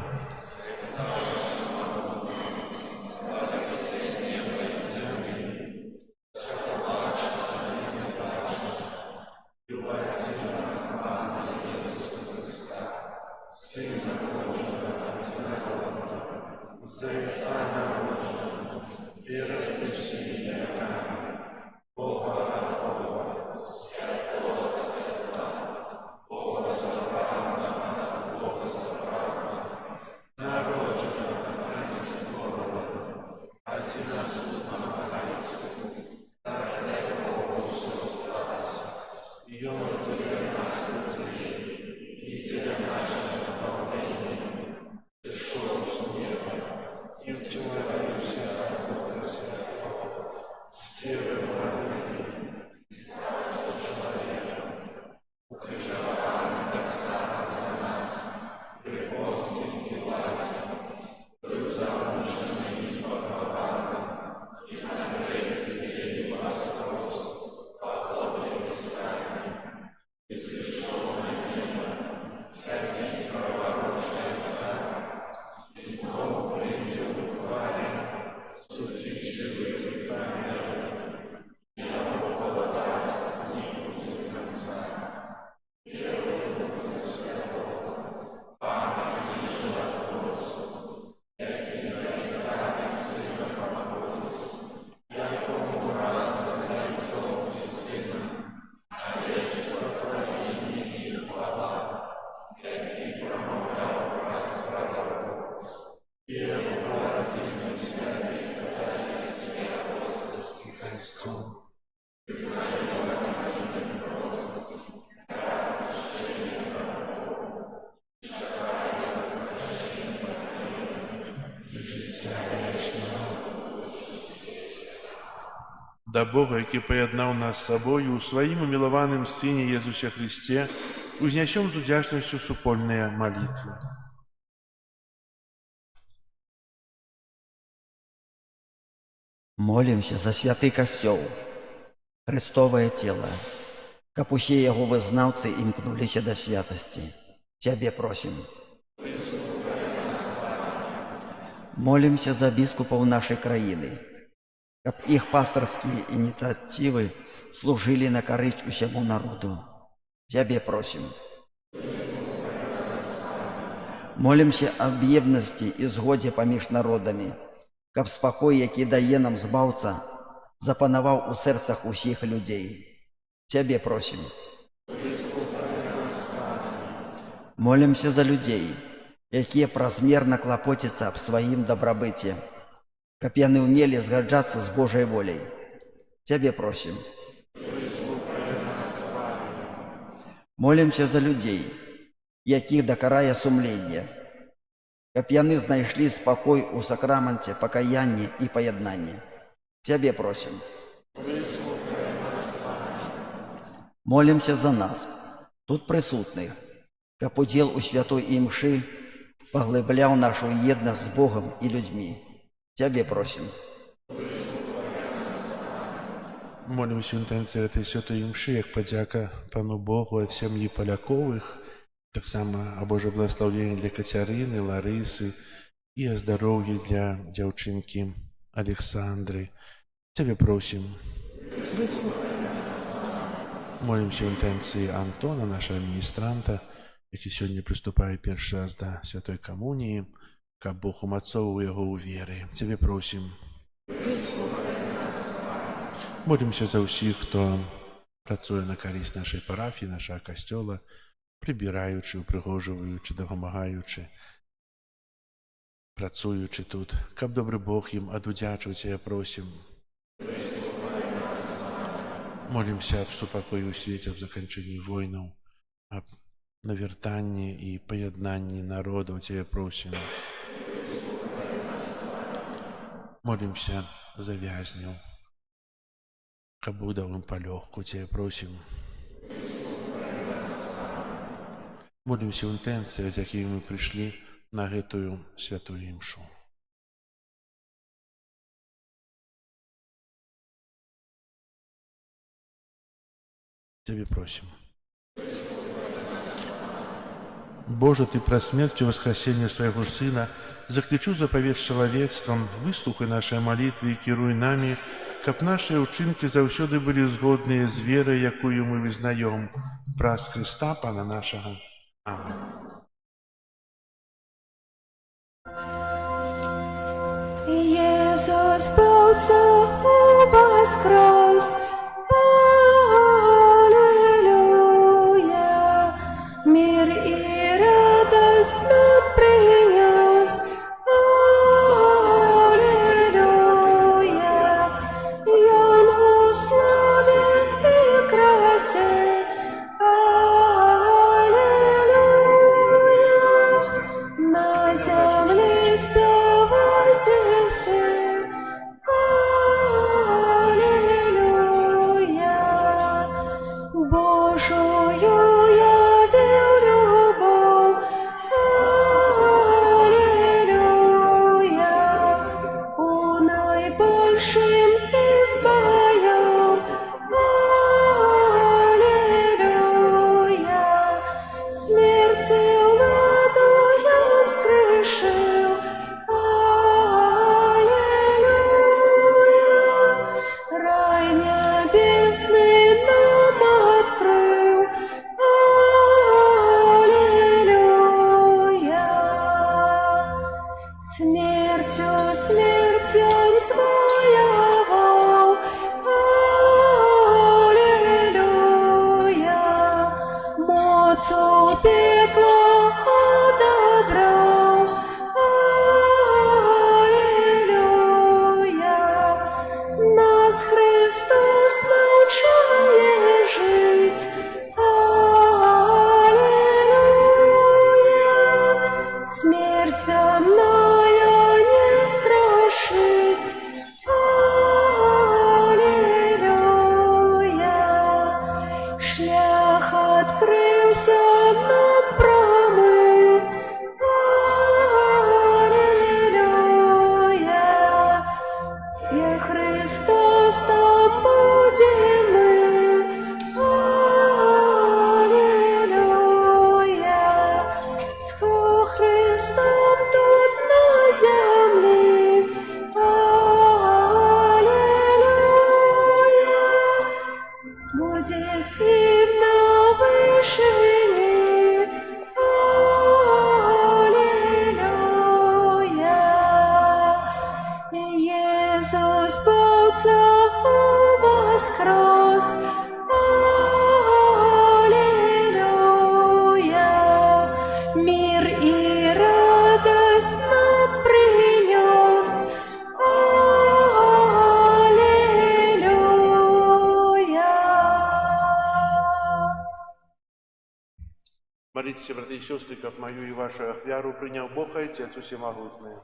Да Бога, які паяднаў нас з сабою, у сваім умілаваным Сыне Езусе Христе, узнясём з удзячнасцю супольныя малітвы. Молімся за святы касцёл, Христовае цела, каб усе яго вызнаўцы імкнуліся да святасці. Цябе просім. Молімся за біскупаў нашай краіны, каб іх пастырскія ініцыятывы служылі на карысць усяму народу. Цябе просім. Молімся аб єднасці і згодзе паміж народамі, каб спакой, які дае нам Збаўца, запанаваў у сэрцах усіх людзей. Цябе просім. Молімся за людзей, якія празмерна клапоцяцца аб сваім дабрабыце, каб яны ўмелі згаджацца з Божай воляй. Цябе просім. Молімся за людзей, якіх дакарае сумленне, каб яны знайшлі спакой у сакраманце пакаяння і паяднання. Цябе просім. Молімся за нас, тут прысутных, каб удзел у святой імшы паглыбляў нашу еднасць з Богам і людзьмі. Цябе просім. Молимся в інтенції этой святой імши, як подяка пану Богу от сім'ї Полякових, так само о Божье благословение для Катерины, Ларисы и о здоровье для девчинки Александры. Тебе просим. Молимся в інтенції Антона, нашего адміністранта, який сьогодні приступає перший раз до Святої Комунії, каб Бог умацовував його у вірі. Тебе просим. Молимся за усіх, хто працює на користь нашої парафії, нашого костьола, прибираючи, упригожуючи, допомагаючи, працюючи тут. Каб добрий Бог їм одудячив, Тебе просим. Молимся об супокої у світі, об закінченні війн, об навертанні і поєднанні народу, Тебе просим. Молимся за в'язнів, каб Бог дав їм полегку, Тебе просим. Молимся в інтенціях, з якими ми прийшли на эту святую імшу. Тебе просим. Боже, Ты про смерть и воскресение Своего Сына заключу заповедь с человечеством, выслухай наши молитвы и керуй нами, каб наши учинки завсёды были згодные с верой, якую мы вызнаем, праз Христа Пана нашего. Аминь. Иисус Богца воскрес, Аллилуйя, мир и радость нам принес, Аллилуйя, Он в славе и красе, Аллилуйя, на земле спевайте все, Аллилуйя, Божию явил любовь, Аллилуйя, у наибольшим избавил, Аллилуйя, смерти владу Он скрышил, Аллилуйя, рай небесный нам открыл, Аллилуйя, смертью смерть Он своевал, Аллилуйя, мocу пекла одобрал, Аллилуйя, нас Христос научает жить, Аллилуйя, смерть земная не страшить, Аллилуйя, шлях открылся нам промы, Аллилуйя, и Христос там будем мы, Аллилуйя, с Христом тут на земле, Аллилуйя, будет с Ним на вышине, Аллилуйя, Иисус Богца воскрес, Аллилуйя, мир и радость сестры, как мою и вашу ахвяру, принял Бог и Отец Всемогутный.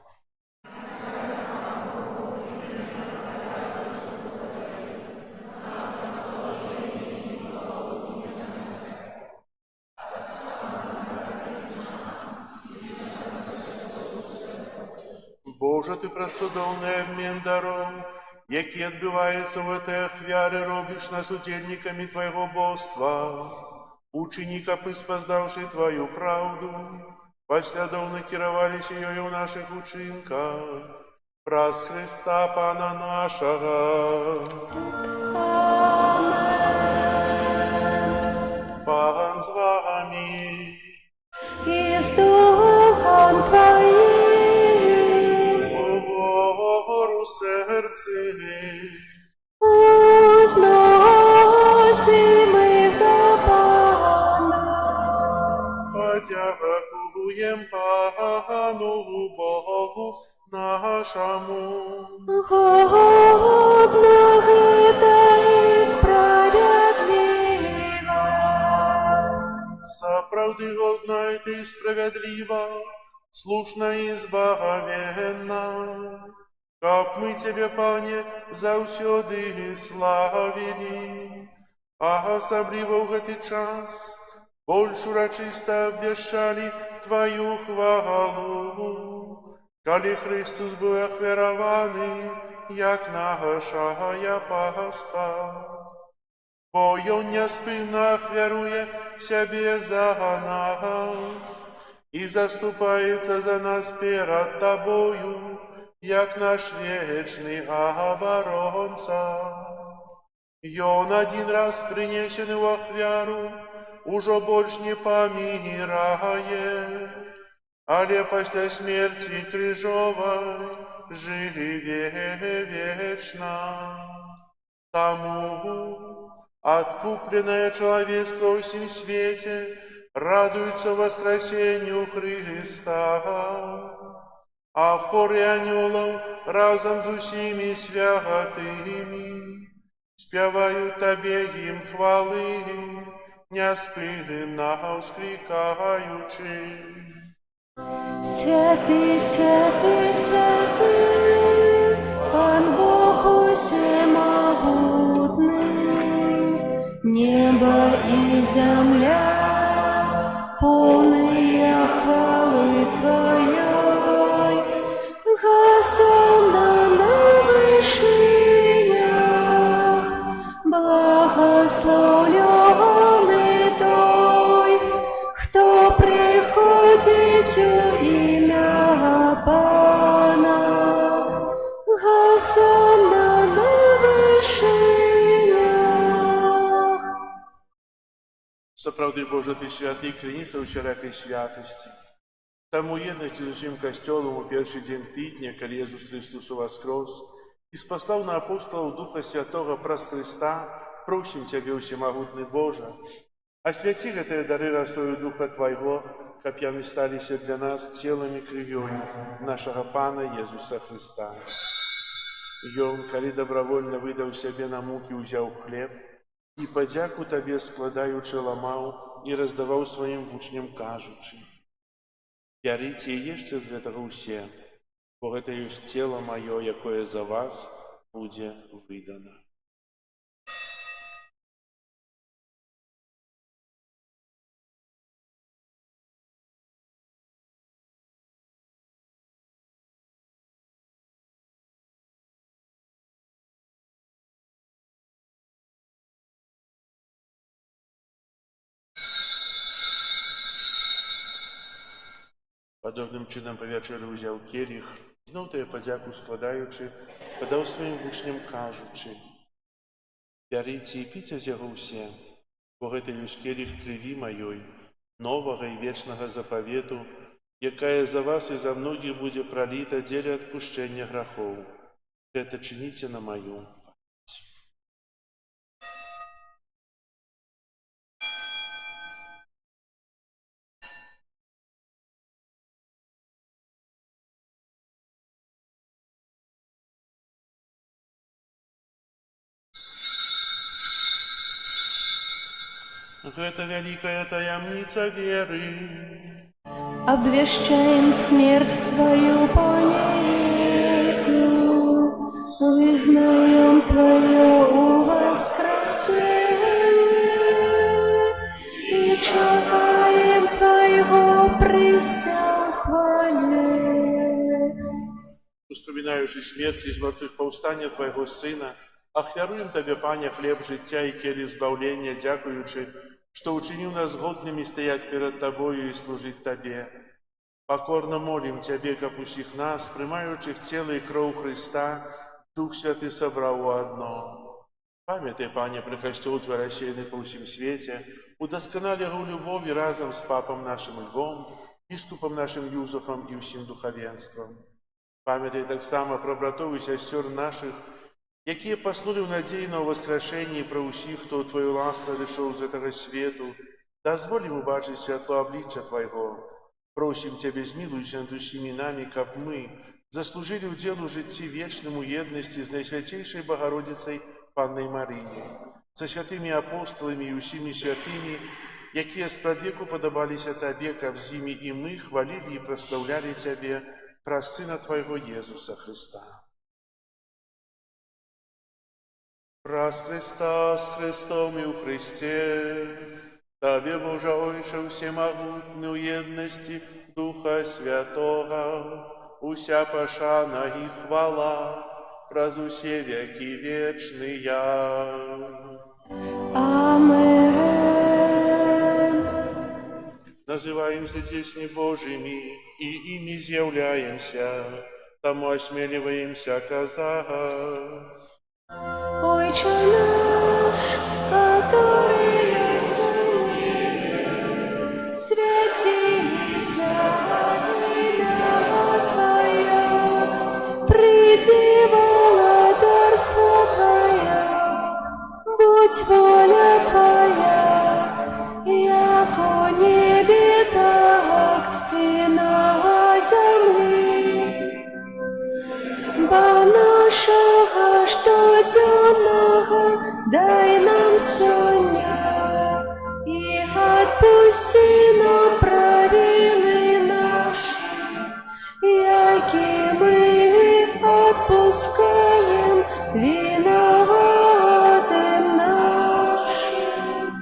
Боже, ты працудоўны обмен даров, які адбываецца в этой ахвяры, робіш нас удельниками Твоего боства. Учини, каб мы, спаздаўшы Твою правду, паслядоўна кіраваліся ёю ў наших учынках. Праз Христа Пана нашага. Пан з вами. И с Духом Твоим. Гору серці. Узносим их до Пана. Подякуем Пану Богу нашему. Годно это и справедливо. Сапраўды годна это и справедливо, слушно и избавенно. Каб мы Тебе, Пане, заўсёды славили, а асабліва ў гэты час больш урачыста абвяшчалі Твою хвалу, калі Христос быў ахвяраваны, як нашая Пасха. Бо Ён няспынна ахвяруе сябе за нас і заступаецца за нас перад Табою, як наш вечны абаронца. Ён один раз принесены ў ахвяру, ужо больш не памірае, але пасля смерти крыжовай жыве вечна. Таму откупленное человечество ў сім свете радуется воскресению Христа, а хоры анёлаў разом з усімі святымі спявают Табе ім хвалы, няспынна ўсклікаючы. Святый, святый, святый, Пан Бог всемогутный, небо и земля полные хвалы Твоей. Хосанна на вышинах, благословленный той, кто приходит у имя Пана. Хосанна на вышинах. Сапраўды, Боже, Ты святы, крыніца ўсялякай святасці. Таму еднасці з усім касцёлам у першы дзень тыдня, калі Езус Христос уваскрос і спаслаў на апостолаў Духа Святога праз Христа, просім Цябе, усемагутны Божа, асвяці гэтыя дары расою Духа Твайго, каб яны сталіся для нас целам і крывёю нашага Пана Езуса Христа. Ён, калі добравольна выдаў сябе на мукі, узяў хлеб і падзяку Табе складаючы ламаў і раздаваў сваім вучням, кажучы: «Бярыце і ешце з гэтага ўсе, бо гэта ёсць цела маё, якое за вас будзе выдана». Падобным чынам па вячэры ўзяў келіх, зноў тая падзяку складаючы, падаў сваім вучням, кажучы: «Бярыце і піце з яго ўсе, бо гэта ёсць келіх крыві маёй, новага і вечнага запавету, якая за вас і за многіх будзе праліта дзеля адпушчэння грахоў. Гэта чыніце на маю памяць». Гэта вялікая таямніца веры. Обвещаем смерть Твою, Пане Иисус, вызнаем Твое воскресение и чекаем Твоего прийстя в хвале. Успоминаючи смерть из мертвых повстання Твоего Сына, ахвяруем Тебе, Пане, хлеб життя и келий збавлення, дякуючи, что учинил нас годными стоять перед Тобою и служить Тебе. Покорно молим Тебе, как усіх нас, приймаючих тело и кровь Христа, Дух Святый собрал у одно. Памятай, Пане, про костел Твой рассеянный по всем свете, удосконали его в любови разом с Папом нашим Львом, Бискупом нашим Юзефом и всем духовенством. Памятай так само про братов и сестер наших, якія паснули в надеї на воскрешенні, про усіх, хто у Твою ласку зійшов з этого свету, дозволим убачить святло обличчя Твоего. Просим Тебя, змилуйся над усіми нами, как мы заслужили удел у житті вечному єдності з Найсвятейшей Богородицей Панной Марией, со святыми апостолами и усіми святыми, якія спрадвеку подобалися Тебе, как з ними и мы хвалили и прославляли Тебе, про Сына Твоего Иисуса Христа. Раз Христа с Христом и у Христе, Тебе, Божайше, всемогутню єдності Духа Святого, уся пошана и хвала, праз усе веки вечные. Амен. Называемся детьми Божьими и ими изъявляемся, тому осмеливаемся казать. Отче наш, который есть в небе, святися имя Твое, приди владарство Твое, будь воля Твоя, яко в небе, так и на земле. Ба нашего штоденного дай нам сегодня, и отпусти нам провины наши, яки мы отпускаем виноватым нашим.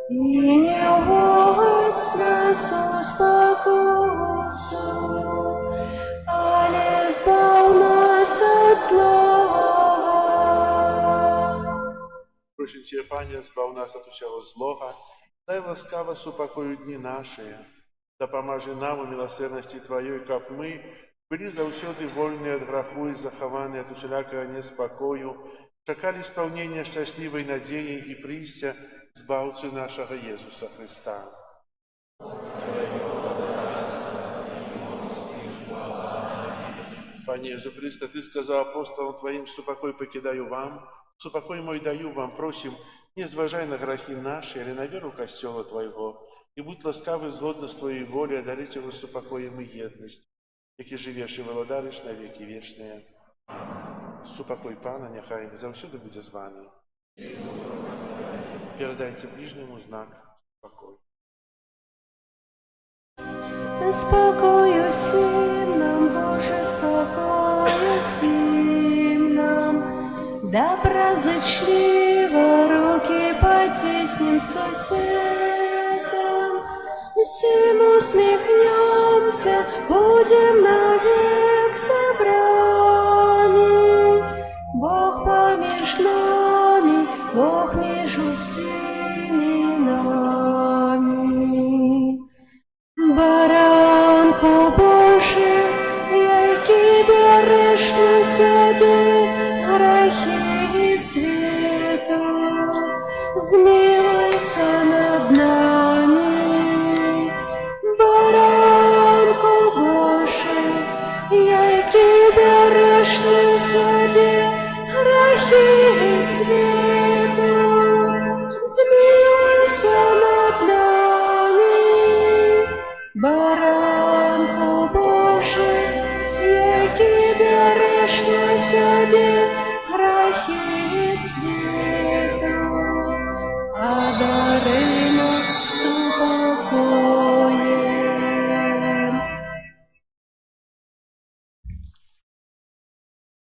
И не вводь нас в спокусу, але избав нас от злого. Просим Тебя, Пане, збав нас от усього злога, дай ласкаво супокою дни наши, да поможи нам у милосердности Твоей, как мы были заусёды вольны от граху и захованы от усялякого неспокою, чекали исполнения счастливой надеи и прийстя Збавцу нашего Иисуса Христа. Пане Иисус Христе, Ты сказал апостолам Твоим: «Супокой покидаю вам, супокой мой даю вам». Просим, не зважай на грехи наши, или на веру костела Твоего, и будь ласкавый згодно с Твоей волей одарить его супокоем и едность, яки живешь и володариш на веки вечные. Супокой Пана нехай завсюди буде з вами. Передайте ближнему знак спокой. Спокою всім нам, Боже, спокою всім нам, доброзичливо руки потиснем соседям, всем усмехнемся, будем навек собраны. Бог помеж нами, Бог между всеми нами. Баранку Божий, який береш на себе грехи і світу, змилуйся над нами. Баранку Божий, який береш на себе грехи і світу, змилуйся над нами. Баранку Божий, який береш на себе грехи світу, а дари нам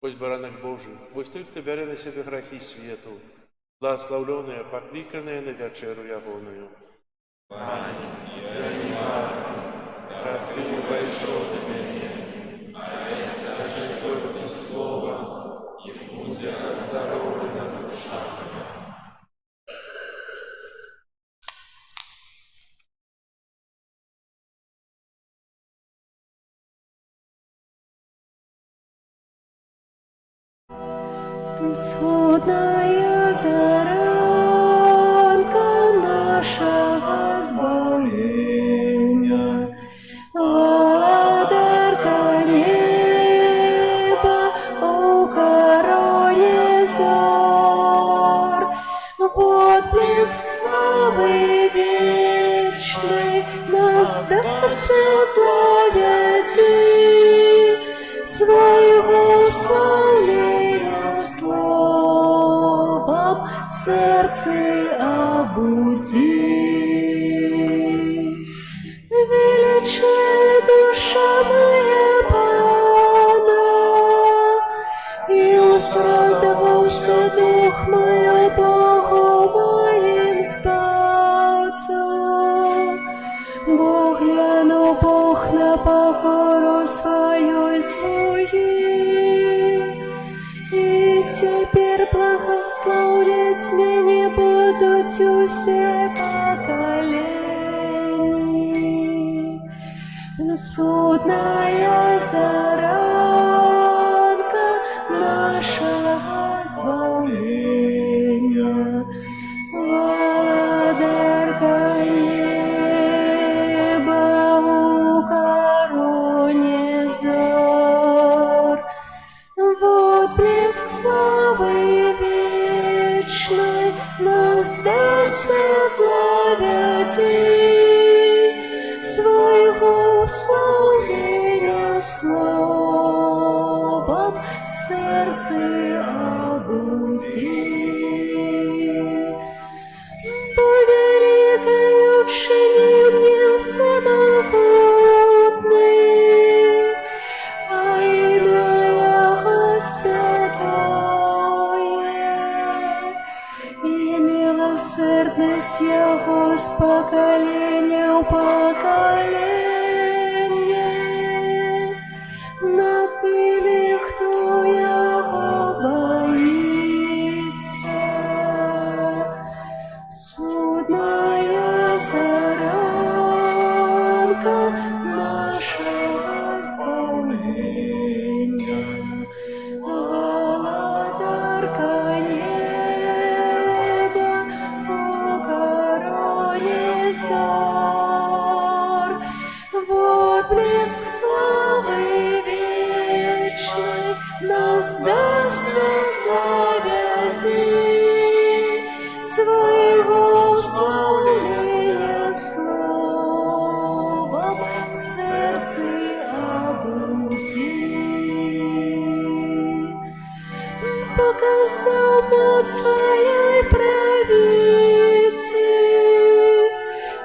Ось баранок Божий, вось той, хто бярэ на сябе грахі свету, благословленные, покликанные на вечеру ягоную. Пане, я не варты, как ты увайшов до мяне, але скажи толькі слова, і будзе аздароўлена душа моя. Судная заранка нашего избавления, владарка неба у короне зор, вот блеск славы вечной нас досветловеди, своего славления словом сердце обуди. Величай душа моя Пана, и усрадовался дух мой Богу моим Спасцем. Бог гляну, Бог на покору свою своим, и теперь благословлять меня будут все поколения. Судная заранка нашего избавления, владарка неба у короне зор, вот блеск славы вечной нас досветловеди, своего славления словом сердце обуди. По великой учени мне всемогутный, а имя Его святое, и милосердность Его с поколения в поколение над теми, кто Его боится. Судная заранка нашего избавления, владарка неба у короне зор, вот блеск славы вечной нас досветловеди, своего славления словом сердце обуди. Показал моц своей правицы,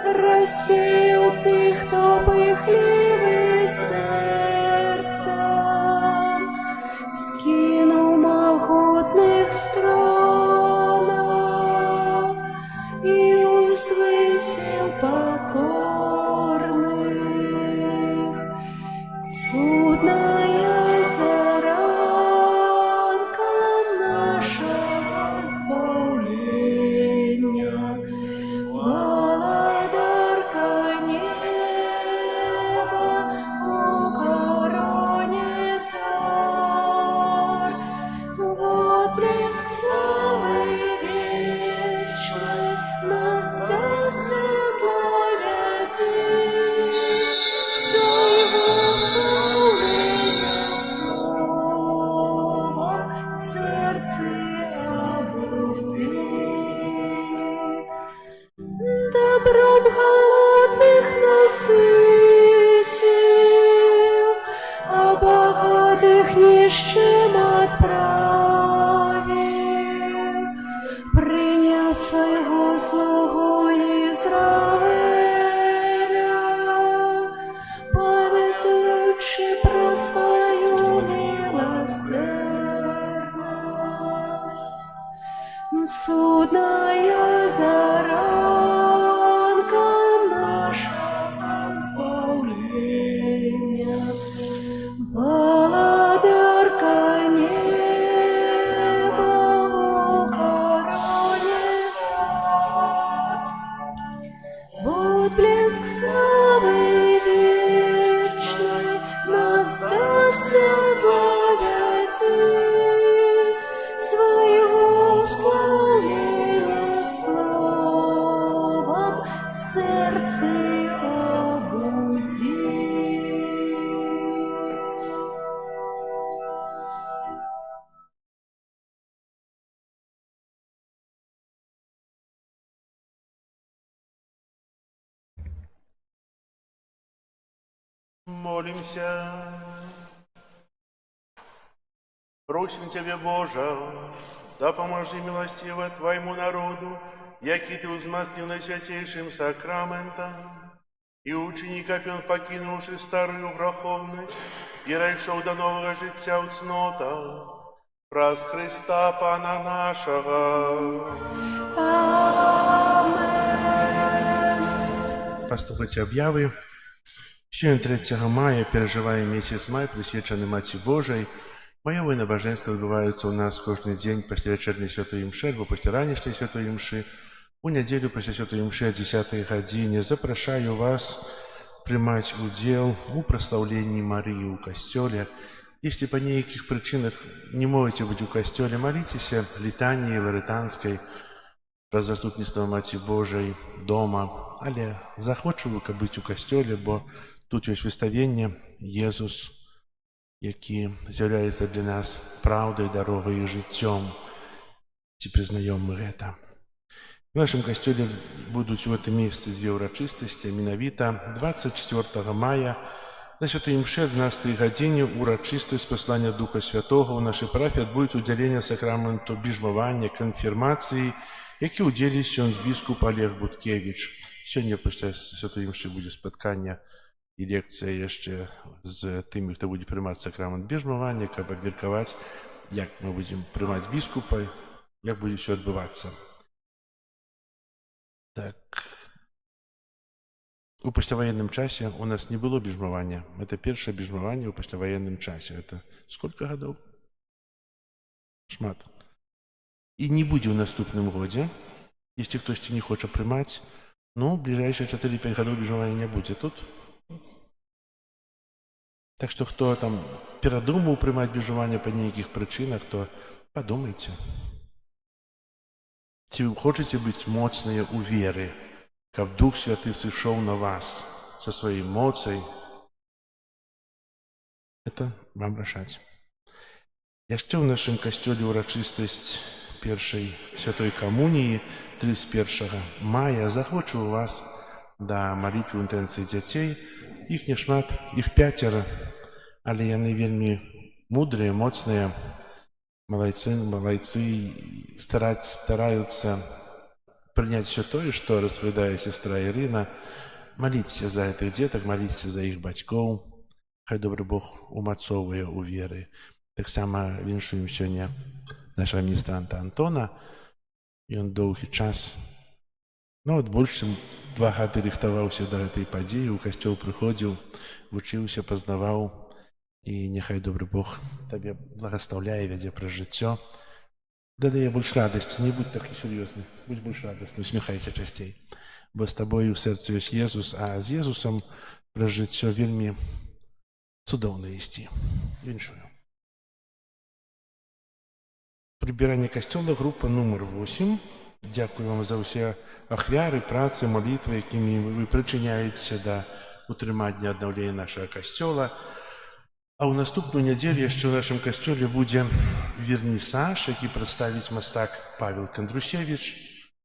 рассеял тых, кто пыхливый сердцем, скинул могутных стронов и возвысил покорных. Судная заранка нашего избавления, владарка неба у короне зор, вот блеск славы вечной нас досветловеди, своего славления словом сердце обуди. Добром голодных насытил, а богатых нищим отправил, приняв своего слугу Израиля, памятуючи про свою милосердие. судная заранка нашего избавления, Володарка неба в короне зар. Вот блеск славы вечной нас до светла веди, своего славления словом сердце обуди. Молимся. Просим Тебя, Боже, да поможи милостиво Твоему народу, яки Ты узмаслив на святейшим сакраментом, и учеников он, покинувши старую греховность, перейшов до нового життя у цнота, праз Христа Пана нашего. Послухайте об'яви. Сьогодні 3 мая переживаем месяц май, присвячений Матці Божій. Майове набоженство відбувається у нас кожен день після вечірньої святої мши або після ранішньої святої мши. У неділю після святої мши о 10 годині запрошую вас приймати уділ у прославленні Марії у костелі. Если по неких причинах не можете быть у костеле, молитесь литанией ларетанской про заступництво Матці Божій дома, але захочу быть у костеле, бо тут есть выставление Єсус, який з'являється для нас правдою, дорогою і життям. Чи признаем мы это? В нашем костеле будут в этом месяце две урочистости, миновито 24 мая на святой мше 12 године урочистость послания Духа Святого в нашей парафии будет уделение сакраменту біжмування, конфірмації, які уділить сьогодні біскуп Олег Буткевич. Сьогодні після святої мши буде споткання і лекція ще з тими, хто буде приймати сакрамент біжмування, як обміркувати, як ми будемо приймати біскупа, як буде все відбуватися. Так. У післявоєнному часі у нас не було біжмування. Це перше біжмування у післявоєнному часі. Це скільки років? Шмат. І не буде у наступному році. Якщо хтось не хоче приймати, ну, в ближайшие 4-5 годов біжмування не буде тут. Так що, хто там передумав приймати біжмування по ніяких причинах, то подумайте. Чи ви хочете бути моцні у вірі, як Дух Святий сійшов на вас со своєю моцею? Це вам рішати. Ще в нашому костелі урочистость першої святої комунії 31 мая. Захочу вас до молитви інтенції дітей. Їх не шмат, їх 5, але вони вельми мудрі, моцні. Молодцы стараются принять все то, что розповідає сестра Ірина. Моліться за этих деток, моліться за їх батьків. Хай добрий Бог умацовує у віри. Так само віншуємо сьогодні нашого міністранта Антона. Він довгий час, більше 2 роки рихтувався до цієї події, у костел приходив, вчився, познавав. І нехай добрий Бог тебе благословляє, веде про життя. Додає більше радості, не будь такий серйозний, будь більш радісний, усміхайся частей. Бо з тобою в серці є Єсус, а з Єсусом про життя вельми цудовно вести. Віншую. Прибирання костела, група номер 8. Дякую вам за усі ахвяри, праці, молитви, якими ви причиняєтеся до утримання обновлення нашого костела. А у наступную неділю ще в нашому костелі буде вернісаж, який представить мастак Павел Кондрусевич.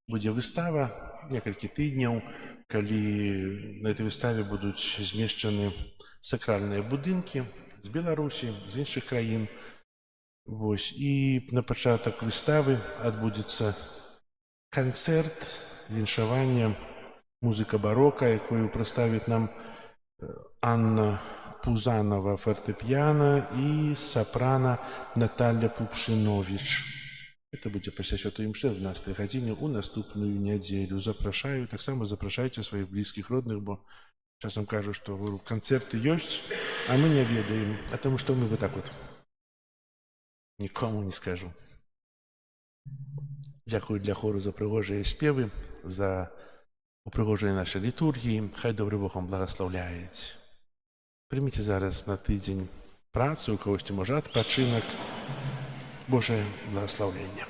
Буде вистава, некалькі тижнів, коли на цій виставі будуть зміщені сакральні будинки з Білорусі, з інших країн. І на початок вистави відбудеться концерт, віншування, музика барока, яку представить нам Анна Пузанова фортепіано і сопрано Наталя Пупшинович. Это будзе пасля святой імшы о 12 гадзіне ў наступную нядзелю. Запрашаю, таксама запрашайце сваіх блізкіх родных, бо часам кажу, што канцэрты ёсць, а мы не ведаем, а таму што мы вот так вот нікому не скажу. Дзякую для хору за прыгожыя спевы, за упрыгожыя нашы літургіі. Хай добры Бог вам благаслаўляець. Прыміце зараз на тыдзень працу, у кагосьці можа адпачынак. Божае благословення.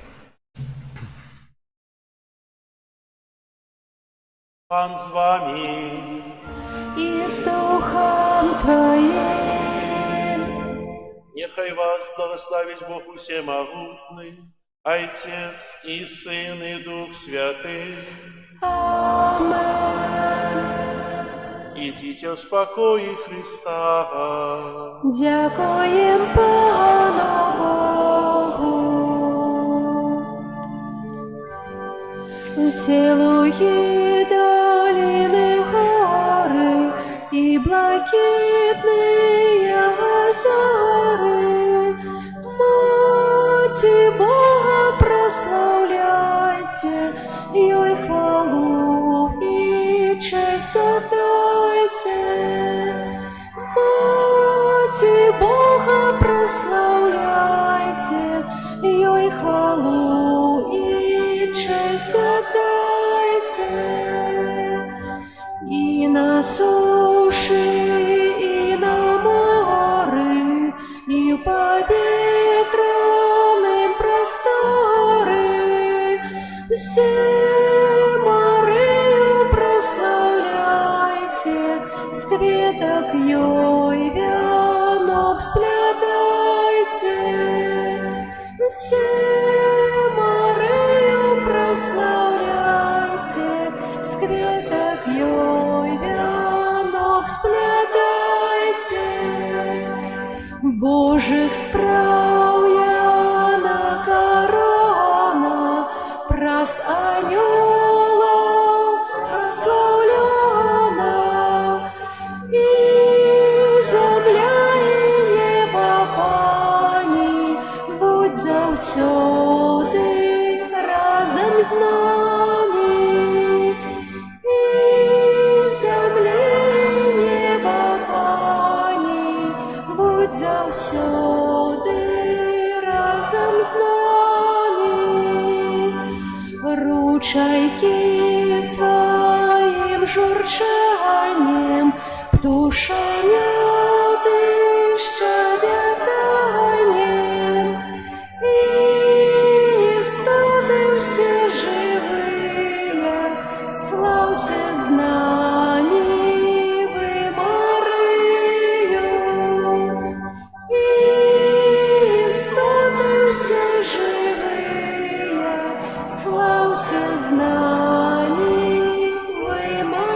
Пан з вами. И с Духом Твоим. Нехай вас благословить Бог Всемогутный, Отец и Сын и Дух Святый. Amen. Идите в спокое Христа. Дякуем Пану Богу. Все луги, долины, горы и блакитные озера, Мати Бога прославляйте, Ей хвалу и честь отдайте. Мати Бога прославляйте, Ей хвалу и честь отдайте. И на суше, и на море, и по ветреным просторы, все Марию прославляйте, с кветок ей венок сплетайте. Все Марию прославляйте, с кветок ей венок сплетайте. Божих справ Яна корона, прас анёлов прославлена, и земля и небо Пані, будь завсёды разом з нами. І земля і небо Пані, будь завсёды разом з нами. Ручайки своим журчанием, птушаняты щебетанием, и истоты все живые, славьте з нами вы Марию. И истоты все живые, славьте з нами вы Марию.